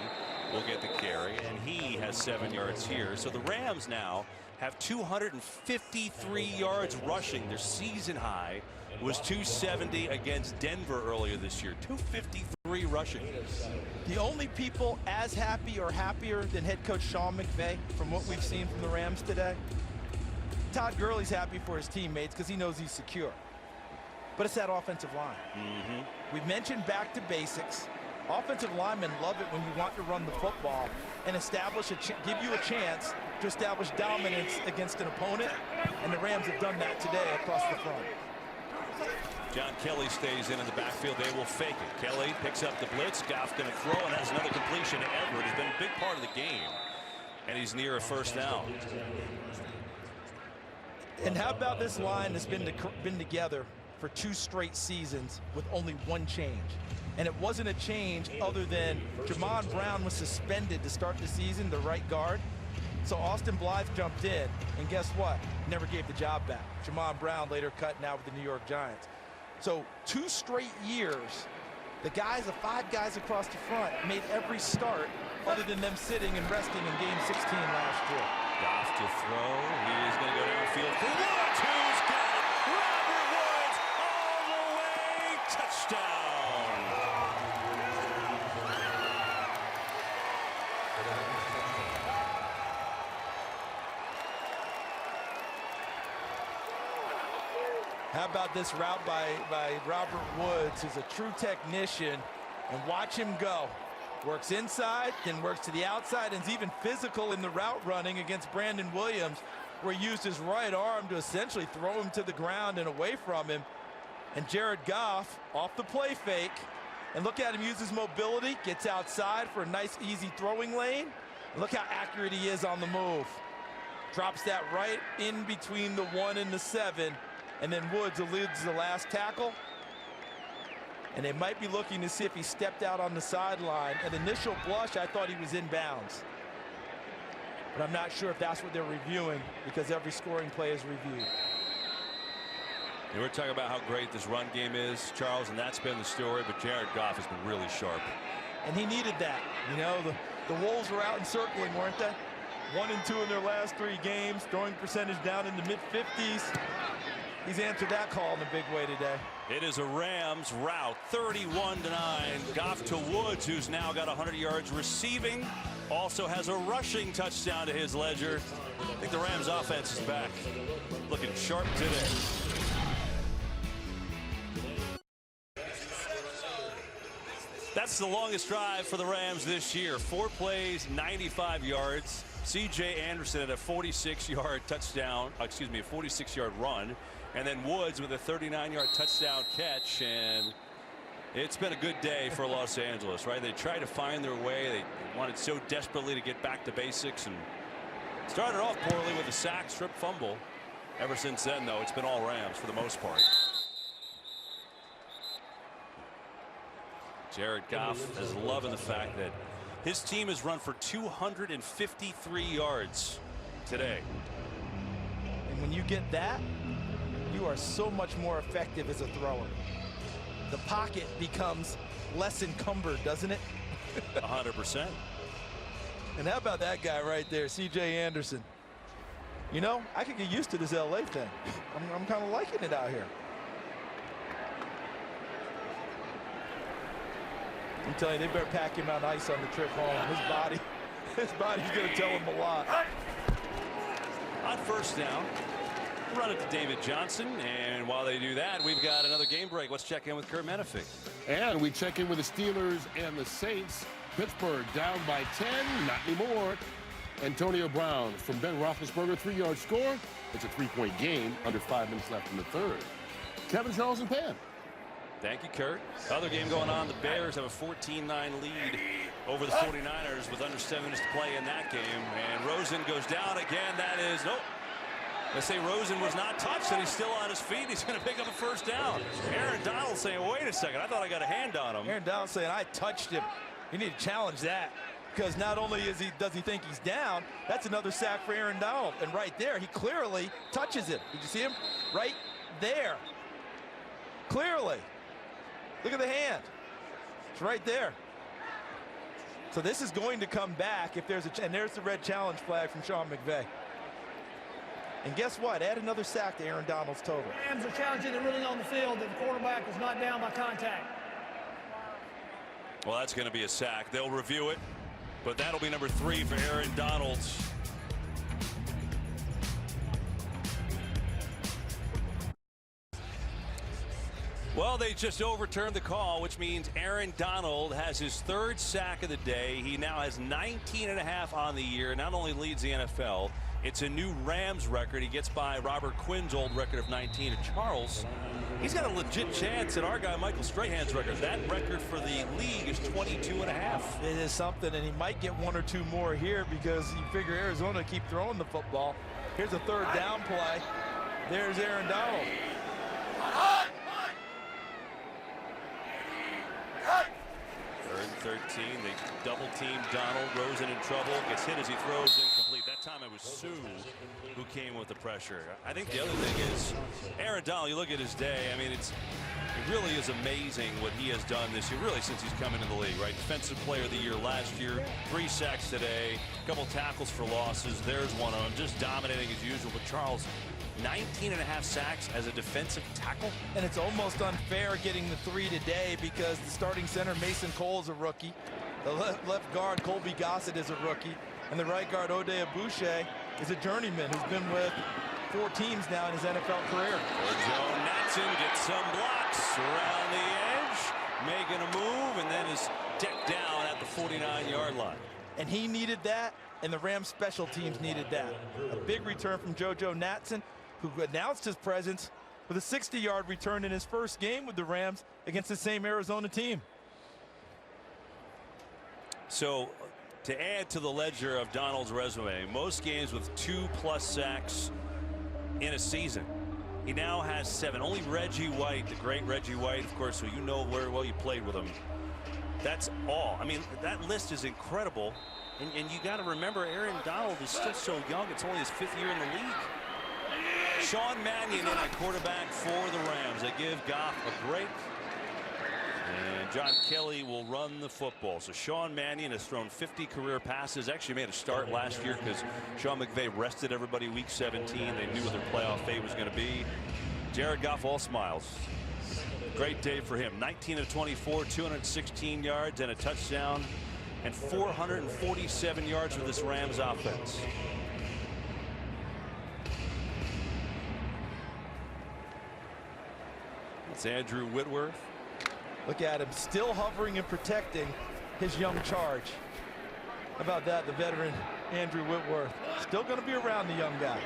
A: will get the carry, and he has 7 yards here. So the Rams now have 253 yards rushing. Their season high was 270 against Denver earlier this year. 253 rushing.
C: The only people as happy or happier than head coach Sean McVay from what we've seen from the Rams today, Todd Gurley's happy for his teammates because he knows he's secure. But it's that offensive line. We've mentioned back to basics. Offensive linemen love it when you want to run the football and give you a chance to establish dominance against an opponent, and the Rams have done that today across the front.
A: John Kelly stays in the backfield. They will fake it. Kelly picks up the blitz. Goff going to throw, and that's another completion to Everett. Has been a big part of the game, and he's near a first down.
C: And how about this line that's been together for 2 straight seasons with only 1 change? And it wasn't a change other than Jamon Brown was suspended to start the season, the right guard. So Austin Blythe jumped in, and guess what? Never gave the job back. Jamon Brown later cut now with the New York Giants. So 2 straight years, the 5 guys across the front made every start other than them sitting and resting in game 16 last year.
A: Goff to throw. He is going to go downfield for Woods, who's got it. Robert Woods all the way. Touchdown.
C: How about this route by Robert Woods, who's a true technician, and watch him go. Works inside, then works to the outside, and is even physical in the route running against Brandon Williams, where he used his right arm to essentially throw him to the ground and away from him. And Jared Goff off the play fake, and look at him use his mobility, gets outside for a nice easy throwing lane. And look how accurate he is on the move. Drops that right in between the 1 and the 7. And then Woods eludes the last tackle. And they might be looking to see if he stepped out on the sideline. At initial blush, I thought he was in bounds. But I'm not sure if that's what they're reviewing, because every scoring play is reviewed.
A: And we're talking about how great this run game is, Charles, and that's been the story. But Jared Goff has been really sharp.
C: And he needed that. You know, the Wolves were out encircling, weren't they? 1 and 2 in their last 3 games. Throwing percentage down in the mid-50s. He's answered that call in a big way today.
A: It is a Rams rout, 31-9. Goff to Woods, who's now got 100 yards receiving. Also has a rushing touchdown to his ledger. I think the Rams offense is back. Looking sharp today. That's the longest drive for the Rams this year. 4 plays, 95 yards. C.J. Anderson had a 46-yard touchdown, a 46-yard run. And then Woods with a 39-yard touchdown catch. And it's been a good day for Los Angeles, right? They tried to find their way. They wanted so desperately to get back to basics and started off poorly with a sack, strip fumble. Ever since then, though, it's been all Rams for the most part. Jared Goff is loving the fact that his team has run for 253 yards today.
C: And when you get that, you are so much more effective as a thrower. The pocket becomes less encumbered, doesn't it?
A: 100%.
C: And how about that guy right there, C.J. Anderson? You know, I could get used to this L.A. thing. I'm kind of liking it out here. I'm telling you, they better pack him on ice on the trip home. His body's going to tell him a lot.
A: On first down, run it to David Johnson, and while they do that, we've got another game break. Let's check in with Kurt Menefee.
F: And we check in with the Steelers and the Saints. Pittsburgh down by 10, not anymore. Antonio Brown from Ben Roethlisberger, 3-yard score. It's a 3-point game, under 5 minutes left in the third. Kevin, Charles, and Pam.
A: Thank you, Kurt. Other game going on. The Bears have a 14-9 lead over the 49ers with under 7 minutes to play in that game. And Rosen goes down again. That is, nope. They say Rosen was not touched, and he's still on his feet. He's going to pick up a first down. Aaron Donald saying, wait a second, I thought I got a hand on him.
C: Aaron Donald saying, I touched him. You need to challenge that, because not only does he think he's down, that's another sack for Aaron Donald. And right there, he clearly touches him. Did you see him? Right there. Clearly. Look at the hand. It's right there. So this is going to come back if there's and there's the red challenge flag from Sean McVay. And guess what? Add another sack to Aaron Donald's total.
D: Rams are challenging the ruling on the field that the quarterback was not down by contact.
A: Well, that's going to be a sack. They'll review it, but that'll be number 3 for Aaron Donald. Well, they just overturned the call, which means Aaron Donald has his 3rd sack of the day. He now has 19.5 on the year. Not only leads the NFL, it's a new Rams record. He gets by Robert Quinn's old record of 19. And Charles, he's got a legit chance at our guy Michael Strahan's record. That record for the league is 22.5.
C: It is something, and he might get 1 or 2 more here because you figure Arizona keep throwing the football. Here's a 3rd down play. There's Aaron Donald.
A: 3rd and 13. They double team Donald. Rosen in trouble. Gets hit as he throws incomplete. That time it was Sue who came with the pressure. I think the other thing is Aaron Donald, you look at his day. I mean, it really is amazing what he has done this year, really since he's come into the league, right? Defensive player of the year last year, 3 sacks today, a couple tackles for losses. There's one of them, just dominating as usual. But Charles, 19.5 sacks as a defensive tackle.
C: And it's almost unfair getting the 3 today because the starting center, Mason Cole, is a rookie. The left guard, Colby Gossett, is a rookie. And the right guard, Ode Abouche, is a journeyman who's been with 4 teams now in his NFL career.
A: Joe Natson gets some blocks around the edge, making a move, and then is decked down at the 49-yard line.
C: And he needed that, and the Rams special teams needed that. A big return from JoJo Natson, who announced his presence with a 60-yard return in his first game with the Rams against the same Arizona team.
A: So to add to the ledger of Donald's resume, most games with 2+ sacks in a season. He now has 7. Only Reggie White, the great Reggie White, of course, who you know very well, you played with him. That's all. I mean, that list is incredible. And you got to remember, Aaron Donald is still so young. It's only his 5th year in the league. Sean Mannion in at quarterback for the Rams. They give Goff a break. And John Kelly will run the football. So Sean Mannion has thrown 50 career passes. Actually made a start last year because Sean McVay rested everybody week 17. They knew what their playoff fate was going to be. Jared Goff all smiles. Great day for him. 19 of 24, 216 yards and a touchdown, and 447 yards for this Rams offense. It's Andrew Whitworth.
C: Look at him, still hovering and protecting his young charge. How about that, the veteran Andrew Whitworth. Still going to be around the young guy.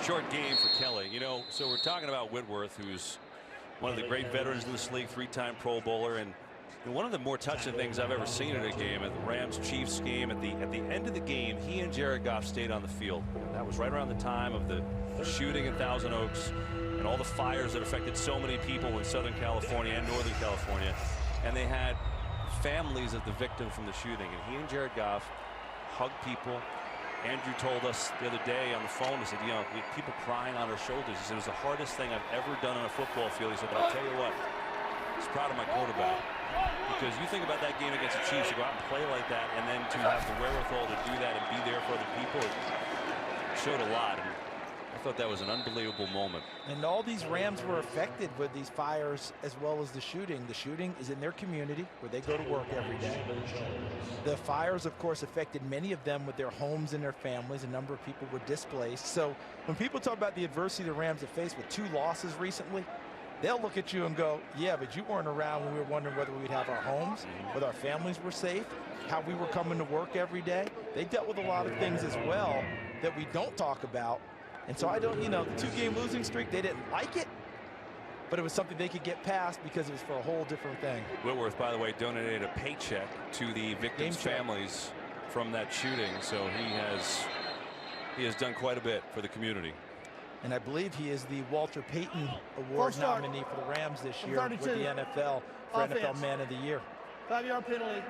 A: Short game for Kelly. You know, so we're talking about Whitworth, who's one of the great veterans in this league, 3-time Pro Bowler, and one of the more touching things I've ever seen in a game, at the Rams-Chiefs game, at the end of the game, he and Jared Goff stayed on the field. And that was right around the time of the shooting in Thousand Oaks and all the fires that affected so many people in Southern California and Northern California. And they had families of the victims from the shooting. And he and Jared Goff hugged people. Andrew told us the other day on the phone, he said, you know, we had people crying on our shoulders. He said, it was the hardest thing I've ever done on a football field. He said, but I'll tell you what, I was proud of my quarterback. Because you think about that game against the Chiefs, you go out and play like that, and then to have the wherewithal to do that and be there for other people, it showed a lot. And I thought that was an unbelievable moment.
C: And all these Rams were affected with these fires as well as the shooting. The shooting is in their community where they go to work every day. The fires, of course, affected many of them with their homes and their families. A number of people were displaced. So when people talk about the adversity the Rams have faced with 2 losses recently, they'll look at you and go, yeah, but you weren't around when we were wondering whether we'd have our homes, whether our families were safe, how we were coming to work every day. They dealt with a lot of things as well that we don't talk about. And so I don't, you know, the 2-game losing streak, they didn't like it, but it was something they could get past because it was for a whole different thing.
A: Whitworth, by the way, donated a paycheck to the victims' families from that shooting. So he has done quite a bit for the community.
C: And I believe he is the Walter Payton Award nominee for the Rams this year with the NFL for NFL Man of the Year.
D: 5-yard penalty.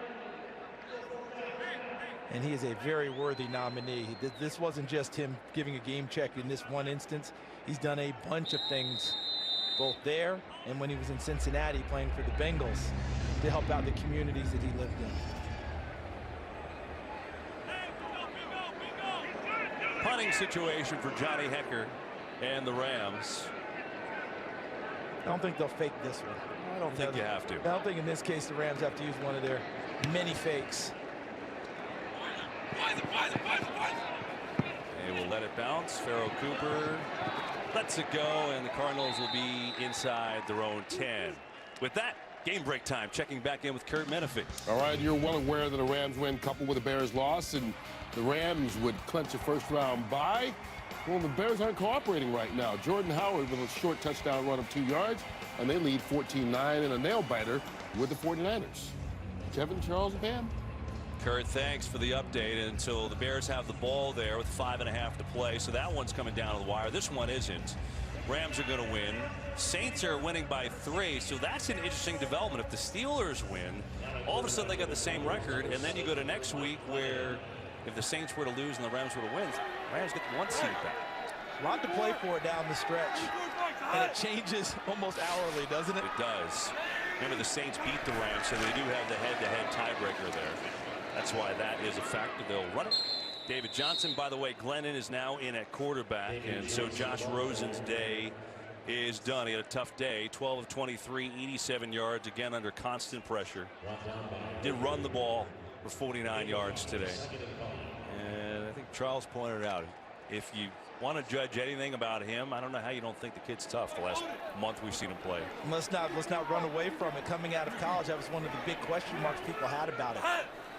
C: And he is a very worthy nominee. This wasn't just him giving a game check in this one instance. He's done a bunch of things, both there and when he was in Cincinnati playing for the Bengals, to help out the communities that he lived in.
A: Punting situation for Johnny Hecker and the Rams.
C: I don't think they'll fake this one.
A: I don't think you have to.
C: I don't think in this case the Rams have to use one of their many fakes.
A: They will let it bounce. Pharaoh Cooper lets it go, and the Cardinals will be inside their own 10. With that, game break time. Checking back in with Kurt Menefee.
F: All right, you're well aware that a Rams win coupled with a Bears loss, and the Rams would clinch a first-round bye. Well, the Bears aren't cooperating right now. Jordan Howard with a short touchdown run of 2 yards, and they lead 14-9 in a nail-biter with the 49ers. Kevin, Charles, and Pam.
A: Kurt, thanks for the update. And so the Bears have the ball there with 5.5 to play. So that one's coming down to the wire. This one isn't. Rams are going to win. Saints are winning by 3. So that's an interesting development. If the Steelers win, all of a sudden they got the same record. And then you go to next week where if the Saints were to lose and the Rams were to win, Rams get the 1 seed back.
C: A lot to play for down the stretch. And it changes almost hourly, doesn't it?
A: It does. Remember, the Saints beat the Rams, so they do have the head-to-head tiebreaker there. That's why that is a factor. They'll run it. David Johnson, by the way, Glennon is now in at quarterback, and so Josh Rosen's day is done. He had a tough day. 12 of 23, 87 yards, again under constant pressure. Did run the ball for 49 yards today. And I think Charles pointed out, if you want to judge anything about him, I don't know how you don't think the kid's tough. The last month we've seen him play.
C: Let's not run away from it. Coming out of college, that was one of the big question marks people had about it.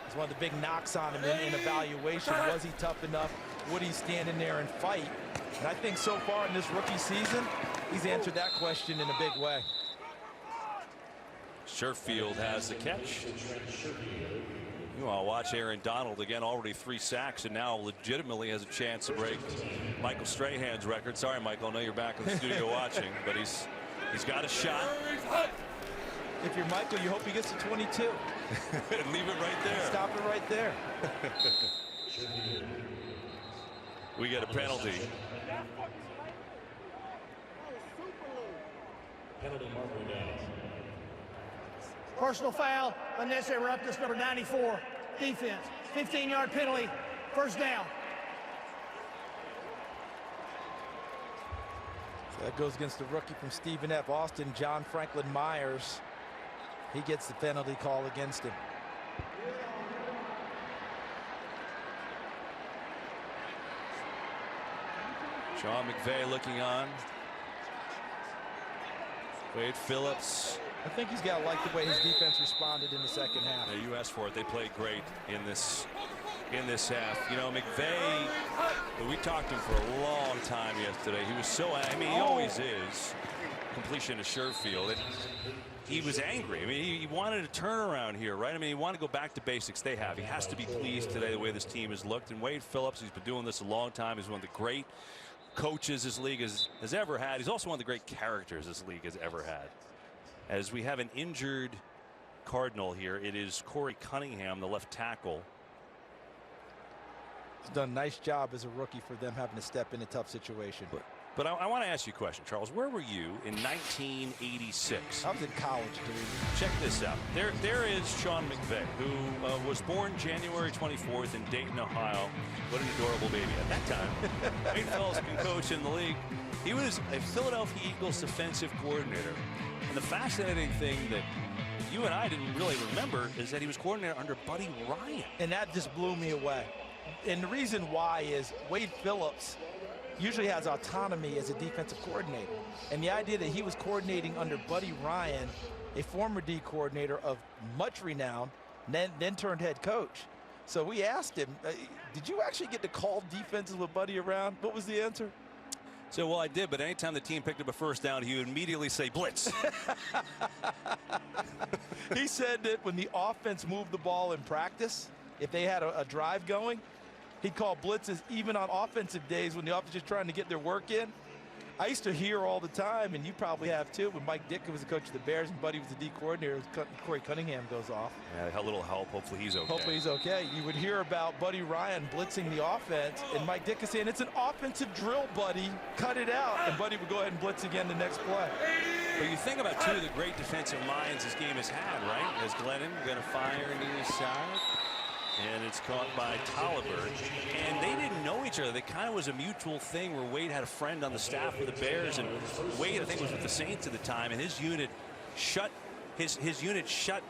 C: It's one of the big knocks on him in evaluation. Was he tough enough? Would he stand in there and fight? And I think so far in this rookie season, he's answered that question in a big way.
A: Sherfield has the catch. You want to watch Aaron Donald again, already 3 sacks, and now legitimately has a chance to break Michael Strahan's record. Sorry, Michael, I know you're back in the studio watching, but he's got a shot.
C: If you're Michael, you hope he gets to 22.
A: And leave it right there.
C: Stop it right there.
A: We get a penalty.
D: Personal foul, unnecessary roughness, number 94. defense. 15-yard penalty, first down.
C: So that goes against the rookie from Stephen F. Austin, John Franklin Myers. He gets the penalty call against him.
A: Sean McVay looking on. Wade Phillips.
C: I think he's got to like the way his defense responded in the second half.
A: Yeah, you asked for it. They played great in this half. You know, McVay, we talked to him for a long time yesterday. He was so, I mean, he always is. Completion to Sherfield. And he was angry. I mean, he wanted a turnaround here, right? I mean, he wanted to go back to basics. They have. He has to be pleased today the way this team has looked. And Wade Phillips, he's been doing this a long time. He's one of the great coaches this league has ever had. He's also one of the great characters this league has ever had. As we have an injured Cardinal here, it is Corey Cunningham, the left tackle.
C: He's done a nice job as a rookie for them having to step in a tough situation.
A: But I want to ask you a question, Charles. Where were you in 1986?
C: I was in college, dude.
A: Check this out. There is Sean McVay, who was born January 24th in Dayton, Ohio. What an adorable baby. At that time, Wade Phillips been coach in the league. He was a Philadelphia Eagles defensive coordinator. And the fascinating thing that you and I didn't really remember is that he was coordinator under Buddy Ryan.
C: And that just blew me away. And the reason why is Wade Phillips usually has autonomy as a defensive coordinator. And the idea that he was coordinating under Buddy Ryan, a former D coordinator of much renown, then turned head coach. So we asked him, did you actually get to call defenses with Buddy around? What was the answer?
A: So, well, I did, but anytime the team picked up a first down, he would immediately say blitz.
C: He said that when the offense moved the ball in practice, if they had a drive going, he'd call blitzes even on offensive days when the offense is trying to get their work in. I used to hear all the time, and you probably have too, when Mike Ditka was the coach of the Bears and Buddy was the D coordinator, Corey Cunningham goes off.
A: Yeah, a little help. Hopefully he's okay.
C: Hopefully he's okay. You would hear about Buddy Ryan blitzing the offense, and Mike Ditka saying, it's an offensive drill, Buddy. Cut it out. And Buddy would go ahead and blitz again the next play.
A: But you think about two of the great defensive minds this game has had, right? As Glennon going to fire near his side. And it's caught by Tolliver. And they didn't know each other. They kind of was a mutual thing where Wade had a friend on the staff with the Bears, and Wade, I think, was with the Saints at the time, and his unit shut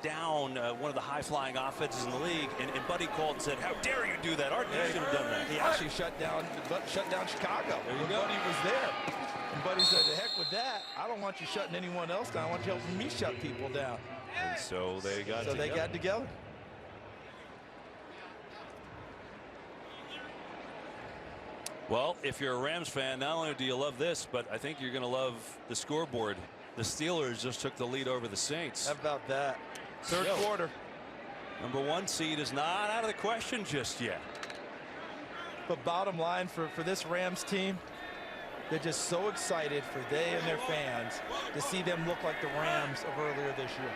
A: down one of the high-flying offenses in the league, and Buddy called and said, how dare you do that? Art, you should have done that.
C: He actually shut down Chicago.
A: There you go.
C: Buddy was there. And Buddy said, the heck with that. I don't want you shutting anyone else down. I want you helping me shut people down.
A: And so they got
C: together. They got together.
A: Well, if you're a Rams fan, not only do you love this, but I think you're going to love the scoreboard. The Steelers just took the lead over the Saints.
C: How about that? Third quarter.
A: #1 seed is not out of the question just yet.
C: But bottom line for this Rams team, they're just so excited for they and their fans to see them look like the Rams of earlier this year.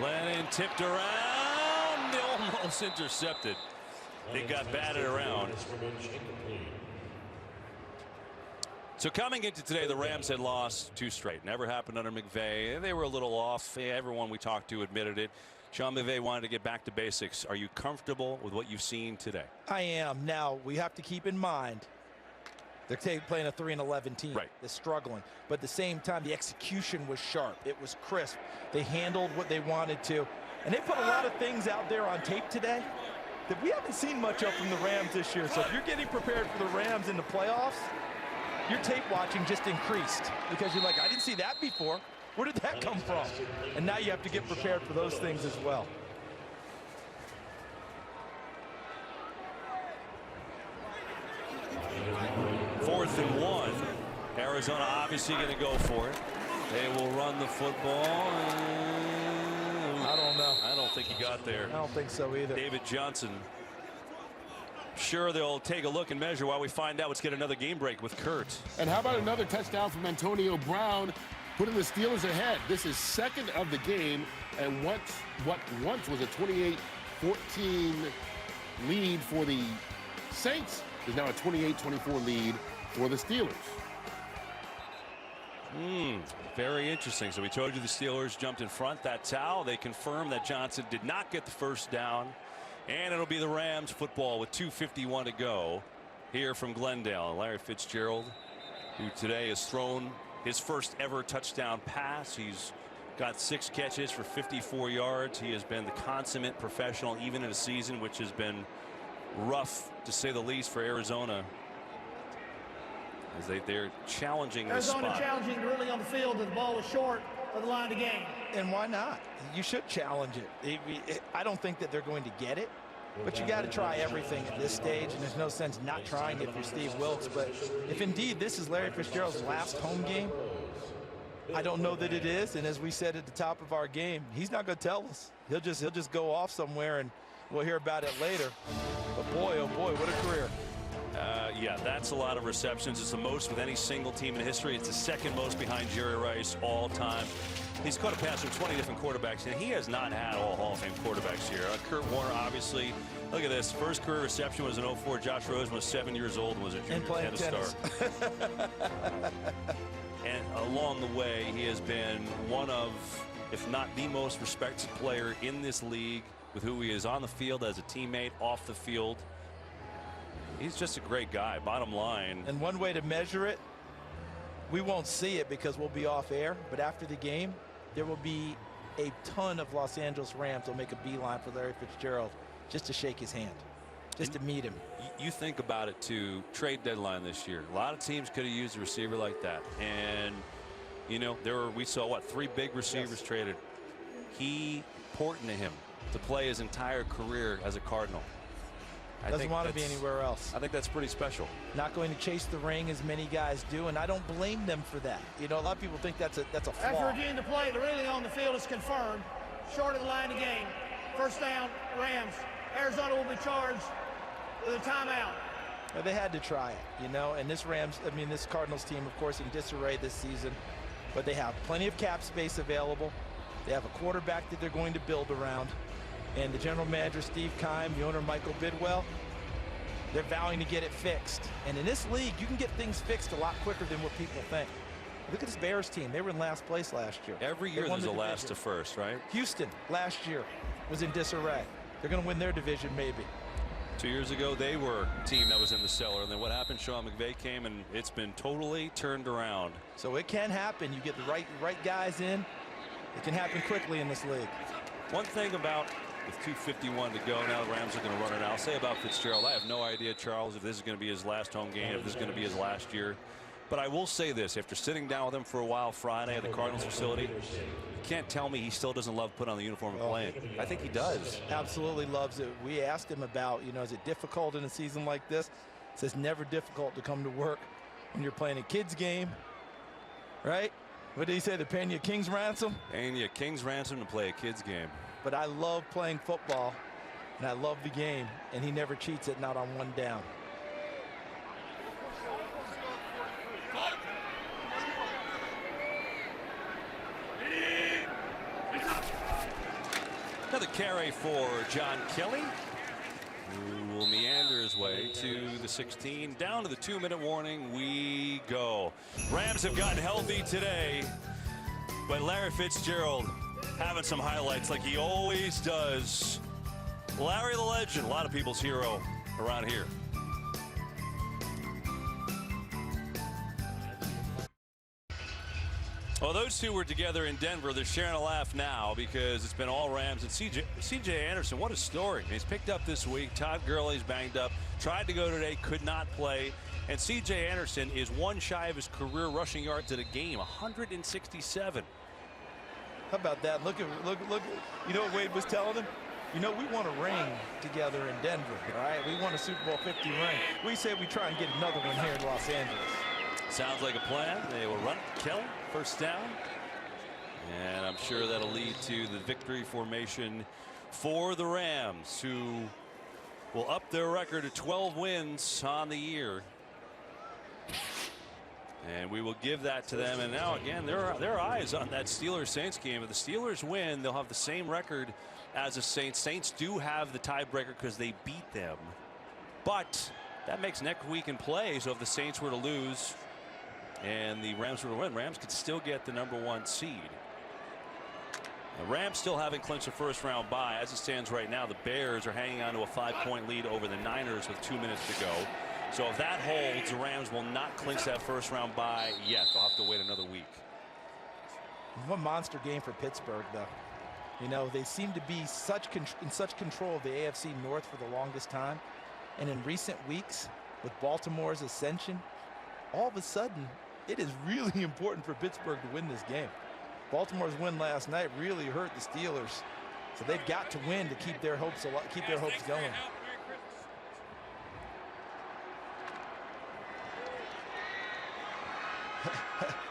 A: Lennon tipped around. Almost intercepted. They got batted around. So coming into today, the Rams had lost 2 straight. Never happened under McVay. They were a little off. Everyone we talked to admitted it. Sean McVay wanted to get back to basics. Are you comfortable with what you've seen today?
C: I am. Now, we have to keep in mind they're playing a 3-11 team.
A: Right.
C: They're struggling. But at the same time, the execution was sharp. It was crisp. They handled what they wanted to. And they put a lot of things out there on tape today that we haven't seen much of from the Rams this year. So if you're getting prepared for the Rams in the playoffs, your tape watching just increased because you're like, I didn't see that before. Where did that come from? And now you have to get prepared for those things as well.
A: Fourth and 1. Arizona obviously going to go for it. They will run the football.
C: I don't know.
A: I don't think he got there.
C: I don't think so either.
A: David Johnson. Sure, they'll take a look and measure while we find out. Let's get another game break with Kurt.
F: And how about another touchdown from Antonio Brown, putting the Steelers ahead? This is second of the game, and what once was a 28-14 lead for the Saints is now a 28-24 lead for the Steelers.
A: Very interesting. So we told you the Steelers jumped in front. That's how they confirmed that Johnson did not get the first down. And it'll be the Rams football with 2:51 to go here from Glendale. Larry Fitzgerald, who today has thrown his first ever touchdown pass. He's got 6 catches for 54 yards. He has been the consummate professional, even in a season which has been rough, to say the least, for Arizona. As they're challenging this spot.
D: Arizona challenging really on the field. The ball was short of the line of game.
C: And why not? You should challenge it. I don't think that they're going to get it, but you got to try everything at this stage, and there's no sense not trying it if you're Steve Wilkes. But if indeed this is Larry Fitzgerald's last home game, I don't know that it is. And as we said at the top of our game, he's not going to tell us. He'll just go off somewhere, and we'll hear about it later. But boy, oh boy, what a career.
A: Yeah, that's a lot of receptions. It's the most with any single team in history. It's the second most behind Jerry Rice all time. He's caught a pass from 20 different quarterbacks, and he has not had all Hall of Fame quarterbacks here. Kurt Warner, obviously. Look at this. First career reception was in '04. Josh Rosen was 7 years old and was a junior tennis star. And along the way, he has been one of, if not the most respected player in this league, with who he is on the field as a teammate, off the field. He's just a great guy, bottom line.
C: And one way to measure it, we won't see it because we'll be off air, but after the game, there will be a ton of Los Angeles Rams will make a beeline for Larry Fitzgerald just to shake his hand, just to meet him.
A: You think about it, too, trade deadline this year. A lot of teams could have used a receiver like that. And, you know, we saw, what, 3 big receivers traded. He important to him to play his entire career as a Cardinal.
C: Doesn't want to be anywhere else.
A: I think that's pretty special.
C: Not going to chase the ring as many guys do, and I don't blame them for that. You know, a lot of people think that's a flaw.
D: After reviewing the play, the ruling on the field is confirmed. Short of the line of game. First down, Rams. Arizona will be charged with a timeout.
C: Well, they had to try it, you know, and this Cardinals team, of course, in disarray this season, but they have plenty of cap space available. They have a quarterback that they're going to build around. And the general manager, Steve Keim, the owner, Michael Bidwell, they're vowing to get it fixed. And in this league, you can get things fixed a lot quicker than what people think. Look at this Bears team. They were in last place last year.
A: Every year there's a last to first, right?
C: Houston last year was in disarray. They're going to win their division maybe.
A: 2 years ago, they were a team that was in the cellar. And then what happened? Sean McVay came, and it's been totally turned around.
C: So it can happen. You get the right guys in. It can happen quickly in this league.
A: One thing about, with 2:51 to go, now the Rams are going to run it out. I'll say about Fitzgerald, I have no idea, Charles, if this is going to be his last home game, if this is going to be his last year. But I will say this, after sitting down with him for a while Friday at the Cardinals facility, you can't tell me he still doesn't love putting on the uniform and playing. I think he does.
C: Absolutely loves it. We asked him about, you know, is it difficult in a season like this? He says never difficult to come to work when you're playing a kid's game, right? What did he say? They're paying you a king's ransom?
A: Paying you a king's ransom to play a kid's game.
C: But I love playing football, and I love the game, and he never cheats it, not on one down.
A: Another carry for John Kelly, who will meander his way to the 16. Down to the 2-minute warning we go. Rams have gotten healthy today, but Larry Fitzgerald having some highlights like he always does. Larry the Legend, a lot of people's hero around here. Well, those two were together in Denver. They're sharing a laugh now because it's been all Rams. And C.J. Anderson, what a story. He's picked up this week. Todd Gurley's banged up. Tried to go today, could not play. And C.J. Anderson is one shy of his career rushing yards in a game, 167.
C: How about that? Look. You know what Wade was telling him? You know, we want a ring together in Denver, all right? We want a Super Bowl 50 ring. We say we try and get another one here in Los Angeles.
A: Sounds like a plan. They will run it. Kelly, first down. And I'm sure that'll lead to the victory formation for the Rams, who will up their record to 12 wins on the year. And we will give that to them. And now, again, their eyes on that Steelers-Saints game. If the Steelers win, they'll have the same record as the Saints. Saints do have the tiebreaker because they beat them. But that makes next week in play. So if the Saints were to lose and the Rams were to win, Rams could still get the #1 seed. The Rams still haven't clinched a first-round bye. As it stands right now, the Bears are hanging on to a 5-point lead over the Niners with 2 minutes to go. So if that holds, the Rams will not clinch that first-round bye yet. They'll have to wait another week.
C: What a monster game for Pittsburgh, though. You know, they seem to be in such control of the AFC North for the longest time. And in recent weeks, with Baltimore's ascension, all of a sudden, it is really important for Pittsburgh to win this game. Baltimore's win last night really hurt the Steelers. So they've got to win to keep their hopes going.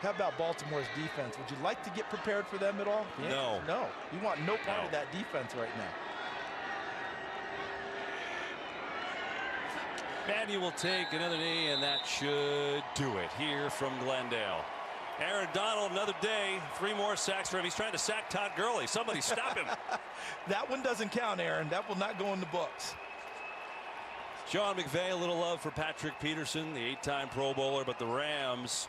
C: How about Baltimore's defense? Would you like to get prepared for them at all?
A: No.
C: No. You want no part of that defense right now.
A: Manny will take another knee, and that should do it here from Glendale. Aaron Donald, another day, 3 more sacks for him. He's trying to sack Todd Gurley. Somebody stop him.
C: That one doesn't count, Aaron. That will not go in the books.
A: Sean McVay, a little love for Patrick Peterson, the 8-time Pro Bowler, but the Rams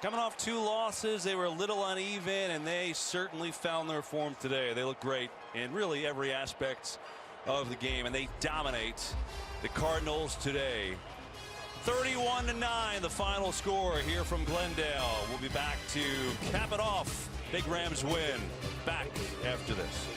A: coming off 2 losses. They were a little uneven, and they certainly found their form today. They look great in really every aspect of the game, and they dominate the Cardinals today. 31-9, the final score here from Glendale. We'll be back to cap it off. Big Rams win. Back after this.